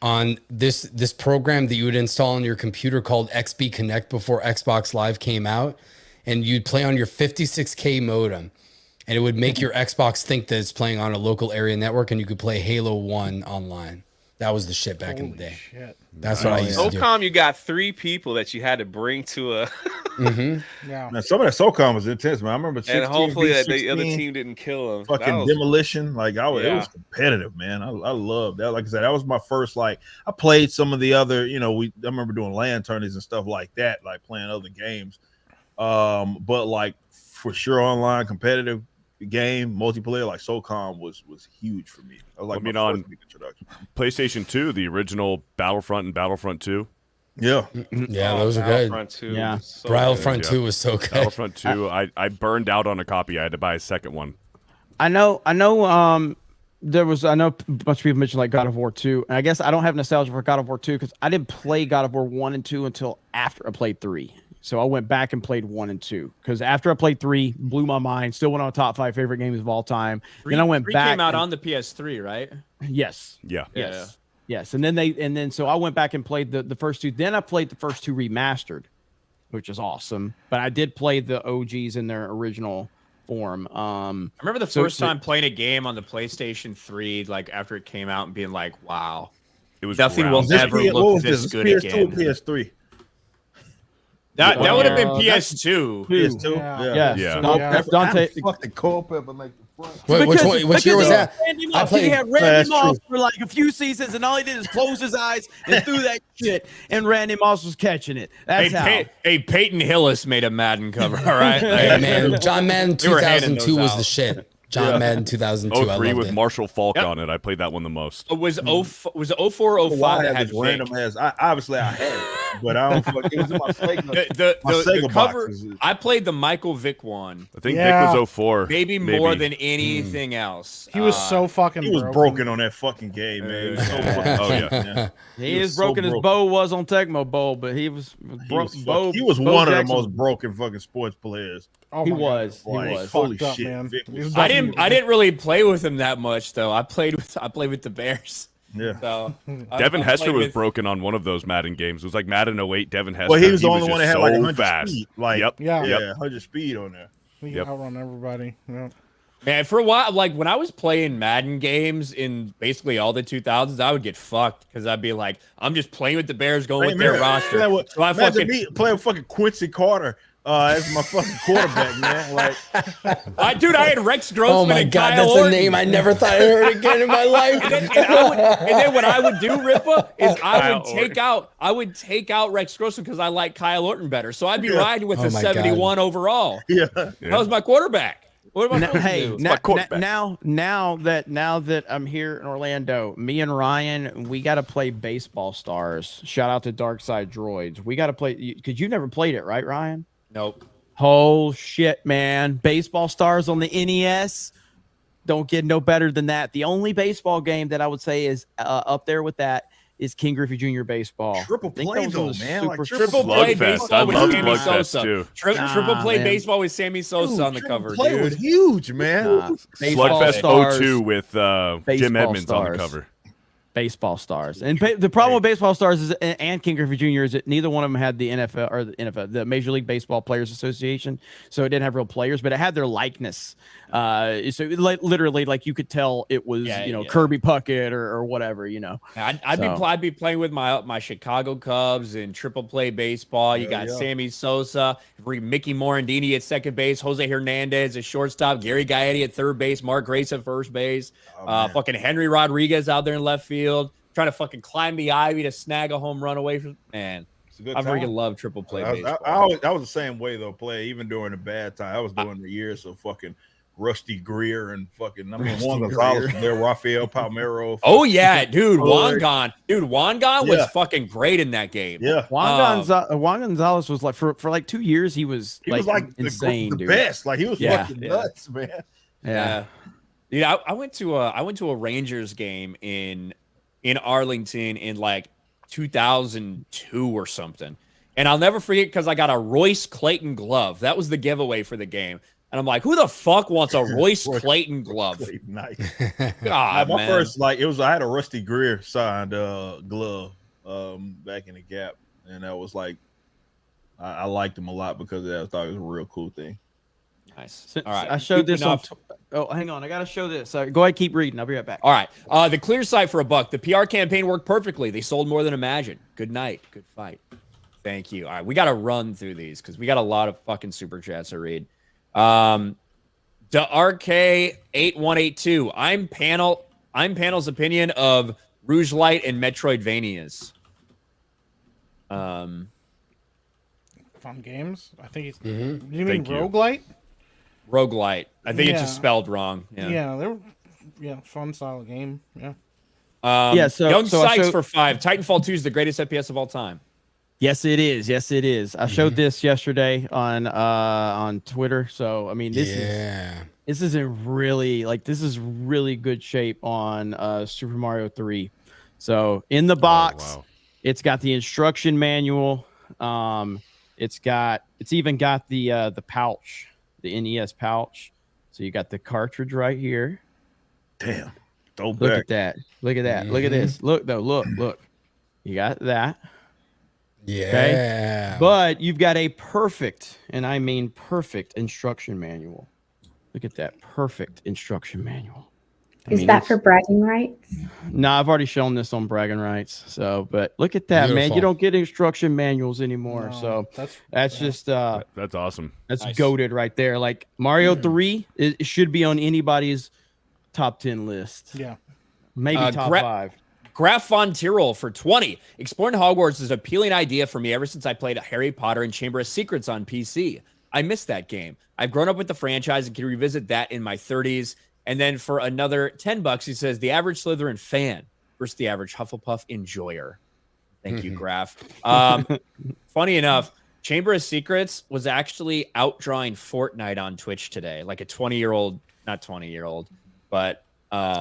on this program that you would install on your computer called XB Connect before Xbox Live came out, and you'd play on your 56K modem, and it would make your Xbox think that it's playing on a local area network, and you could play Halo 1 online. That was the shit back in the day. Shit. That's what I used to do. SOCOM, you got 3 people that you had to bring to a. Yeah. Now, some of that SOCOM was intense, man. I remember 16, And hopefully that the 16, other team didn't kill him. Fucking demolition, like it was competitive, man. I loved that. Like I said, that was my first. Like I played some of the other, I remember doing LAN tourneys and stuff like that, like playing other games. But like for sure, online competitive, game multiplayer, like SOCOM was huge for me. I was like, I mean, on PlayStation 2, the original Battlefront and Battlefront 2. Yeah, yeah, those are good. Battlefront 2 Yeah. was so Battlefront good. 2 was so good. Battlefront 2, I burned out on a copy. I had to buy a second one. I know. There was. I know a bunch of people mentioned like God of War 2, and I guess I don't have nostalgia for God of War 2 because I didn't play God of War 1 and 2 until after I played 3. So I went back and played 1 and 2 because after I played 3, blew my mind. Still went on top 5 favorite games of all time. Then I went 3 back. came out on the PS3, right? Yes. Yeah. Yes. Yes. And then so I went back and played the first 2. Then I played the first 2 remastered, which is awesome. But I did play the OGs in their original form. I remember the first time playing a game on the PlayStation 3, like after it came out, and being like, "Wow, it was nothing will ever look this good again." PS3. That would have been PS2. PS2. That's Dante. Fucking Culpepper make the front. Wait, which year was that? I played. He had Randy Moss for like a few seasons, and all he did is close his eyes and threw that shit, and Randy Moss was catching it. That's how. Hey, Peyton Hillis made a Madden cover. All right, Hey, man, John Madden 2002 was the shit. John Madden 2002. 03 with Marshall Falk on it. I played that one the most. Was 04, 05 that had this random ass? Obviously I had it, but I don't. It was in my Sega. The cover. I played the Michael Vick one. I think Vick was 04. Maybe more than anything else. He was so fucking. He was broken on that fucking game, man. He is broken as Bo was on Tecmo Bowl, but he was He was one of the most broken fucking sports players. Oh he was. Holy shit, man. I didn't really play with him that much though. I played with the Bears. Yeah. So Devin Hester was broken on one of those Madden games. It was like Madden 08. Devin Hester. Well, he was the only one that had like 100 fast. speed. Like, yep. Yeah, 100 speed on there. He can outrun everybody. Yeah. Man, for a while, like when I was playing Madden games in basically all the 2000s, I would get fucked because I'd be like, I'm just playing with the Bears, going with their roster. So I playing with fucking Quincy Carter. As my fucking quarterback, man. Like, I had Rex Grossman. Oh my god, that's a name I never thought I heard again in my life. And then what I would do, Rippa, is I would take out Rex Grossman because I like Kyle Orton better. So I'd be riding with a 71 overall. Yeah, that was my quarterback. What am I now that I'm here in Orlando, me and Ryan, we got to play Baseball Stars. Shout out to Dark Side Droids. We got to play because you never played it, right, Ryan? Nope. Oh shit, man! Baseball Stars on the NES. Don't get no better than that. The only baseball game that I would say is up there with that is King Griffey Jr. Baseball. Triple play though, man. Like triple play baseball with Sammy Slugfest Sosa. too. Triple play baseball with Sammy Sosa on the cover, play dude. was huge, man. Slugfest 02 with Jim Edmonds on the cover. Baseball Stars. And the problem with Baseball Stars is, and King Griffey Jr. is that neither one of them had the NFL or the Major League Baseball Players Association, so it didn't have real players, but it had their likeness. So literally, like you could tell it was Kirby Puckett or whatever, I'd be playing with my Chicago Cubs in triple play baseball. You got Sammy Sosa, Mickey Morandini at second base, Jose Hernandez at shortstop, Gary Gaetti at third base, Mark Grace at first base, fucking Henry Rodriguez out there in left field, trying to fucking climb the ivy to snag a home run away from man. I freaking love triple play baseball. I was the same way though. Even during the bad time. I was doing the years of fucking Rusty Greer and fucking Juan Gonzalez from there, Rafael Palmeiro. Oh yeah, dude, Juan was fucking great in that game. Yeah, Juan Gonzalez was like for like 2 years he was like insane, the dude. best. Like he was fucking nuts, man. Yeah. Dude, I went to a Rangers game in Arlington in like 2002 or something, and I'll never forget because I got a Royce Clayton glove. That was the giveaway for the game. And I'm like, who the fuck wants a Royce Clayton glove? Nice. God, my man. first, I had a Rusty Greer signed glove back in the Gap. And that was like, I liked him a lot because of that. I thought it was a real cool thing. Nice. All right. I showed this on. Hang on. I got to show this. Go ahead. Keep reading. I'll be right back. All right. The clear site for $1. The PR campaign worked perfectly. They sold more than Imagine. Good night. Good fight. Thank you. All right. We got to run through these because we got a lot of fucking super chats to read. The RK8182. I'm panel's opinion of Rouge Light and Metroidvanias. Fun games. I think it's. Mm-hmm. You mean roguelite? Roguelite. I think it's just Yeah. spelled wrong. Yeah, fun style game. Yeah. Young so I Sykes showed- for 5. Titanfall 2 is the greatest FPS of all time. Yes, it is. Yes, it is. I showed this yesterday on Twitter. So I mean, this is in really this is really good shape on Super Mario 3. So in the box, it's got the instruction manual. It's even got the pouch, the NES pouch. So you got the cartridge right here. Damn. Look at that. Look at that. Look at this. Look though. Look. You got that. Yeah. Okay? But you've got a perfect, and I mean perfect, instruction manual. Look at that. Perfect instruction manual. Is that for bragging rights? No, I've already shown this on bragging rights. So, but look at that, man. Beautiful. You don't get instruction manuals anymore. No, So that's just That's awesome. that's Nice. goated right there. Like Mario 3, it should be on anybody's top 10 list. Yeah. Maybe top 5. Graf von Tyrol for 20. Exploring Hogwarts is an appealing idea for me ever since I played Harry Potter and Chamber of Secrets on PC. I missed that game. I've grown up with the franchise and can revisit that in my 30s. And then for another $10, he says, the average Slytherin fan versus the average Hufflepuff enjoyer. Thank you, Graf. Funny enough, Chamber of Secrets was actually outdrawing Fortnite on Twitch today. Like a 20-year-old, not 20-year-old, but...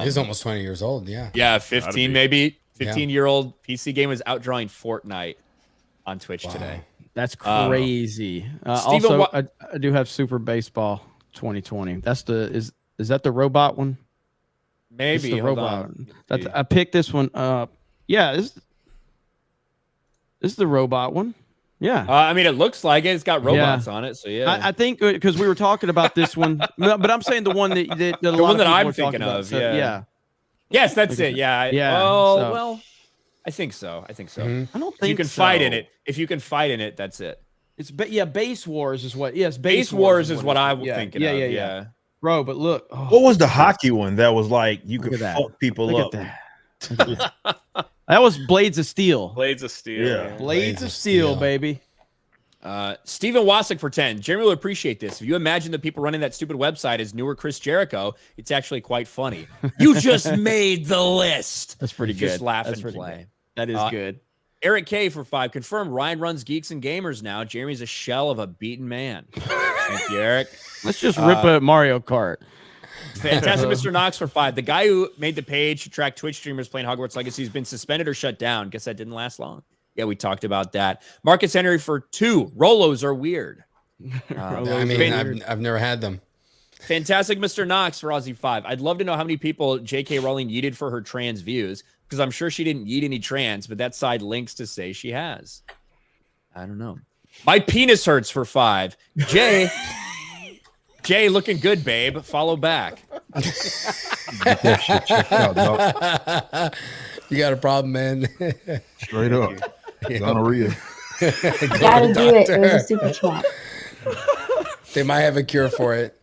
He's almost 20 years old. Yeah. Yeah, 15 maybe. 15-year-old PC game was outdrawing Fortnite on Twitch today. That's crazy. Steven Also, I do have Super Baseball 2020. That's is that the robot one? Maybe the hold robot. on. I picked this one up. Yeah, this is the robot one. Yeah. I mean, it looks like it. It's got robots on it, so yeah. I think because we were talking about this one, but I'm saying the one that the one that I'm thinking of. So, yeah. Yes, that's it. Yeah. Yeah. Well, I think so. I I don't If you think can fight in it. If you can fight in it, that's it. It's Base Wars is what. Yes, Base Wars is what I was thinking of. Yeah. Bro, but look. Oh, What was the hockey one that was like you could that. fuck people Look up? at that. That was Blades of Steel. Blades of Steel. Yeah. Blades of Steel, baby. Stephen Wasik for 10. Jeremy will appreciate this. If you imagine the people running that stupid website as newer Chris Jericho, it's actually quite funny. You just made the list. That's pretty Just good. laugh That's and pretty play. good. That is good. Eric K for 5. Confirm Ryan runs Geeks and Gamers now. Jeremy's a shell of a beaten man. Thank you, Eric. Let's just rip a Mario Kart. Fantastic Mr. Knox for 5. The guy who made the page to track Twitch streamers playing Hogwarts Legacy has been suspended or shut down. Guess that didn't last long. Yeah, we talked about that. Marcus Henry for 2. Rolos are weird. I mean, I've never had them. Fantastic Mr. Knox for Aussie 5. I'd love to know how many people J.K. Rowling yeeted for her trans views, because I'm sure she didn't yeet any trans, but that side links to say she has. I don't know. My penis hurts for 5. Jay, looking good, babe. Follow back. Get that shit checked out, dog. You got a problem, man. Straight up. Gonorrhea. Gotta do it. It was a super chat. They might have a cure for it.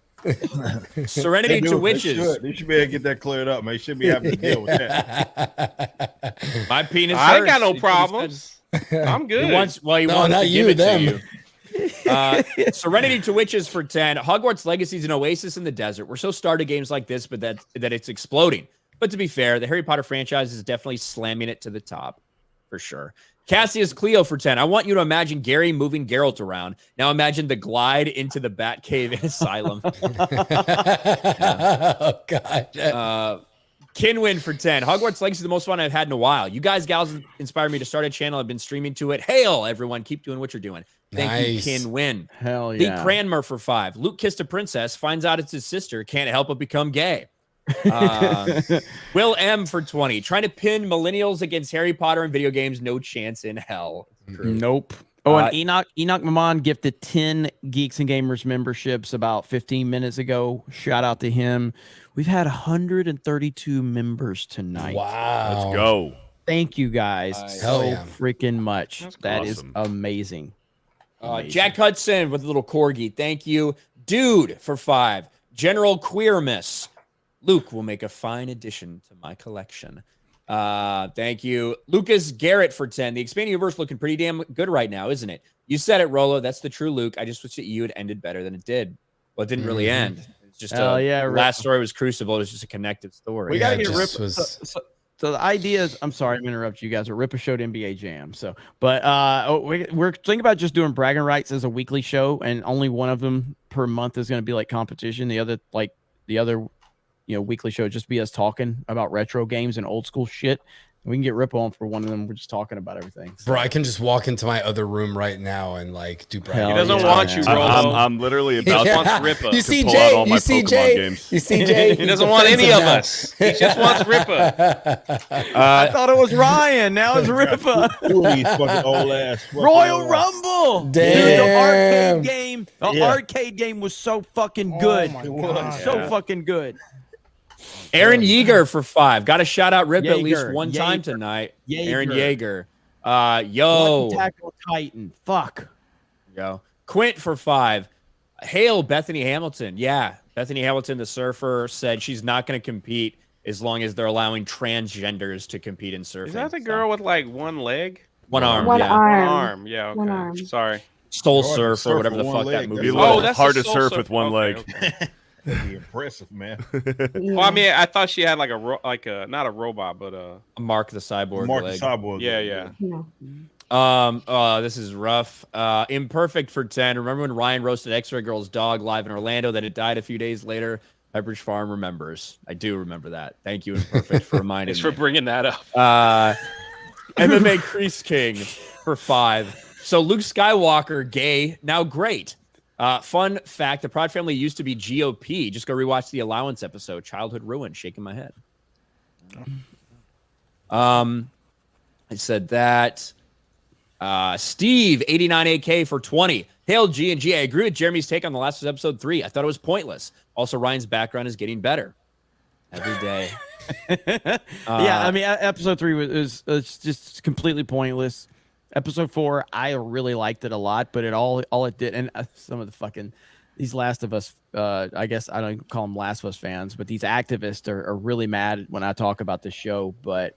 Serenity to Witches. They should be able to get that cleared up, man. You shouldn't be having to deal with that. My penis I ain't hurts. got no He problems. I'm good. He wants No, to not give you, it to them. you. Serenity to Witches for 10. Hogwarts Legacy is an oasis in the desert. We're so started games like this, but that it's exploding. But to be fair, the Harry Potter franchise is definitely slamming it to the top, for sure. Cassius Cleo for 10. I want you to imagine Gary moving Geralt around. Now imagine the glide into the Batcave in Asylum. Oh, God. Kinwin for 10. Hogwarts Legacy is the most fun I've had in a while. You guys, gals, inspired me to start a channel. I've been streaming to it. Hail, everyone. Keep doing what you're doing. Thank you, Kinwin. Hell Lee yeah. Cranmer for 5. Luke kissed a princess, finds out it's his sister, can't help but become gay. Will M for 20. Trying to pin millennials against Harry Potter and video games, no chance in hell. Nope. Oh, and Enoch Maman gifted 10 Geeks and Gamers memberships about 15 minutes ago. Shout out to him. We've had 132 members tonight. Wow. Let's go. Thank you guys Hell so yeah. freaking much. That is awesome. amazing. Jack Hudson with a little corgi. Thank you. Dude for 5. General Queermiss. Luke will make a fine addition to my collection. Thank you. Lucas Garrett for 10. The expanding universe looking pretty damn good right now, isn't it? You said it, Rolo. That's the true Luke. I just wish that you had ended better than it did. Well, it didn't really end. It's just last story was Crucible. It was just a connective story. We got to get Ripper. So the idea is, I'm sorry, I'm interrupting you guys. Ripper showed NBA Jam. We're thinking about just doing bragging rights as a weekly show, and only one of them per month is going to be like competition. The other weekly show would just be us talking about retro games and old school shit. We can get Rip on for one of them. We're just talking about everything. So. Bro, I can just walk into my other room right now and like do. He doesn't want you, Rolo. I'm literally about to Ripper. You see Jay? You see Jay? You see Jay? He doesn't want any of us. He just wants Ripper. I thought it was Ryan. Now it's Ripper. Fucking old ass. Royal Rumble. Damn. Dude, the arcade game. The arcade game was so fucking good. So fucking good. Aaron Yeager for 5. Got to shout out Rip at least one time tonight. Aaron Yeager. Yo. Tackle Titan. Fuck. Yo. Quint for 5. Hail Bethany Hamilton. Yeah. Bethany Hamilton, the surfer, said she's not going to compete as long as they're allowing transgenders to compete in surfing. Is that the girl with like one leg? One arm. One yeah. arm. One arm. Yeah. Okay. One arm. Sorry. Soul Surf or whatever the fuck that movie was. That's hard to surf with one leg. That'd be impressive, man. Well, I mean, I thought she had like a not a robot, but a Mark the Cyborg. Mark leg. the Cyborg. Yeah. This is rough. Imperfect for 10. Remember when Ryan roasted X-Ray Girl's dog live in Orlando that it died a few days later? Pepperidge Farm remembers. I do remember that. Thank you, Imperfect, for reminding Thanks me. for bringing that up. MMA Crease King for 5. So Luke Skywalker, gay, now great. Fun fact, the Proud family used to be GOP. Just go rewatch the Allowance episode. Childhood ruin, shaking my head. I said that. Steve, 89AK for 20. Hail G&G. I agree with Jeremy's take on The Last of Us episode 3. I thought it was pointless. Also, Ryan's background is getting better every day. Yeah, I mean, episode 3 was just completely pointless. Episode 4, I really liked it a lot, but all it did, and some of the fucking these Last of Us, I guess I don't call them Last of Us fans, but these activists are really mad when I talk about the show. But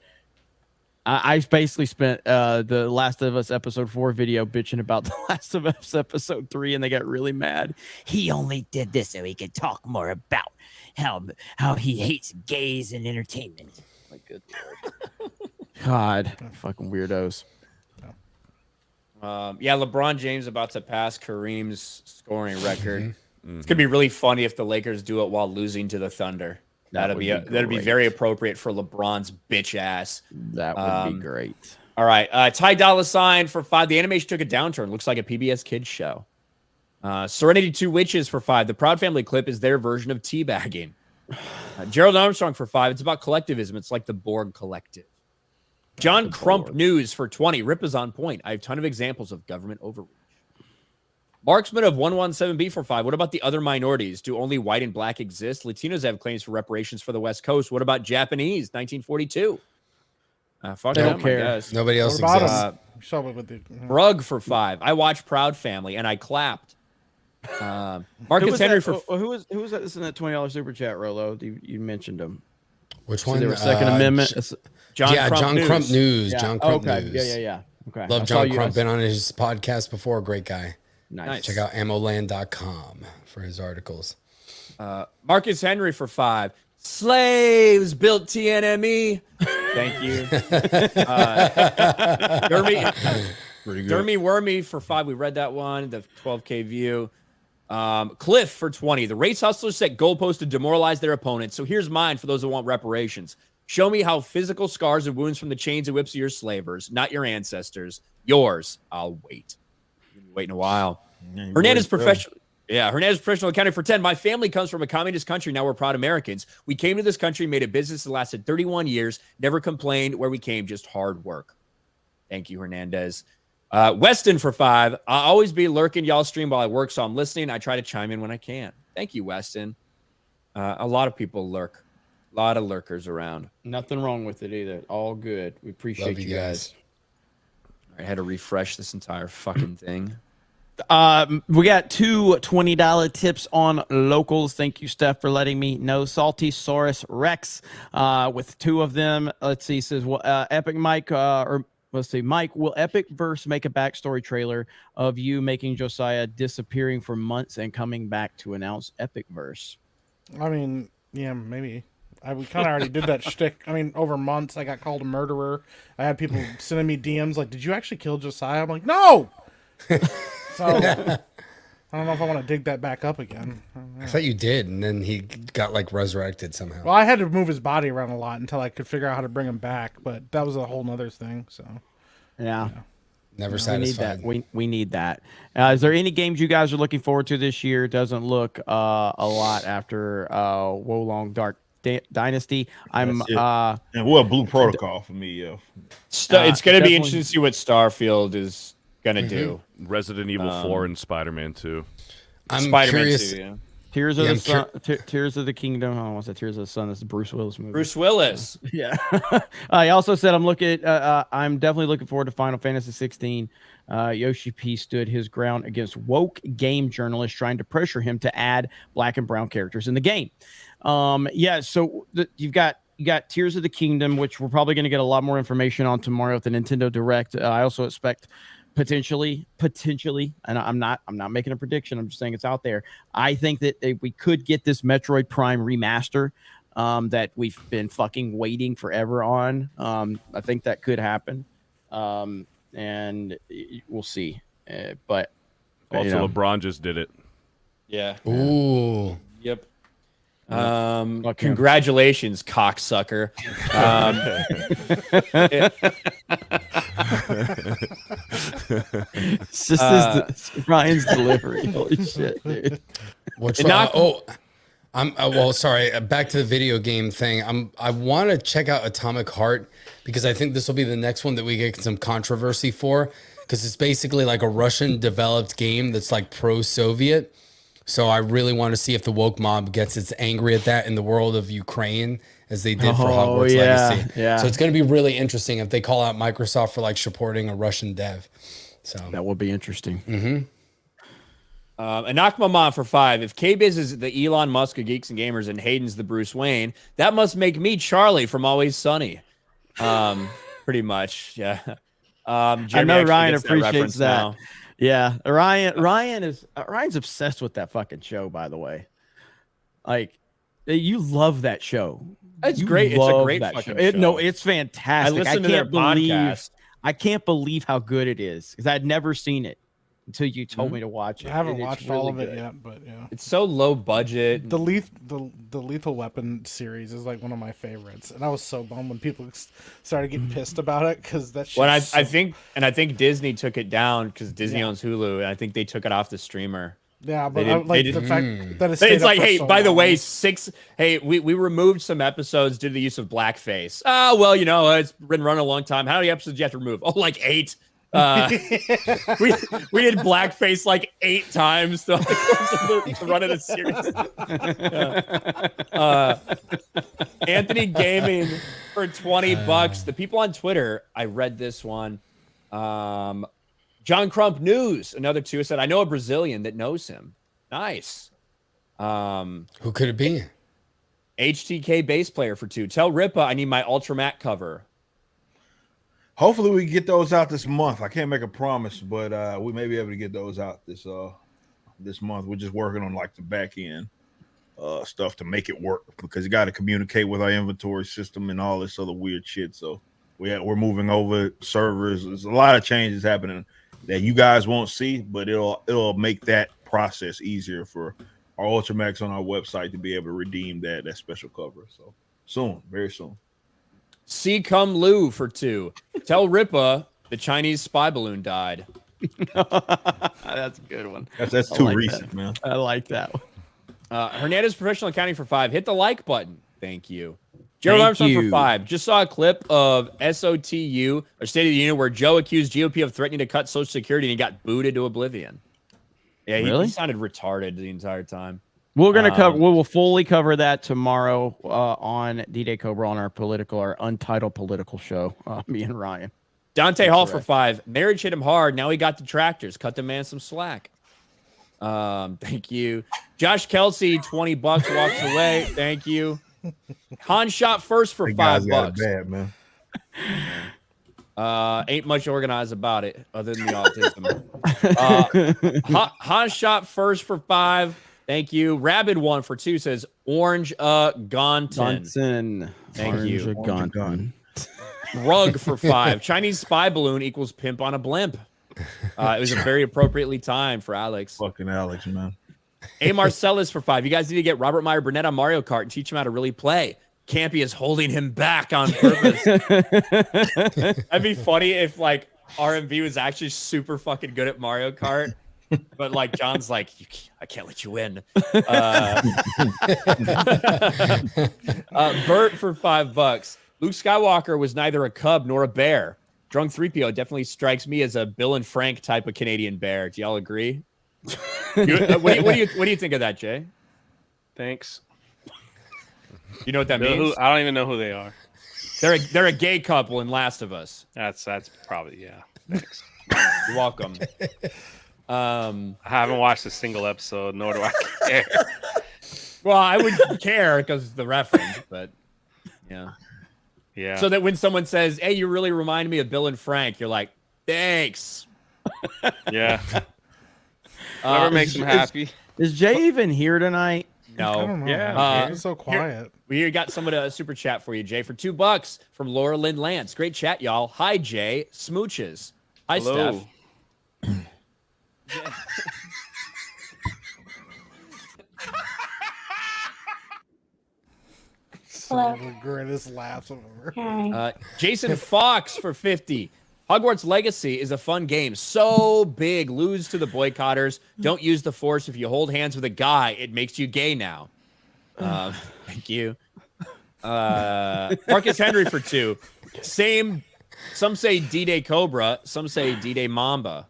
I basically spent the Last of Us episode 4 video bitching about the Last of Us episode 3, and they got really mad. He only did this so he could talk more about how he hates gays and entertainment. My good Lord. God, fucking weirdos. Yeah, LeBron James about to pass Kareem's scoring record. It's gonna be really funny if the Lakers do it while losing to the Thunder. That'd be very appropriate for LeBron's bitch ass. That would be great. All right, Ty Dolla $ign for 5. The animation took a downturn. Looks like a PBS Kids show. Serenity 2 Witches for 5. The Proud Family clip is their version of teabagging. Gerald Armstrong for 5. It's about collectivism. It's like the Borg Collective. John Crump News for 20. Rip is on point. I have a ton of examples of government overreach. Marksman of 117B for 5. What about the other minorities? Do only white and black exist? Latinos have claims for reparations for the West Coast. What about Japanese? 1942. Fuck They them, don't care. I guess. Nobody else What exists. about Rug for 5. I watched Proud Family and I clapped. Marcus Henry for who was that? This in that $20 super chat, Rolo? You mentioned him. Which So one? they were Second Amendment. John Crump News. Yeah. John Crump Okay. News. Yeah. Okay. Love John Crump. Been on his podcast before. Great guy. Nice. Check out ammoland.com for his articles. Marcus Henry for 5. Slaves built TNME. Thank you. Dermy Wormy for 5. We read that one. The 12K view. Cliff for 20. The race hustlers set goalposts to demoralize their opponents. So here's mine for those who want reparations. Show me how physical scars and wounds from the chains and whips of your slavers, not your ancestors. Yours. I'll wait. You'll be waiting a while. Hernandez professional. Yeah, Hernandez professional accounting for 10. My family comes from a communist country. Now we're proud Americans. We came to this country, made a business that lasted 31 years, never complained where we came, just hard work. Thank you, Hernandez. Weston for 5. I'll always be lurking y'all stream while I work, so I'm listening. I try to chime in when I can. Thank you, Weston. A lot of people lurk. A lot of lurkers around. Nothing wrong with it either. All good. We appreciate you guys. I had to refresh this entire fucking thing. We got 2 $20 tips on locals. Thank you, Steph, for letting me know. Salty Saurus Rex with 2 of them. Let's see. Says Epic Mike or Let's see. Mike, will Epic Verse make a backstory trailer of you making Josiah disappearing for months and coming back to announce Epic Verse? I mean, yeah, maybe. We kind of already did that shtick. I mean, over months, I got called a murderer. I had people sending me DMs like, "Did you actually kill Josiah?" I'm like, "No." So I don't know if I want to dig that back up again. I thought you did, and then he got like resurrected somehow. Well, I had to move his body around a lot until I could figure out how to bring him back, but that was a whole nother thing. So yeah. Never satisfied. satisfied. We need that. Is there any games you guys are looking forward to this year? Doesn't look a lot after Wolong Dark Dynasty. I'm and Blue Protocol for me. Yeah, it's going to be interesting to see what Starfield is going to do. Resident Evil 4 and Spider-Man 2. I'm Spider-Man curious. 2, yeah. Tears of the Sun, Tears of the Kingdom. I want to say Tears of the Sun. This is Bruce Willis movie. Bruce Willis. Yeah. He also said, I'm definitely looking forward to Final Fantasy 16. Yoshi P stood his ground against woke game journalists trying to pressure him to add black and brown characters in the game. So you got Tears of the Kingdom, which we're probably going to get a lot more information on tomorrow at the Nintendo Direct. I also expect potentially, and I'm not making a prediction. I'm just saying it's out there. I think that we could get this Metroid Prime remaster that we've been fucking waiting forever on. I think that could happen. And we'll see. But also, LeBron just did it. Yeah. Ooh. Yep. Congratulations, cocksucker. It's just Ryan's delivery. Holy shit, dude. Sorry. Back to the video game thing. I want to check out Atomic Heart because I think this will be the next one that we get some controversy for because it's basically like a Russian developed game that's like pro-Soviet. So I really want to see if the woke mob gets as angry at that in the world of Ukraine as they did for Hogwarts Legacy. Yeah. So it's going to be really interesting if they call out Microsoft for like supporting a Russian dev. So that will be interesting. Mm-hmm. Anakmama for 5. If K-Biz is the Elon Musk of Geeks and Gamers and Hayden's the Bruce Wayne, that must make me Charlie from Always Sunny. Pretty much, yeah. I know Ryan appreciates that. Now. Yeah, Ryan's obsessed with that fucking show. By the way, like you love that show. It's great. It's a great fucking show. No, it's fantastic. I listened to their podcast. I can't believe how good it is because I'd never seen it until you told me to watch it. I haven't watched all of it yet, but yeah, it's so low budget. The Lethal Weapon series is like one of my favorites, and I was so bummed when people started getting pissed about it because that. Well, I think Disney took it down because Disney owns Hulu, and I think they took it off the streamer. Yeah, but the fact that it's like, hey, by the way, we removed some episodes due to the use of blackface. Oh, well, it's been running a long time. How many episodes do you have to remove? Oh, like 8. We did blackface like 8 times throughout the course of the run of the series. Anthony Gaming for $20. The people on Twitter, I read this one. John Crump News, another 2 said, I know a Brazilian that knows him. Nice. Who could it be? HTK bass player for 2. Tell Ripa I need my Ultramat cover. Hopefully we can get those out this month. I can't make a promise, but we may be able to get those out this month. We're just working on like the back end stuff to make it work because you got to communicate with our inventory system and all this other weird shit. So we're moving over servers. There's a lot of changes happening that you guys won't see, but it'll make that process easier for our Ultramax on our website to be able to redeem that special cover. So soon, very soon. See Come Lu for 2. Tell Ripa the Chinese spy balloon died. That's a good one. That's too recent, man. I like that one. Hernandez Professional Accounting for 5. Hit the like button. Thank you. Gerald Armstrong for 5. Just saw a clip of SOTU, or State of the Union, where Joe accused GOP of threatening to cut Social Security and he got booted to oblivion. Yeah, he sounded retarded the entire time. We're gonna cover. We will fully cover that tomorrow on D-Day Cobra on our untitled political show. Me and Ryan. Dante Hall for 5. Marriage hit him hard. Now he got detractors. Cut the man some slack. Thank you. Josh Kelsey, $20 walks away. Thank you. Han shot first for $5. Bad, man. Ain't much organized about it other than the autism. Hot shot first for 5. Thank you. Rabid 1 for 2 says Orange Gonton. Thank you. Gonton. Rug for 5. Chinese spy balloon equals pimp on a blimp. It was a very appropriately timed for Alex. Fucking Alex, man. A Marcellus for 5. You guys need to get Robert Meyer Burnett on Mario Kart and teach him how to really play. Campy is holding him back on purpose. That'd be funny if like RMB was actually super fucking good at Mario Kart, but like John's like, I can't let you win. Bert for $5. Luke Skywalker was neither a cub nor a bear. Drunk 3PO definitely strikes me as a Bill and Frank type of Canadian bear. Do y'all agree? What do you think of that, Jay? Thanks. You know what that means? I don't even know who they are. They're a gay couple in Last of Us. That's probably, yeah. Thanks. You're welcome. I haven't watched a single episode, nor do I care. Well, I would care because it's the reference, but yeah. Yeah. So that when someone says, "Hey, you really remind me of Bill and Frank," you're like, "Thanks." Yeah. Whatever makes him happy. Is Jay even here tonight? No. I don't know. Yeah. It's so quiet. We got someone a super chat for you, Jay, for $2 from Laura Lynn Lance. Great chat, y'all. Hi, Jay. Smooches. Hi, Hello. Steph. Some of the greatest laughs ever. Jason Fox for 50. Hogwarts Legacy is a fun game. So big. Lose to the boycotters. Don't use the Force. If you hold hands with a guy, it makes you gay now. Thank you. Marcus Henry for 2. Same. Some say D-Day Cobra. Some say D-Day Mamba.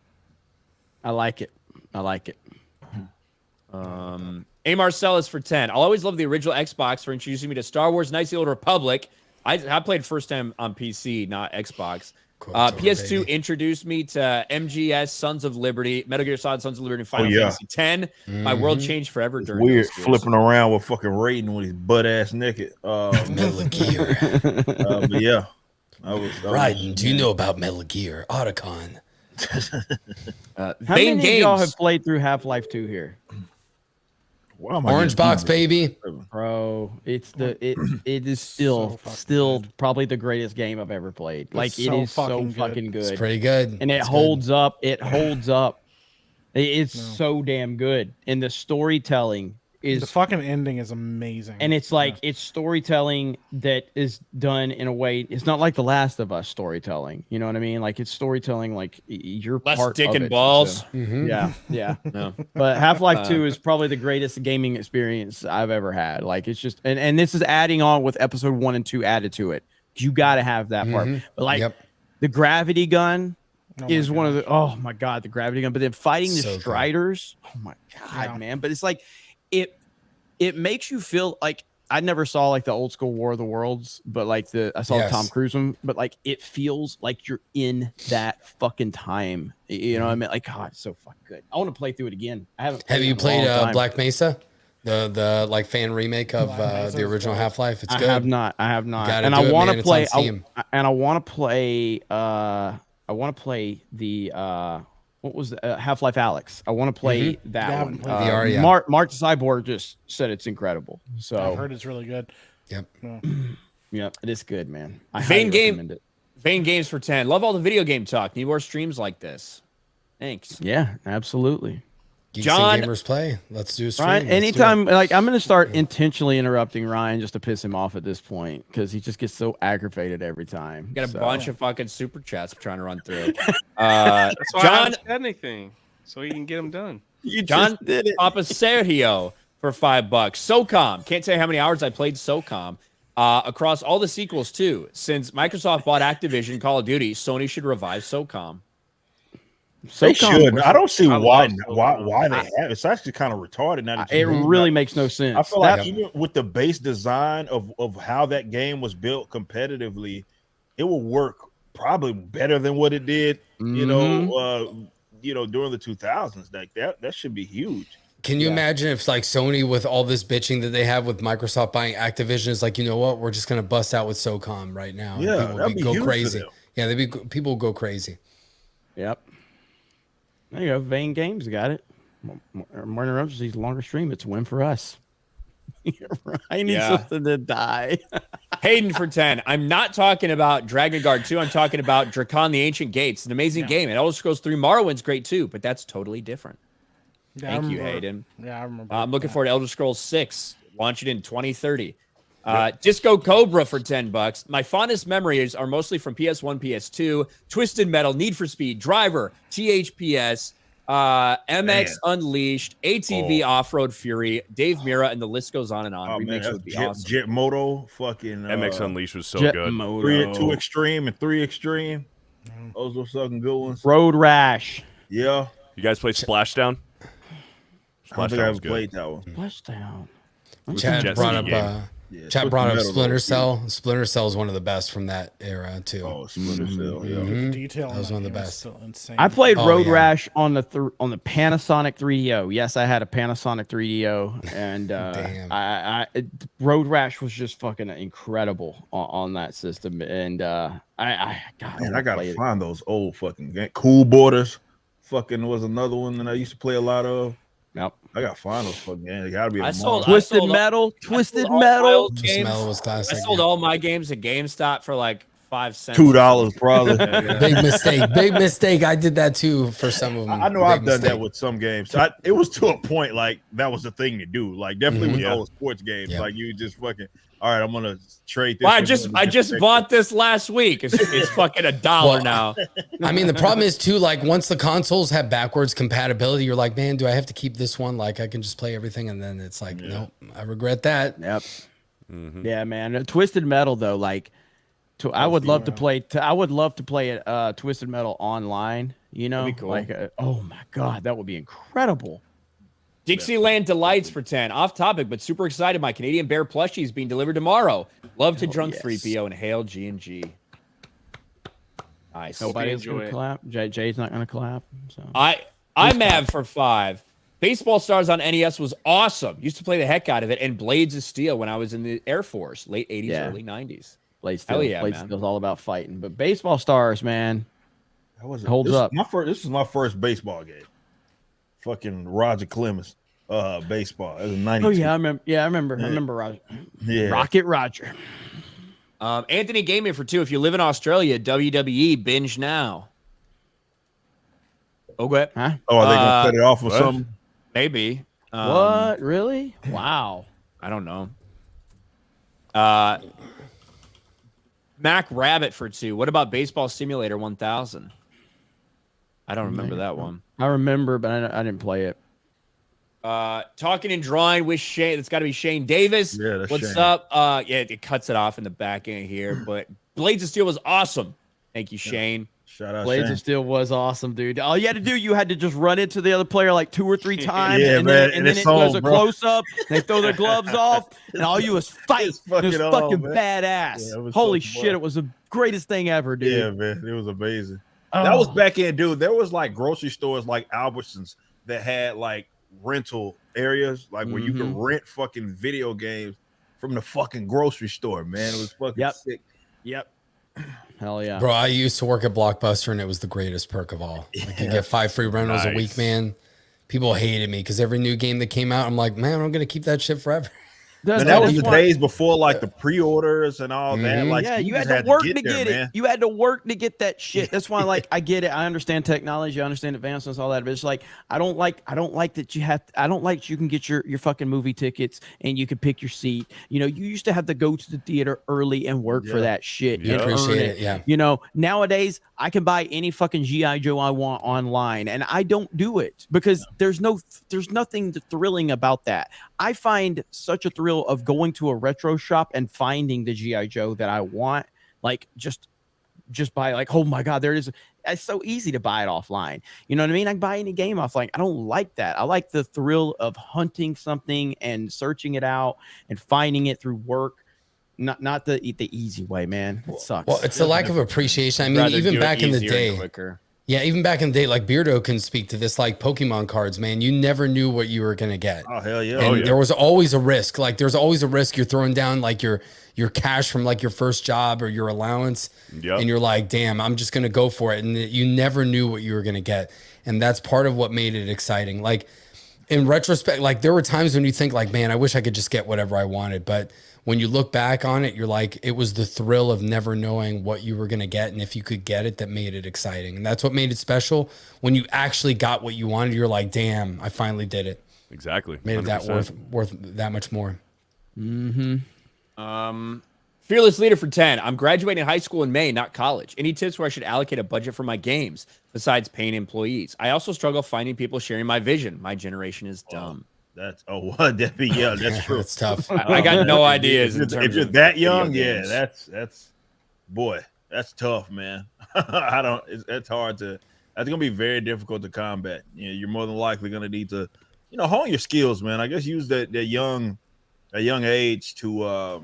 I like it. A Marcellus for 10. I'll always love the original Xbox for introducing me to Star Wars Knights of the Old Republic. I played first time on PC, not Xbox. PS2 introduced me to MGS, Sons of Liberty, Metal Gear Solid, Sons of Liberty, and Final Fantasy X. My world changed forever during weird those years. flipping around with fucking Raiden when he's butt ass naked. Metal Gear. But yeah, Raiden, do you know about Metal Gear? Otacon. How many of y'all have played through Half-Life 2 here? Orange box, baby. Bro, it is still probably the greatest game I've ever played. Like it is so fucking good. It's pretty good. And it holds up. It holds up. It's so damn good. And the storytelling is the fucking ending is amazing. And it's like it's storytelling that is done in a way. It's not like The Last of Us storytelling. You know what I mean? Like it's storytelling like you're less part dick of and it. balls. So, yeah. No. But Half-Life 2 is probably the greatest gaming experience I've ever had. Like it's just and this is adding on with episode 1 and 2 added to it. You got to have that part. But like the gravity gun is one of the my god, the gravity gun. But then fighting the Striders, oh my god, man. But it's like it makes you feel like I never saw like the old school War of the Worlds, but like I saw the Tom Cruise one, but like it feels like you're in that fucking time. You know what I mean? Like, God, it's so fucking good. I want to play through it again. I haven't. Have you played Black Mesa? The like fan remake of the original Half-Life? It's good. I have not. And I want to play. I want to play. I want to play the. What was Half-Life Alex? I want to play that one. Mark the Cyborg just said it's incredible. So I've heard it's really good. Yep. Yep, it is good, man. I Vane recommend it. Vane Games for 10. Love all the video game talk. Need more streams like this. Thanks. Yeah, absolutely. Geeks John, and Gamers play. Let's do a stream. Ryan, anytime, like I'm gonna start intentionally interrupting Ryan just to piss him off at this point because he just gets so aggravated every time. Got a bunch of fucking super chats I'm trying to run through. That's why I John, haven't said anything, so you can get them done. John Papa Sergio for $5. SOCOM. Can't say how many hours I played SOCOM. Across all the sequels too. Since Microsoft bought Activision, Call of Duty, Sony should revive SOCOM. They should. I don't see why they have. It's actually kind of retarded. Now it really makes no sense. I feel like even with the base design of how that game was built competitively, it will work probably better than what it did. You know, during the 2000s, like that should be huge. Can you imagine if like Sony with all this bitching that they have with Microsoft buying Activision is like, you know what, we're just gonna bust out with SOCOM right now. Yeah, and people that'd would be go huge crazy. Yeah, people go crazy. Yep. There you go. Vane Games got it. Morning Ramsey's longer stream. It's a win for us. I need something to die. Hayden for 10. I'm not talking about Dragon Guard 2. I'm talking about Drakon the Ancient Gates. An amazing game. And Elder Scrolls 3 Morrowind's great too, but that's totally different. Thank you, Hayden. Yeah, I remember. I'm looking forward to Elder Scrolls 6 launching in 2030. Disco Cobra for $10. My fondest memories are mostly from PS1, PS2, Twisted Metal, Need for Speed, Driver, THPS, MX Unleashed, ATV Off-Road Fury, Dave Mira, and the list goes on and on. Remakes would be awesome. Jet Moto, fucking MX Unleashed was so good. 2 Extreme and 3 Extreme. Those were fucking good ones. Road Rash. Yeah. You guys play Splashdown? I don't think I ever played that one. Splashdown. Chad brought up Splinter Cell. Splinter Cell is one of the best from that era too. Oh, Splinter Cell, yeah. Mhm. Detail that was one of the best. Insane. I played Road Rash on the Panasonic 3DO. Yes, I had a Panasonic 3DO, and Road Rash was just fucking incredible on that system. And I gotta find those old fucking games. Cool Borders, fucking was another one that I used to play a lot of. Yep. I gotta find those fucking games. They gotta be. Twisted Metal. Twisted Metal was classic. I sold all my games at GameStop for like 5 cents. $2 probably. Big mistake. I did that too for some of them. I know I've done that with some games. It was to a point like that was the thing to do. Like definitely with those sports games. Like you just fucking. All right, I'm gonna trade this. Well, I just bought this last week. It's fucking $1 now. I mean, the problem is too, like once the consoles have backwards compatibility, you're like, man, do I have to keep this one? Like I can just play everything, and then it's like, nope, I regret that. Yep. Yeah, man. Twisted Metal though, like, I would love to play. I would love to play Twisted Metal online. You know, That'd be cool. Like, oh my god, that would be incredible. Dixieland Delights for 10. Off topic, but super excited. My Canadian Bear plushie is being delivered tomorrow. Love to drunk 3PO and hail G&G. Nice. Nobody's gonna clap. Jay's not gonna clap. So I'm Mav for 5. Baseball Stars on NES was awesome. Used to play the heck out of it. And Blades of Steel when I was in the Air Force, late 80s, early 90s. Blades Hell Steel. yeah, Blades man. Steel's all about fighting. But Baseball Stars, man, holds this up. This is my first baseball game. Fucking Roger Clemens, baseball. It was 92. Oh yeah, I remember. Yeah, I remember Roger. Yeah. Rocket Roger. Anthony Gaming for 2. If you live in Australia, WWE binge now. Okay. Huh? Oh, are they gonna cut it off or something? Maybe. What? Really? Wow. I don't know. Mac Rabbit for 2. What about Baseball Simulator 1000? I don't remember that one. I remember, but I didn't play it. Talking and drawing with Shane. It's got to be Shane Davis. Yeah, that's What's Shane. up? Yeah, it cuts it off in the back end here, but Blades of Steel was awesome. Thank you, Shane. Shout out, Blades Shane. of Steel was awesome, dude. All you had to do, you had to just run into the other player like 2 or 3 times, Yeah, and man, then and it it's goes on, a bro. close up. They throw their gloves off, and all you was fight. It was fucking on, fucking man. badass. Yeah, it was Holy fucking shit! fun. It was the greatest thing ever, dude. Yeah, man, it was amazing. Oh. That was back in, dude. There was like grocery stores like Albertsons that had like rental areas, like where you could rent fucking video games from the fucking grocery store. Man, it was fucking sick. Yep. Hell yeah, Bro, I used to work at Blockbuster, and it was the greatest perk of all. I could get 5 free rentals a week, man. People hated me because every new game that came out, I'm like, man, I'm gonna keep that shit forever. And that was the days before like the pre-orders and all that. Like, yeah, you had just to work to there, get it. man. You had to work to get that shit. That's why, like, I get it. I understand technology. I understand advancements, all that. But it's like I don't like that you have. I don't like you can get your fucking movie tickets and you can pick your seat. You know, you used to have to go to the theater early and work for that shit. Yeah, and appreciate earn it, yeah. You know, nowadays I can buy any fucking GI Joe I want online, and I don't do it because there's nothing thrilling about that. I find such a thrill of going to a retro shop and finding the GI Joe that I want, like just by like, oh my god, there it is. It's so easy to buy it offline. You know what I mean? I can buy any game offline. I don't like that. I like the thrill of hunting something and searching it out and finding it through work. Not the easy way, man. It sucks. Well, it's a lack of appreciation. I mean, Rather even do it back in the easier and day, quicker. Yeah, even back in the day, like Beardo can speak to this, like Pokemon cards, man. You never knew what you were gonna get. Oh hell yeah! And there was always a risk. Like there's always a risk you're throwing down like your cash from like your first job or your allowance. Yep. And you're like, damn, I'm just gonna go for it. And you never knew what you were gonna get. And that's part of what made it exciting. Like in retrospect, like there were times when you think like, man, I wish I could just get whatever I wanted. But when you look back on it, you're like, it was the thrill of never knowing what you were going to get. And if you could get it, that made it exciting. And that's what made it special. When you actually got what you wanted, you're like, damn, I finally did it. Exactly. Made it that worth that much more. Fearless Leader for 10. I'm graduating high school in May, not college. Any tips where I should allocate a budget for my games besides paying employees? I also struggle finding people sharing my vision. My generation is dumb. That's that's true. That's tough. I got no ideas. If you're that young, yeah, that's boy, that's tough, man. That's hard to. That's gonna be very difficult to combat. You know, you're more than likely gonna need to, hone your skills, man. I guess use that young age to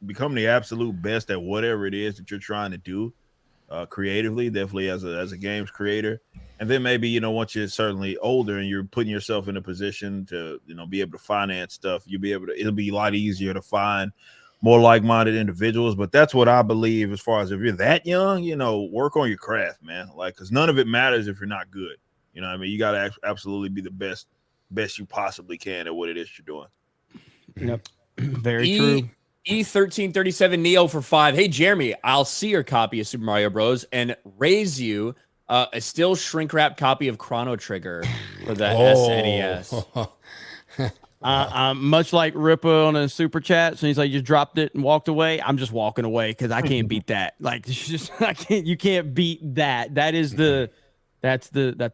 become the absolute best at whatever it is that you're trying to do, creatively, definitely as a games creator. And then maybe, once you're certainly older and you're putting yourself in a position to, be able to finance stuff, it'll be a lot easier to find more like-minded individuals. But that's what I believe as far as if you're that young, work on your craft, man. Like, because none of it matters if you're not good. You know what I mean? You got to absolutely be the best you possibly can at what it is you're doing. Yep. Very true. E1337 Neo for 5. Hey, Jeremy, I'll see your copy of Super Mario Bros. And raise you a still shrink wrap copy of Chrono Trigger for the SNES. Much like Ripper on a super chat, so he's like, just dropped it and walked away. I'm just walking away because I can't beat that. Like, it's just you can't beat that. That's the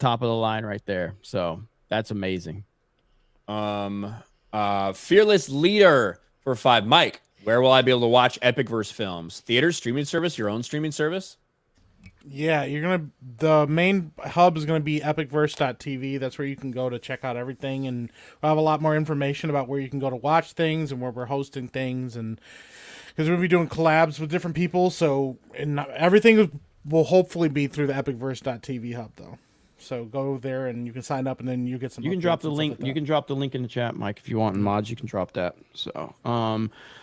top of the line right there. So that's amazing. Fearless Leader for 5. Mike, where will I be able to watch Epicverse films? Theater, streaming service, your own streaming service? Yeah, the main hub is gonna be epicverse.tv. That's where you can go to check out everything, and we'll have a lot more information about where you can go to watch things and where we're hosting things, and because we'll be doing collabs with different people. So, and everything will hopefully be through the epicverse.tv hub, though. So go there and you can sign up, and then you get some. You can drop the link. You can drop the link in the chat, Mike, if you want. And mods, you can drop that. So,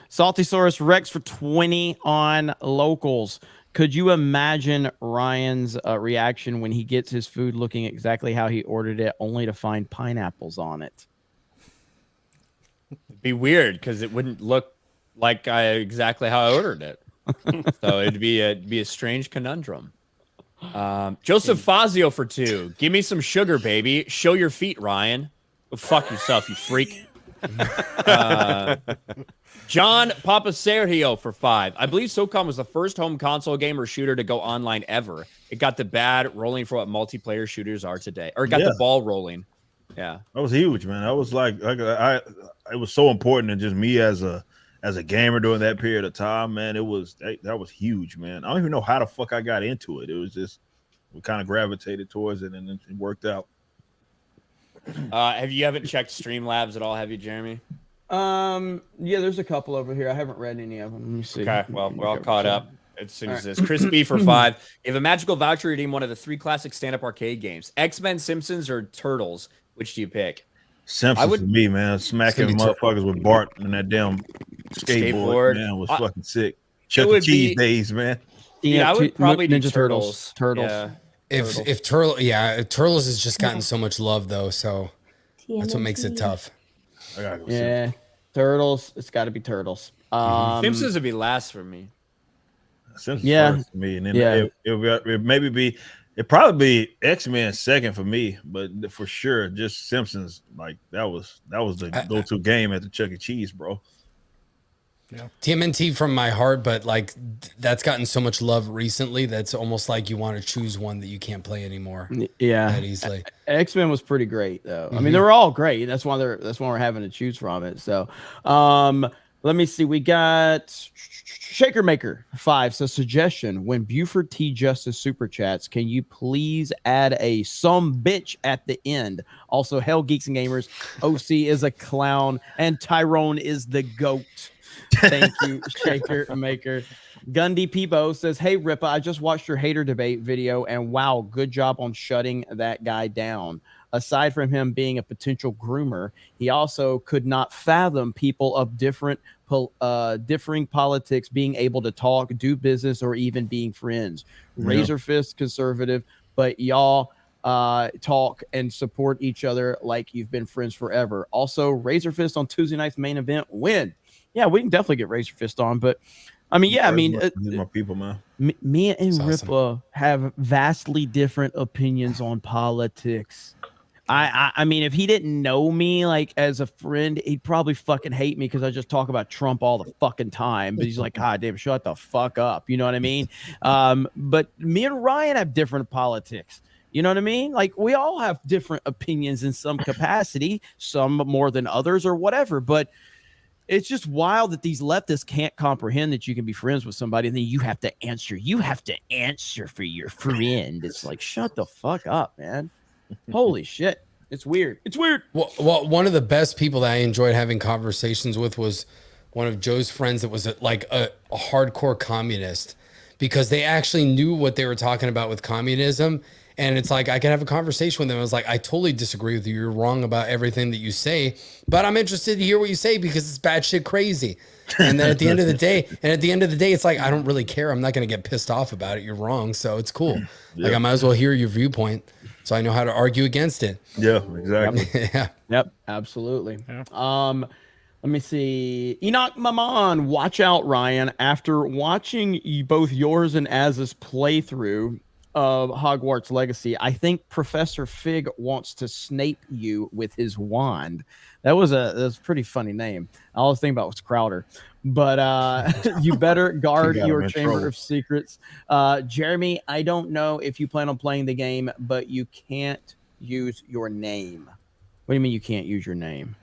Saltysaurus Rex for 20 on locals. Could you imagine Ryan's reaction when he gets his food looking exactly how he ordered it, only to find pineapples on it? It'd be weird because it wouldn't look like exactly how I ordered it. So it'd be a strange conundrum. Joseph Fazio for 2. Give me some sugar, baby. Show your feet, Ryan. Go fuck yourself, you freak. John Papasergio for 5. I believe SOCOM was the first home console game or shooter to go online ever. It got the bad rolling for what multiplayer shooters are today, or it got the ball rolling. Yeah, that was huge, man. I was like it was so important, and just me as a gamer during that period of time, man. That was huge, man. I don't even know how the fuck I got into it. It was just we kind of gravitated towards it, and it worked out. You haven't checked Streamlabs at all, have you, Jeremy? Yeah, there's a couple over here. I haven't read any of them. Let me see. Okay, well, we're all caught up as soon as this. Chris B for 5. You have a magical voucher to redeem one of the 3 classic stand-up arcade games. X-Men, Simpsons, or Turtles? Which do you pick? Simpsons for me, man. Smacking motherfuckers with Bart and that damn skateboard. Man, was fucking sick. Chuck E. Cheese days, man. Yeah, I would probably do Ninja Turtles. Yeah. If Turtles has just gotten so much love though, so that's what makes it tough. I gotta go Turtles. It's got to be Turtles. Simpsons would be last for me. Simpsons first for me, and then it'd probably be X-Men second for me, but for sure, just Simpsons. Like that was the go-to game at the Chuck E. Cheese, bro. Yeah. TMNT from my heart, but like that's gotten so much love recently that's almost like you want to choose one that you can't play anymore. Yeah, that easily. X-Men was pretty great though. I mean, they were all great. That's why we're having to choose from it. So, let me see. We got Shaker Maker 5. So suggestion: when Buford T Justice super chats, can you please add a some bitch at the end? Also, Hell Geeks and Gamers. OC is a clown and Tyrone is the goat. Thank you, Shaker Maker. Gundy Peebo says, "Hey Ripa, I just watched your hater debate video, and wow, good job on shutting that guy down. Aside from him being a potential groomer, he also could not fathom people of different differing politics being able to talk, do business, or even being friends. Razor fist conservative, but y'all talk and support each other like you've been friends forever. Also, Razor fist on Tuesday night's main event win. Yeah, we can definitely get Razor fist on, but I mean, yeah, I mean, my people, man. Me and That's Ripa awesome. have vastly different opinions on politics. I mean, if he didn't know me like as a friend, he'd probably fucking hate me because I just talk about Trump all the fucking time. But he's like, God damn, shut the fuck up. You know what I mean? But me and Ryan have different politics. You know what I mean? Like we all have different opinions in some capacity, some more than others or whatever. But it's just wild that these leftists can't comprehend that you can be friends with somebody and then you have to answer. You have to answer for your friend. It's like, shut the fuck up, man. Holy shit. It's weird. It's weird. Well, one of the best people that I enjoyed having conversations with was one of Joe's friends that was like a hardcore communist, because they actually knew what they were talking about with communism. And it's like, I could have a conversation with them. I was like, I totally disagree with you. You're wrong about everything that you say, but I'm interested to hear what you say because it's bad shit crazy. And then at the end of the day, it's like, I don't really care. I'm not going to get pissed off about it. You're wrong. So it's cool. Like I might as well hear your viewpoint so I know how to argue against it. Yeah, exactly. Yep, absolutely. Let me see. Enoch Maman, watch out, Ryan. After watching both yours and Az's playthrough of Hogwarts Legacy, I think Professor Fig wants to Snape you with his wand. That was a pretty funny name. I was thinking about was Crowder, but you better guard your Chamber of Secrets. Jeremy, I don't know if you plan on playing the game, but you can't use your name. What do you mean you can't use your name?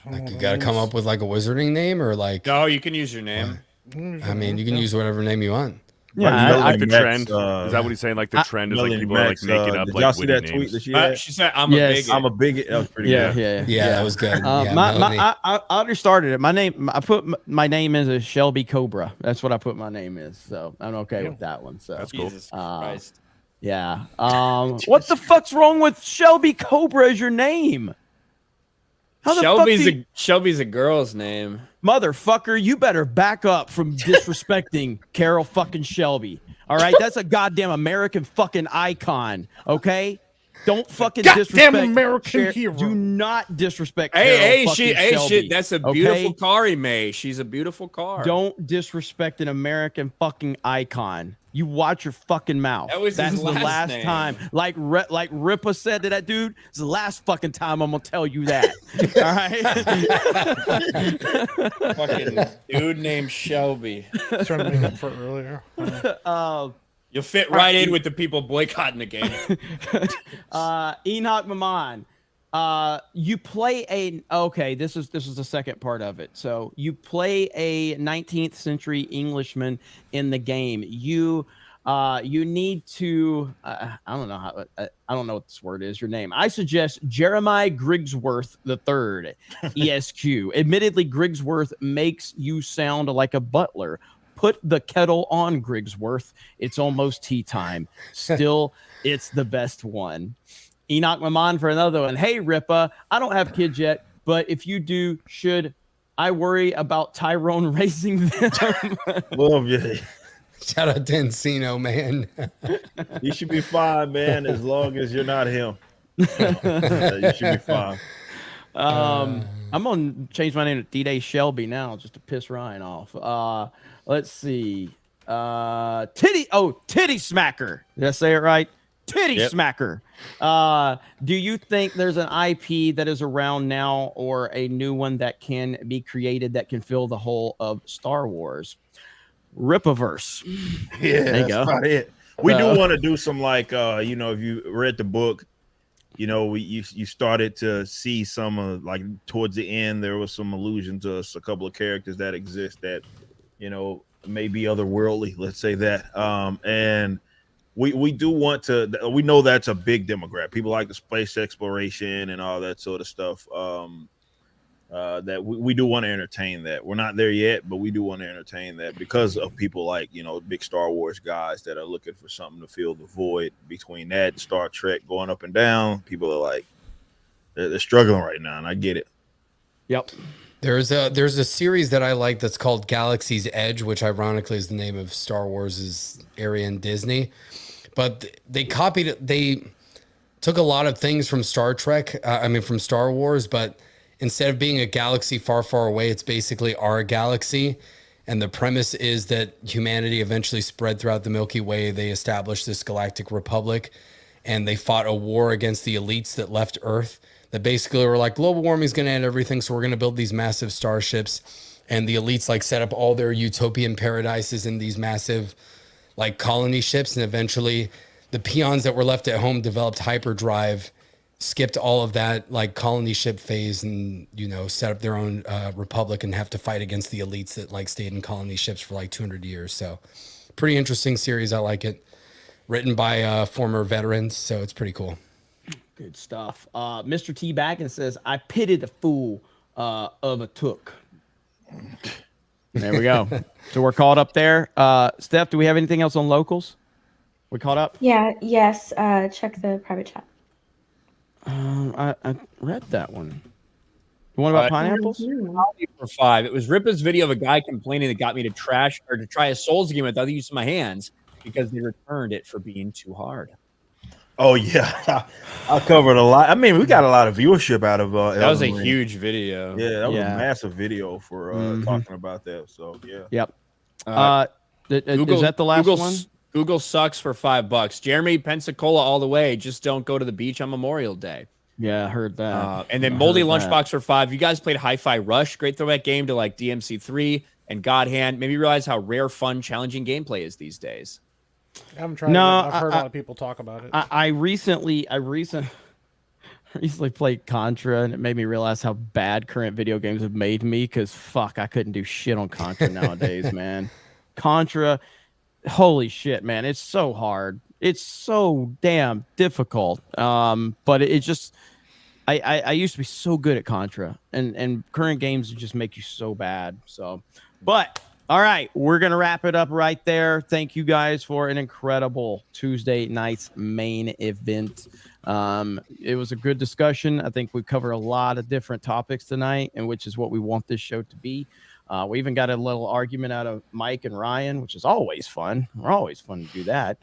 Like you got to come up with like a wizarding name or like. No, you can use your name. I mean, you can use whatever name you want. Yeah, like the Max, trend. Is that what he's saying? Like the trend is like people Max, are like making up did like y'all see witty that names. tweet that she had? She said, "I'm a bigot." I'm a bigot. That was pretty good. Yeah, that was good. I already started it. My name, I put my name is a Shelby Cobra. That's what I put my name is. So I'm okay with that one. So that's cool. Jesus Christ. Yeah. What the fuck's wrong with Shelby Cobra as your name? Shelby's a girl's name. Motherfucker, you better back up from disrespecting Carol fucking Shelby. All right, that's a goddamn American fucking icon. Okay, don't fucking disrespect American hero. Do not disrespect. Hey, Shelby, shit. That's a beautiful car he made. She's a beautiful car. Don't disrespect an American fucking icon. You watch your fucking mouth. That's the last name. time. Like Ripa said to that dude, it's the last fucking time I'm gonna tell you that. All right. Fucking dude named Shelby. Trying to make up for it earlier. You'll fit right in with the people boycotting the game. Enoch Maman. You play this is the second part of it. So you play a 19th century Englishman in the game. You need to I don't know what this word is. Your name. I suggest Jeremiah Grigsworth III, ESQ. Admittedly, Grigsworth makes you sound like a butler. Put the kettle on, Grigsworth. It's almost tea time. Still, it's the best one. Enoch Maman for another one. Hey, Ripa, I don't have kids yet, but if you do, should I worry about Tyrone raising them? Well, yeah. Shout out to Encino, man. You should be fine, man, as long as you're not him. You should be fine. I'm gonna change my name to D-Day Shelby now just to piss Ryan off. Let's see. Titty Smacker. Did I say it right? Titty Smacker. Do you think there's an IP that is around now or a new one that can be created that can fill the hole of Star Wars? Ripaverse. Yeah, there you that's go. about it. We do want to do some like if you read the book, you started to see some like towards the end there was some allusion to a couple of characters that exist that may be otherworldly, let's say that. And we do want to. We know that's a big demographic. People like the space exploration and all that sort of stuff. that we do want to entertain that. We're not there yet, but we do want to entertain that because of people like, big Star Wars guys that are looking for something to fill the void between that and Star Trek going up and down. People are like, they're struggling right now, and I get it. Yep. There's a series that I like that's called Galaxy's Edge, which ironically is the name of Star Wars's area in Disney. But they took a lot of things from Star Trek, from Star Wars, but instead of being a galaxy far, far away, it's basically our galaxy. And the premise is that humanity eventually spread throughout the Milky Way. They established this galactic republic, and they fought a war against the elites that left Earth, that basically were like, global warming is going to end everything, so we're going to build these massive starships. And the elites set up all their utopian paradises in these massive colony ships. And eventually the peons that were left at home developed hyperdrive, skipped all of that colony ship phase, and set up their own republic and have to fight against the elites that stayed in colony ships for 200 years. So pretty interesting series. I like it. Written by former veterans, so it's pretty cool. Good stuff. Mr. T Baggins says, I pity the fool of a took. There we go. So we're caught up there. Steph, do we have anything else on locals? We caught up? Yeah, yes. Check the private chat. I read that one. The one about pineapples? For 5. It was Ripa's video of a guy complaining that got me to try a Souls game without the use of my hands because they returned it for being too hard. Oh yeah, I covered a lot. I mean, we got a lot of viewership out of that was a huge video. Yeah, that was a massive video for talking about that. So yeah. Yep. Is that the last one? Google sucks for $5. Jeremy, Pensacola all the way. Just don't go to the beach on Memorial Day. Yeah, I heard that. And then Moldy Lunchbox for 5. You guys played Hi-Fi Rush, great throwback game to DMC3 and God Hand. Made me realize how rare, fun, challenging gameplay is these days. I haven't tried it. I've heard a lot of people talk about it. I recently played Contra, and it made me realize how bad current video games have made me, because fuck, I couldn't do shit on Contra nowadays, man. Contra, holy shit, man. It's so hard. It's so damn difficult. But it just I used to be so good at Contra, and current games just make you so bad. So, but all right, we're gonna wrap it up right there. Thank you guys for an incredible Tuesday night's main event. It was a good discussion. I think we covered a lot of different topics tonight, and which is what we want this show to be. We even got a little argument out of Mike and Ryan, which is always fun. We're always fun to do that.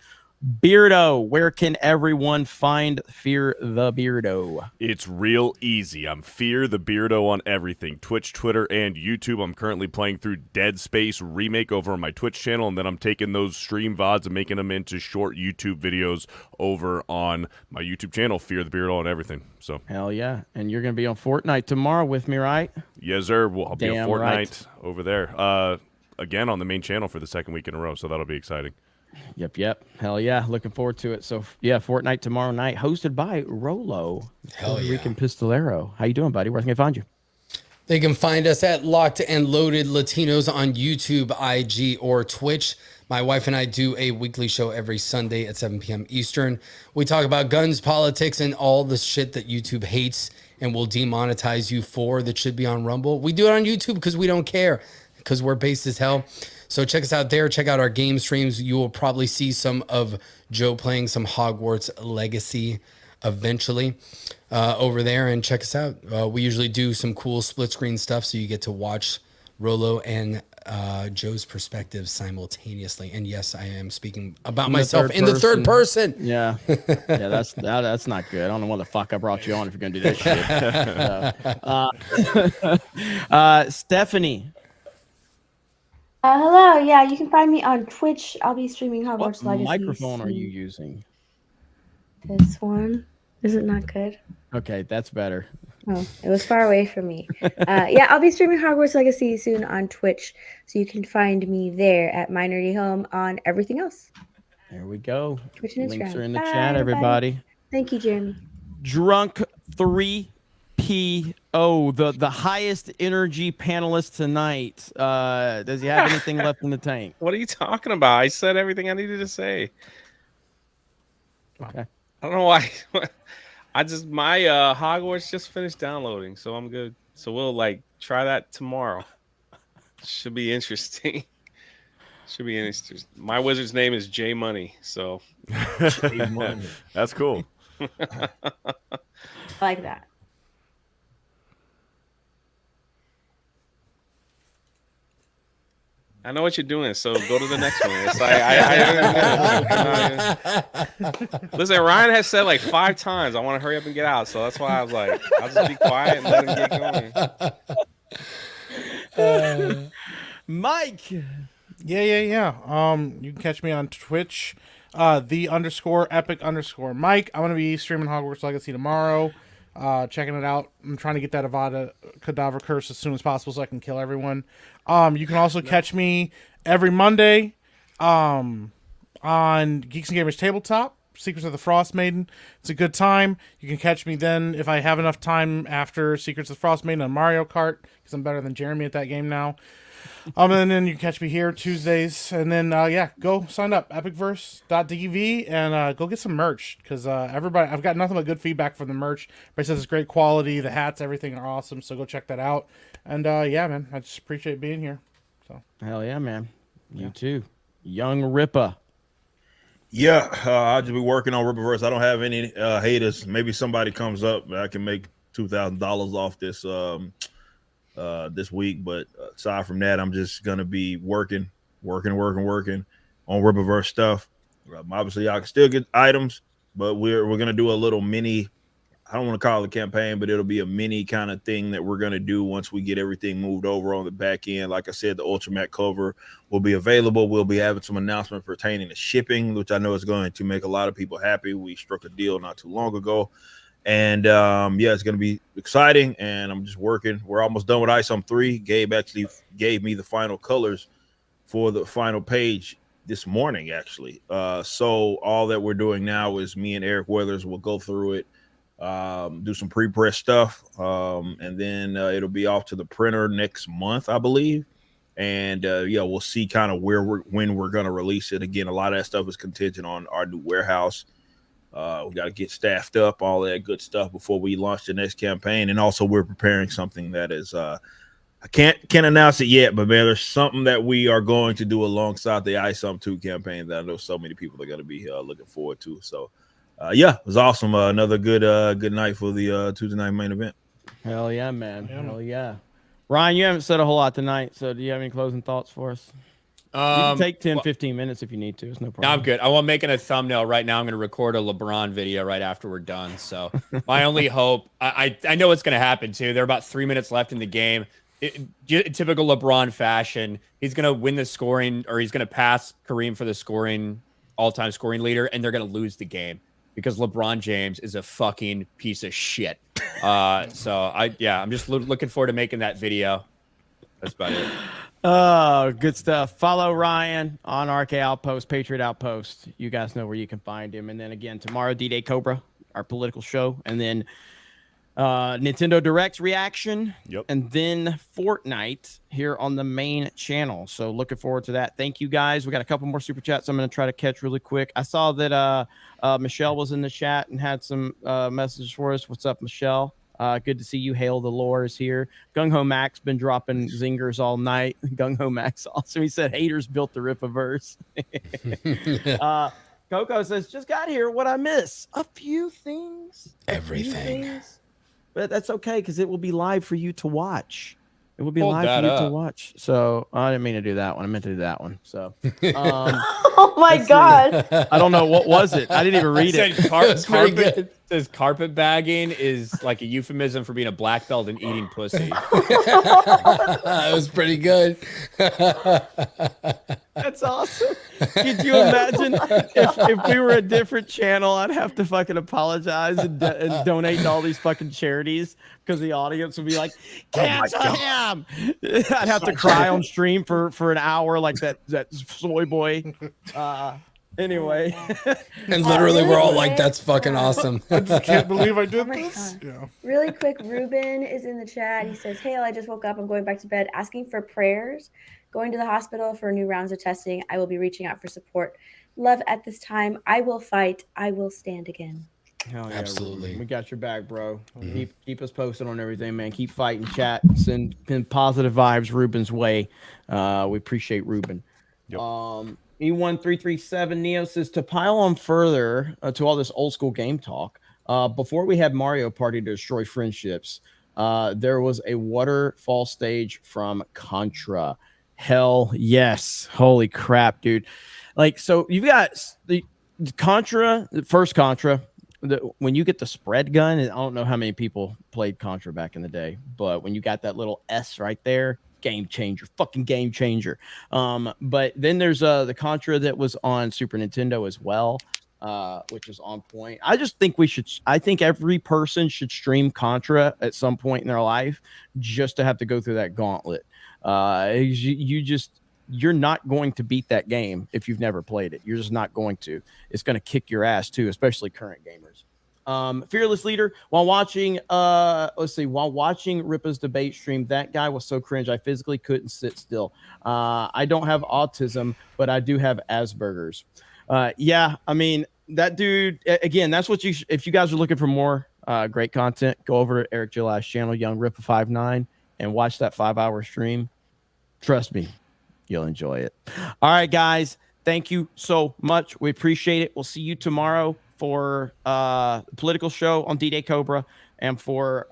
Beardo, where can everyone find Fear the Beardo? It's real easy. I'm Fear the Beardo on everything. Twitch, Twitter, and YouTube. I'm currently playing through Dead Space Remake over on my Twitch channel, and then I'm taking those stream VODs and making them into short YouTube videos over on my YouTube channel, Fear the Beardo on everything. So hell yeah. And you're going to be on Fortnite tomorrow with me, right? Yes, sir. I'll be on Fortnite right. over there. Again, on the main channel for the second week in a row, so that'll be exciting. Yep. Hell yeah. Looking forward to it. So yeah, Fortnite tomorrow night, hosted by Rolo. Hell yeah. Rican Pistolero. How you doing, buddy? Where can I find you? They can find us at Locked and Loaded Latinos on YouTube, IG, or Twitch. My wife and I do a weekly show every Sunday at 7 p.m. Eastern. We talk about guns, politics, and all the shit that YouTube hates and will demonetize you for that should be on Rumble. We do it on YouTube because we don't care, because we're based as hell. So check us out there. Check out our game streams. You will probably see some of Joe playing some Hogwarts Legacy eventually over there. And check us out. We usually do some cool split screen stuff, so you get to watch Rolo and Joe's perspectives simultaneously. And yes, I am speaking about myself in the third person. Yeah. Yeah, that's not good. I don't know what the fuck I brought you on if you're going to do that shit. Stephanie. Hello, yeah, you can find me on Twitch. I'll be streaming Hogwarts Legacy. What microphone are you using? This one. Is it not good? Okay, that's better. Oh, it was far away from me. Yeah, I'll be streaming Hogwarts Legacy soon on Twitch, so you can find me there at My Nerdy Home on everything else. There we go. Twitch and Instagram. Links are in the Bye, chat, everybody. Thank you, Jeremy. Drunk 3PO, the highest energy panelist tonight. Does he have anything left in the tank? What are you talking about? I said everything I needed to say. Okay. I don't know why. My Hogwarts just finished downloading, so I'm good. So we'll like try that tomorrow. Should be interesting. Should be interesting. My wizard's name is J Money. So That's cool. I like that. I know what you're doing, so go to the next one. It's like, listen, Ryan has said like 5 times, I want to hurry up and get out. So that's why I was like, I'll just be quiet and let him get going. Mike. Yeah. You can catch me on Twitch, _epic_ Mike. I'm gonna be streaming Hogwarts Legacy tomorrow. Checking it out. I'm trying to get that Avada Kedavra curse as soon as possible so I can kill everyone. You can also catch me every Monday on Geeks and Gamers Tabletop, Secrets of the Frost Maiden. It's a good time. You can catch me then if I have enough time after Secrets of the Frost Maiden on Mario Kart, because I'm better than Jeremy at that game now. And then you can catch me here Tuesdays. And then, go sign up, epicverse.tv, and go get some merch, because everybody, I've got nothing but good feedback from the merch. Everybody says it's great quality. The hats, everything are awesome. So go check that out. And, man, I just appreciate being here. So Hell yeah, man. You too. Young Ripper. Yeah, I'll just be working on Ripperverse. I don't have any haters. Maybe somebody comes up, I can make $2,000 off this this week, but aside from that, I'm just gonna be working on Ripperverse stuff. Obviously, I can still get items, but we're gonna do a little mini. I don't want to call it a campaign, but it'll be a mini kind of thing that we're gonna do once we get everything moved over on the back end. Like I said, the Ultramat cover will be available. We'll be having some announcements pertaining to shipping, which I know is going to make a lot of people happy. We struck a deal not too long ago. And it's going to be exciting, and I'm just working. We're almost done with ISOM 3. Gabe actually gave me the final colors for the final page this morning, actually. So all that we're doing now is me and Eric Weathers will go through it, do some pre-press stuff, and then it'll be off to the printer next month, I believe. And we'll see kind of when we're going to release it. Again, a lot of that stuff is contingent on our new warehouse. We got to get staffed up, all that good stuff before we launch the next campaign. And also, we're preparing something that is I can't announce it yet, but man, there's something that we are going to do alongside the ISOM 2 campaign that I know so many people are going to be looking forward to. So it was awesome. Another good night for the Tuesday night main event. Hell yeah, man. Hell yeah. Ryan, you haven't said a whole lot tonight, so do you have any closing thoughts for us? You can take 10, 15 minutes if you need to. It's no problem. I'm good. I'm making a thumbnail right now. I'm going to record a LeBron video right after we're done. So my only hope, I know what's going to happen too. There are about 3 minutes left in the game. Typical LeBron fashion. He's going to win the scoring, or he's going to pass Kareem for the all-time scoring leader, and they're going to lose the game because LeBron James is a fucking piece of shit. I'm just looking forward to making that video. That's about it. Oh, good stuff. Follow Ryan on RK Outpost, Patriot Outpost. You guys know where you can find him. And then again, tomorrow, D-Day Cobra, our political show. And then Nintendo Direct's reaction. Yep. And then Fortnite here on the main channel. So looking forward to that. Thank you, guys. We got a couple more super chats I'm going to try to catch really quick. I saw that Michelle was in the chat and had some messages for us. What's up, Michelle? Good to see you. Hail the Lore is here. Gung Ho Max been dropping zingers all night. Gung Ho Max also. He said haters built the Rippaverse. Coco says, just got here. What I miss? A few things. Everything. But that's okay because it will be live for you to watch. It will be Hold live that for you up. to watch. So I didn't mean to do that one. I meant to do that one. So Oh my God. I don't know. What was it? I didn't even read it. Says carpet bagging is like a euphemism for being a black belt and eating pussy. That was pretty good. That's awesome. Could you imagine if we were a different channel, I'd have to fucking apologize and donate to all these fucking charities because the audience would be like, cancel him. I'd have to cry on stream for an hour like that soy boy. Anyway. And literally we're all like, that's fucking awesome. I just can't believe I did Oh my this. God. Yeah. Really quick, Ruben is in the chat. He says, "Hey, I just woke up. I'm going back to bed. Asking for prayers. Going to the hospital for new rounds of testing. I will be reaching out for support. Love at this time. I will fight. I will stand again." Hell yeah, Absolutely. Ruben. We got your back, bro. Mhm. Keep us posted on everything, man. Keep fighting, chat. Send positive vibes Ruben's way. We appreciate Ruben. Yep. E1337 Neo says to pile on further to all this old school game talk. Before we had Mario Party to destroy friendships, there was a waterfall stage from Contra. Hell yes. Holy crap, dude. Like, so you've got the Contra, the first Contra. When you get the spread gun, I don't know how many people played Contra back in the day, but when you got that little S right there, game changer, fucking game changer. But then there's the Contra that was on Super Nintendo as well, which is on point. I just think I think every person should stream Contra at some point in their life just to have to go through that gauntlet. You're not going to beat that game if you've never played it. You're just not going to. It's going to kick your ass too, especially current gamers. Fearless Leader, while watching Ripa's debate stream, that guy was so cringe. I physically couldn't sit still. I don't have autism, but I do have Asperger's. Yeah, I mean, that dude, again, that's what if you guys are looking for more great content, go over to Eric Gillai's channel, Young Ripa59, and watch that 5-hour stream. Trust me, you'll enjoy it. All right, guys. Thank you so much. We appreciate it. We'll see you tomorrow for political show on D-Day Cobra and for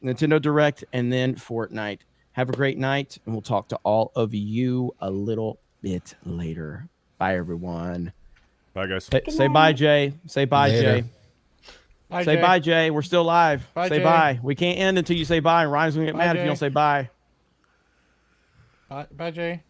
Nintendo Direct and then Fortnite. Have a great night, and we'll talk to all of you a little bit later. Bye, everyone. Bye, guys. Say bye, Jay. Say bye, Later. Jay. Bye, Say Jay. bye, Jay. We're still live. Bye, say Jay. bye. We can't end until you say bye. And Ryan's going to get Bye, mad if you Jay. don't say bye. Bye, Jay.